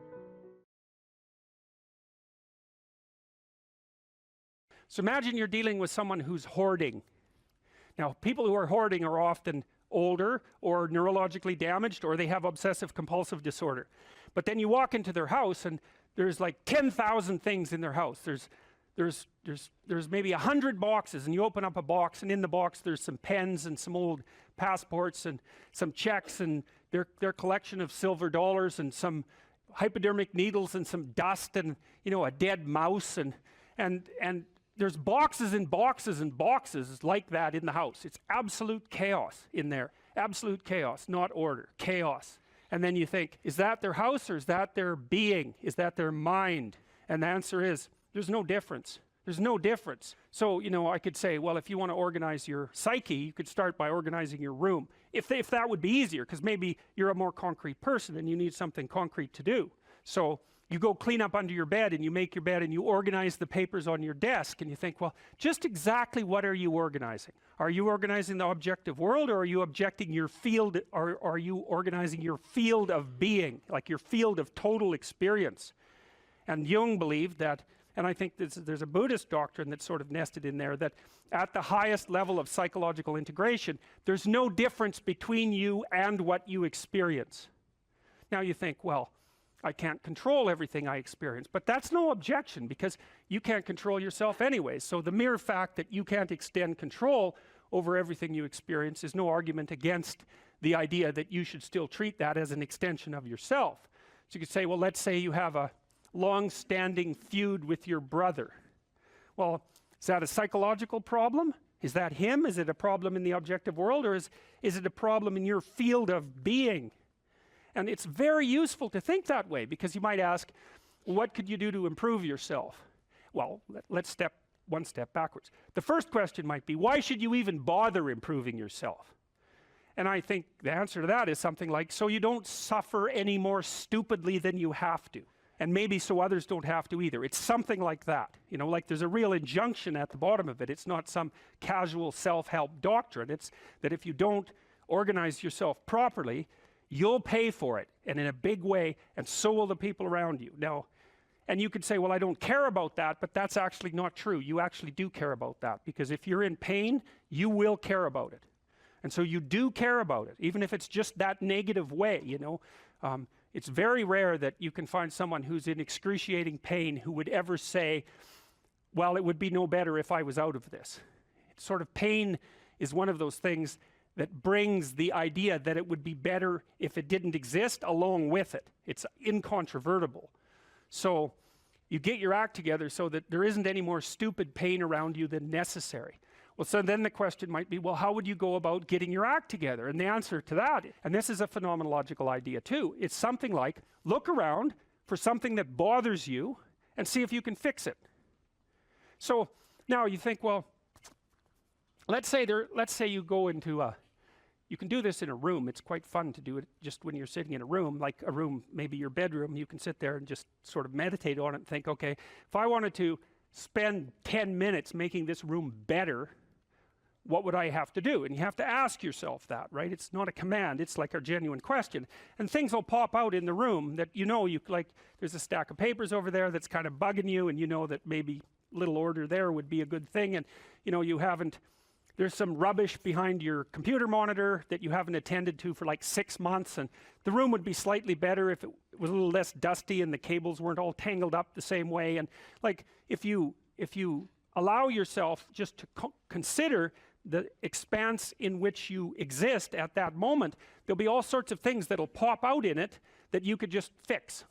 So imagine you're dealing with someone who's hoarding. Now, people who are hoarding are often older or neurologically damaged, or they have obsessive compulsive disorder. But then you walk into their house and there's like 10,000 things in their house. There's maybe 100 boxes, and you open up a box, and in the box there's some pens and some old passports and some checks and their collection of silver dollars and some hypodermic needles and some dust and a dead mouse and there's boxes and boxes and boxes like that in the house. It's absolute chaos in there. Absolute chaos, not order. Chaos. And then you think, is that their house, or is that their being? Is that their mind? And the answer is, there's no difference. There's no difference. So, you know, I could say, well, if you want to organize your psyche, you could start by organizing your room. If that would be easier, because maybe you're a more concrete person and you need something concrete to do. So you go clean up under your bed and you make your bed and you organize the papers on your desk, and you think, well, just exactly what are you organizing? Are you organizing the objective world, or are you objecting your field, or are you organizing your field of being, like your field of total experience? And Jung believed that, and I think there's a Buddhist doctrine that's sort of nested in there, that at the highest level of psychological integration, there's no difference between you and what you experience. Now you think, well, I can't control everything I experience, but that's no objection, because you can't control yourself anyways. So the mere fact that you can't extend control over everything you experience is no argument against the idea that you should still treat that as an extension of yourself. So you could say, well, let's say you have a long-standing feud with your brother. Well, is that a psychological problem? Is that him? Is it a problem in the objective world, or is it a problem in your field of being? And it's very useful to think that way, because you might ask, what could you do to improve yourself? Well, let's step one step backwards. The first question might be, why should you even bother improving yourself? And I think the answer to that is something like, so you don't suffer any more stupidly than you have to. And maybe so others don't have to either. It's something like that. You know, like there's a real injunction at the bottom of it. It's not some casual self-help doctrine. It's that if you don't organize yourself properly, you'll pay for it, and in a big way, and so will the people around you. Now, and you could say, well, I don't care about that, but that's actually not true. You actually do care about that, because if you're in pain, you will care about it. And so you do care about it, even if it's just that negative way, you know. It's very rare that you can find someone who's in excruciating pain who would ever say, well, it would be no better if I was out of this. It's sort of, pain is one of those things that brings the idea that it would be better if it didn't exist along with it. It's incontrovertible. So you get your act together so that there isn't any more stupid pain around you than necessary. Well, so then the question might be, well, how would you go about getting your act together? And the answer to that, and this is a phenomenological idea too, it's something like, look around for something that bothers you and see if you can fix it. So now you think, well, let's say you go into you can do this in a room. It's quite fun to do it just when you're sitting in a room, like a room, maybe your bedroom. You can sit there and just sort of meditate on it and think, okay, if I wanted to spend 10 minutes making this room better, what would I have to do? And you have to ask yourself that, right? It's not a command, it's like a genuine question. And things will pop out in the room that you know, like there's a stack of papers over there that's kind of bugging you, and you know that maybe little order there would be a good thing, and you know, there's some rubbish behind your computer monitor that you haven't attended to for like 6 months, and the room would be slightly better if it was a little less dusty and the cables weren't all tangled up the same way. And like, if you allow yourself just to consider the expanse in which you exist at that moment, there'll be all sorts of things that'll pop out in it that you could just fix.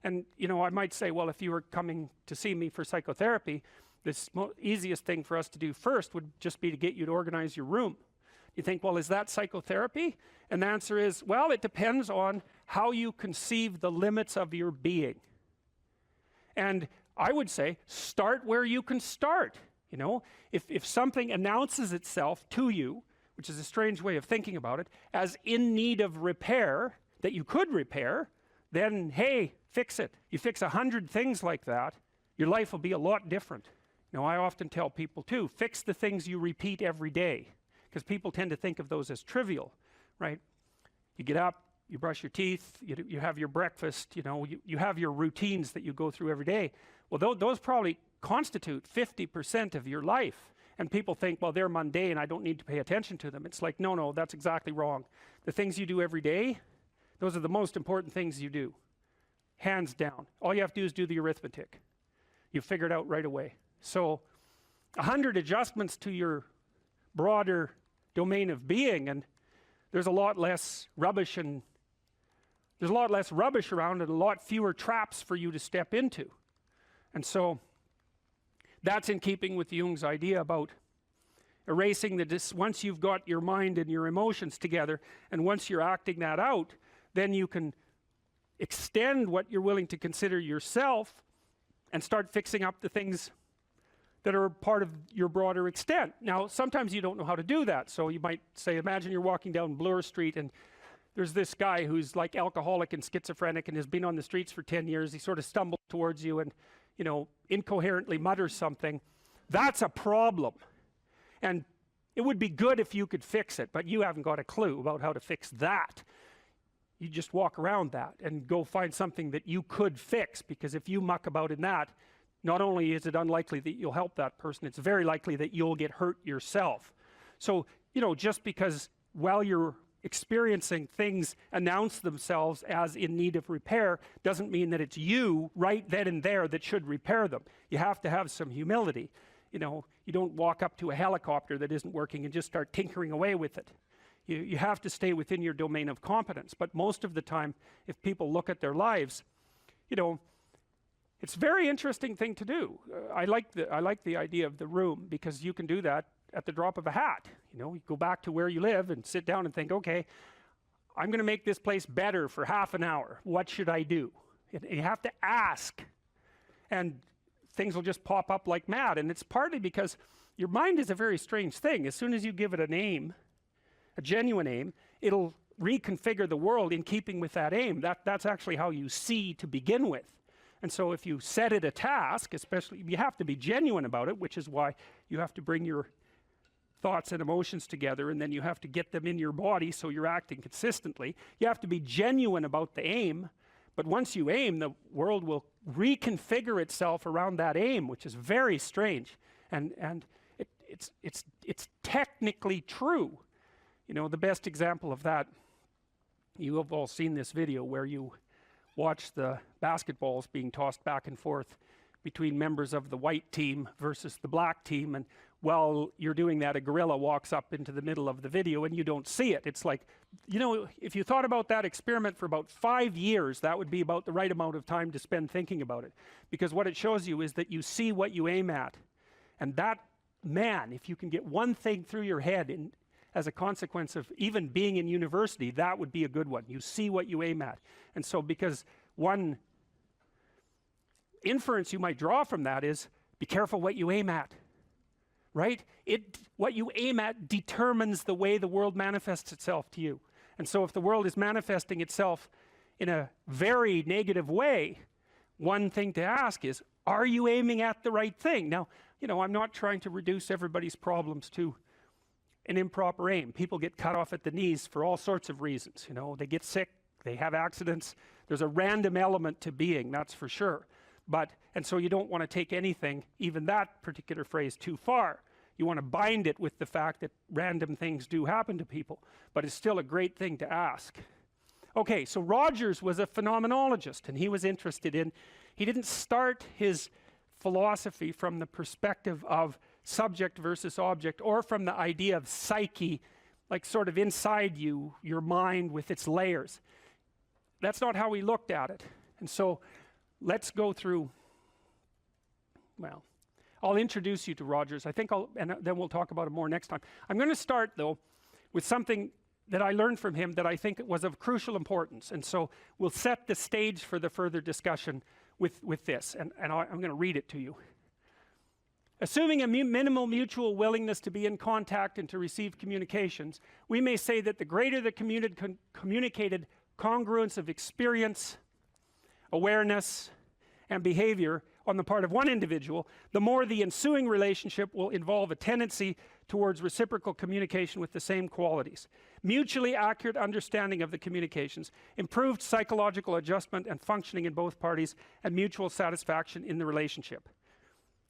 And you know, I might say, well, if you were coming to see me for psychotherapy, the easiest thing for us to do first would just be to get you to organize your room. You think, well, is that psychotherapy? And the answer is, well, it depends on how you conceive the limits of your being. And I would say, start where you can start. You know, if something announces itself to you, which is a strange way of thinking about it, as in need of repair, that you could repair, then hey, fix it. You fix 100 things like that, your life will be a lot different. Now, I often tell people too, fix the things you repeat every day, because people tend to think of those as trivial, right? You get up, you brush your teeth, you have your breakfast, you know, you have your routines that you go through every day. Well, those probably constitute 50% of your life. And people think, well, they're mundane, I don't need to pay attention to them. It's like, no, that's exactly wrong. The things you do every day, those are the most important things you do. Hands down. All you have to do is do the arithmetic. You figure it out right away. So 100 adjustments to your broader domain of being, and there's a lot less rubbish, and there's a lot less rubbish around, and a lot fewer traps for you to step into. And so that's in keeping with Jung's idea about erasing once you've got your mind and your emotions together, and once you're acting that out, then you can extend what you're willing to consider yourself and start fixing up the things
that are part of your broader extent. Now, sometimes you don't know how to do that. So you might say, imagine you're walking down Bloor Street and there's this guy who's like alcoholic and schizophrenic and has been on the streets for 10 years. He sort of stumbles towards you and, you know, incoherently mutters something. That's a problem. And it would be good if you could fix it, but you haven't got a clue about how to fix that. You just walk around that and go find something that you could fix, because if you muck about in that, not only is it unlikely that you'll help that person, it's very likely that you'll get hurt yourself. So, you know, just because while you're experiencing things announce themselves as in need of repair doesn't mean that it's you right then and there that should repair them. You have to have some humility. You know, you don't walk up to a helicopter that isn't working and just start tinkering away with it. You have to stay within your domain of competence. But most of the time, if people look at their lives, you know, it's a very interesting thing to do. I like the idea of the room, because you can do that at the drop of a hat. You know, you go back to where you live and sit down and think, okay, I'm going to make this place better for half an hour. What should I do? And you have to ask, and things will just pop up like mad. And it's partly because your mind is a very strange thing. As soon as you give it a name, a genuine aim, it'll reconfigure the world in keeping with that aim. That's actually how you see to begin with. And so if you set it a task, especially, you have to be genuine about it, which is why you have to bring your thoughts and emotions together, and then you have to get them in your body so you're acting consistently. You have to be genuine about the aim, but once you aim, the world will reconfigure itself around that aim, which is very strange. And it's technically true. You know, the best example of that, you have all seen this video where you watch the basketballs being tossed back and forth between members of the white team versus the black team, and while you're doing that, a gorilla walks up into the middle of the video and you don't see it. It's like, you know, if you thought about that experiment for about 5 years, that would be about the right amount of time to spend thinking about it, because what it shows you is that you see what you aim at. And that, man, if you can get one thing through your head as a consequence of even being in university, that would be a good one. You see what you aim at. And so, because one inference you might draw from that is, be careful what you aim at, right? What you aim at determines the way the world manifests itself to you. And so if the world is manifesting itself in a very negative way, one thing to ask is, are you aiming at the right thing? Now, you know, I'm not trying to reduce everybody's problems to an improper aim. People get cut off at the knees for all sorts of reasons. You know, they get sick, they have accidents. There's a random element to being, that's for sure. And so you don't want to take anything, even that particular phrase, too far. You want to bind it with the fact that random things do happen to people, but it's still a great thing to ask. Okay, so Rogers was a phenomenologist, and he was interested in, he didn't start his philosophy from the perspective of subject versus object, or from the idea of psyche, like sort of inside you, your mind with its layers. That's not how he looked at it. And so let's go through, well, I'll introduce you to Rogers. I think and then we'll talk about it more next time. I'm going to start, though, with something that I learned from him that I think was of crucial importance. And so we'll set the stage for the further discussion with this. And I'm going to read it to you. Assuming a minimal mutual willingness to be in contact and to receive communications, we may say that the greater the communicated congruence of experience, awareness, and behavior on the part of one individual, the more the ensuing relationship will involve a tendency towards reciprocal communication with the same qualities, mutually accurate understanding of the communications, improved psychological adjustment and functioning in both parties, and mutual satisfaction in the relationship.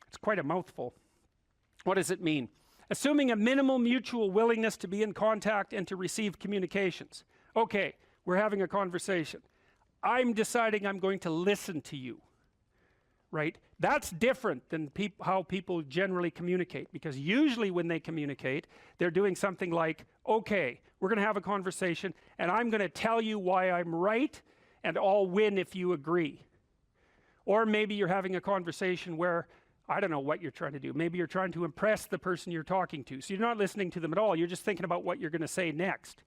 It's quite a mouthful. What does it mean? Assuming a minimal mutual willingness to be in contact and to receive communications. Okay, we're having a conversation. I'm deciding I'm going to listen to you, right? That's different than how people generally communicate, because usually when they communicate, they're doing something like, okay, we're going to have a conversation and I'm going to tell you why I'm right and I'll win if you agree. Or maybe you're having a conversation where, I don't know what you're trying to do. Maybe you're trying to impress the person you're talking to. So you're not listening to them at all. You're just thinking about what you're going to say next.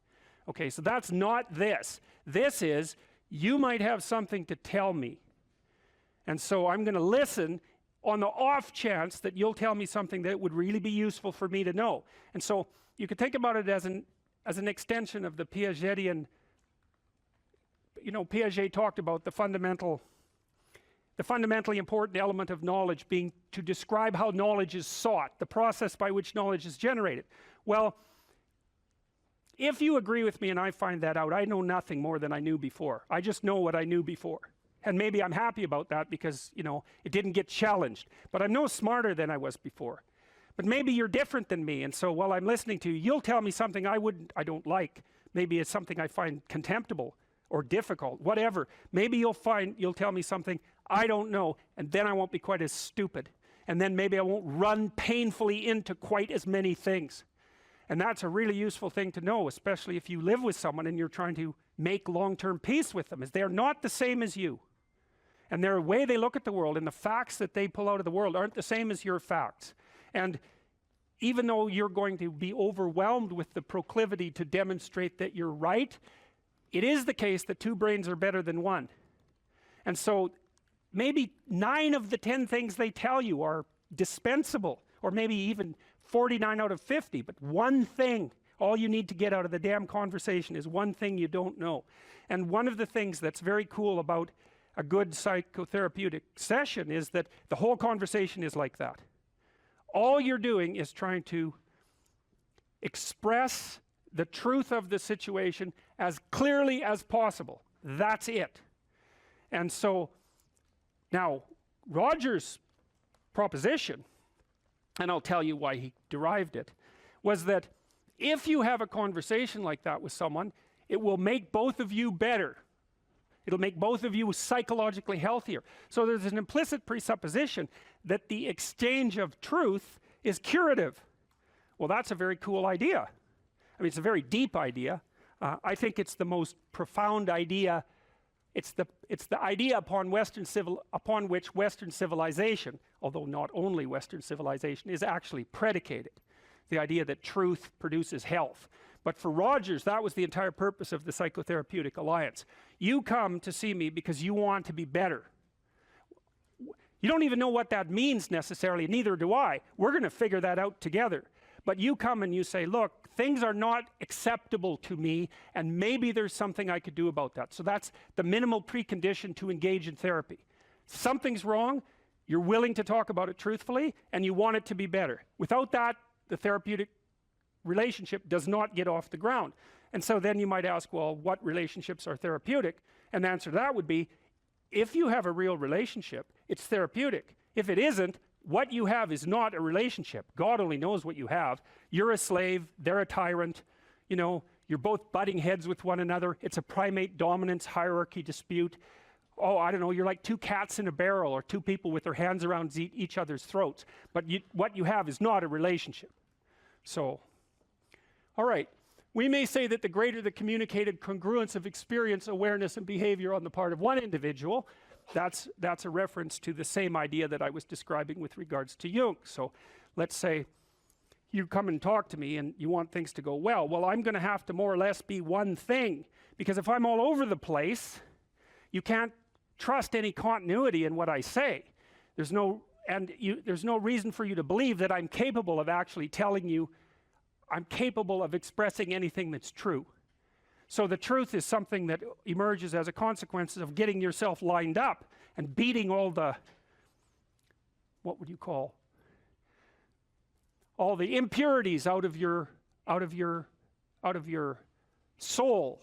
Okay, so that's not this. This is, you might have something to tell me. And so I'm going to listen
on the off chance that you'll tell me something that would really be useful for me to know. And so you could think about it as an extension of the Piagetian. You know, Piaget talked about the fundamentally important element of knowledge being to describe how knowledge is sought, the process by which knowledge is generated. Well, if you agree with me and I find that out, I know nothing more than I knew before. I just know what I knew before. And maybe I'm happy about that because, you know, it didn't get challenged. But I'm no smarter than I was before. But maybe you're different than me, and so while I'm listening to you, you'll tell me something I don't like. Maybe it's something I find contemptible or difficult, whatever. Maybe you'll tell me something I don't know, and then I won't be quite as stupid. And then maybe I won't run painfully into quite as many things. And that's a really useful thing to know, especially if you live with someone and you're trying to make long-term peace with them, is they're not the same as you. And their way they look at the world and the facts that they pull out of the world aren't the same as your facts. And even though you're going to be overwhelmed with the proclivity to demonstrate that you're right, it is the case that two brains are better than one. And so maybe 9 of the 10 things they tell you are dispensable, or maybe even 49 out of 50, but one thing, all you need to get out of the damn conversation is one thing you don't know. And one of the things that's very cool about a good psychotherapeutic session is that the whole conversation is like that. All you're doing is trying to express the truth of the situation as clearly as possible. That's it. And so now Roger's proposition, and I'll tell you why he derived it, was that if you have a conversation like that with someone, it will make both of you better. It'll make both of you psychologically healthier. So there's an implicit presupposition that the exchange of truth is curative. Well, that's a very cool idea. I mean, it's a very deep idea. I think it's the most profound idea. It's the idea upon which Western civilization, although not only Western civilization, is actually predicated. The idea that truth produces health. But for Rogers, that was the entire purpose of the Psychotherapeutic Alliance. You come to see me because you want to be better. You don't even know what that means necessarily, neither do I. We're going to figure that out together. But you come and you say, look, things are not acceptable to me, and maybe there's something I could do about that. So that's the minimal precondition to engage in therapy. Something's wrong, you're willing to talk about it truthfully, and you want it to be better. Without that, the therapeutic relationship does not get off the ground. And so then you might ask, well, what relationships are therapeutic? And the answer to that would be, if you have a real relationship, it's therapeutic. If it isn't, what you have is not a relationship. God only knows what you have. You're a slave, they're a tyrant, you know, you're both butting heads with one another. It's a primate dominance hierarchy dispute. Oh, I don't know, you're like two cats in a barrel, or two people with their hands around each other's throats. But what you have is not a relationship. So, all right. We may say that the greater the communicated congruence of experience, awareness, and behavior on the part of one individual, that's a reference to the same idea that I was describing with regards to Jung. So let's say you come and talk to me and you want things to go well. Well, I'm going to have to more or less be one thing, because if I'm all over the place, you can't trust any continuity in what I say. There's no reason for you to believe that I'm capable of actually telling you, I'm capable of expressing anything that's true. So the truth is something that emerges as a consequence of getting yourself lined up and beating all the, what would you call, all the impurities out of your soul.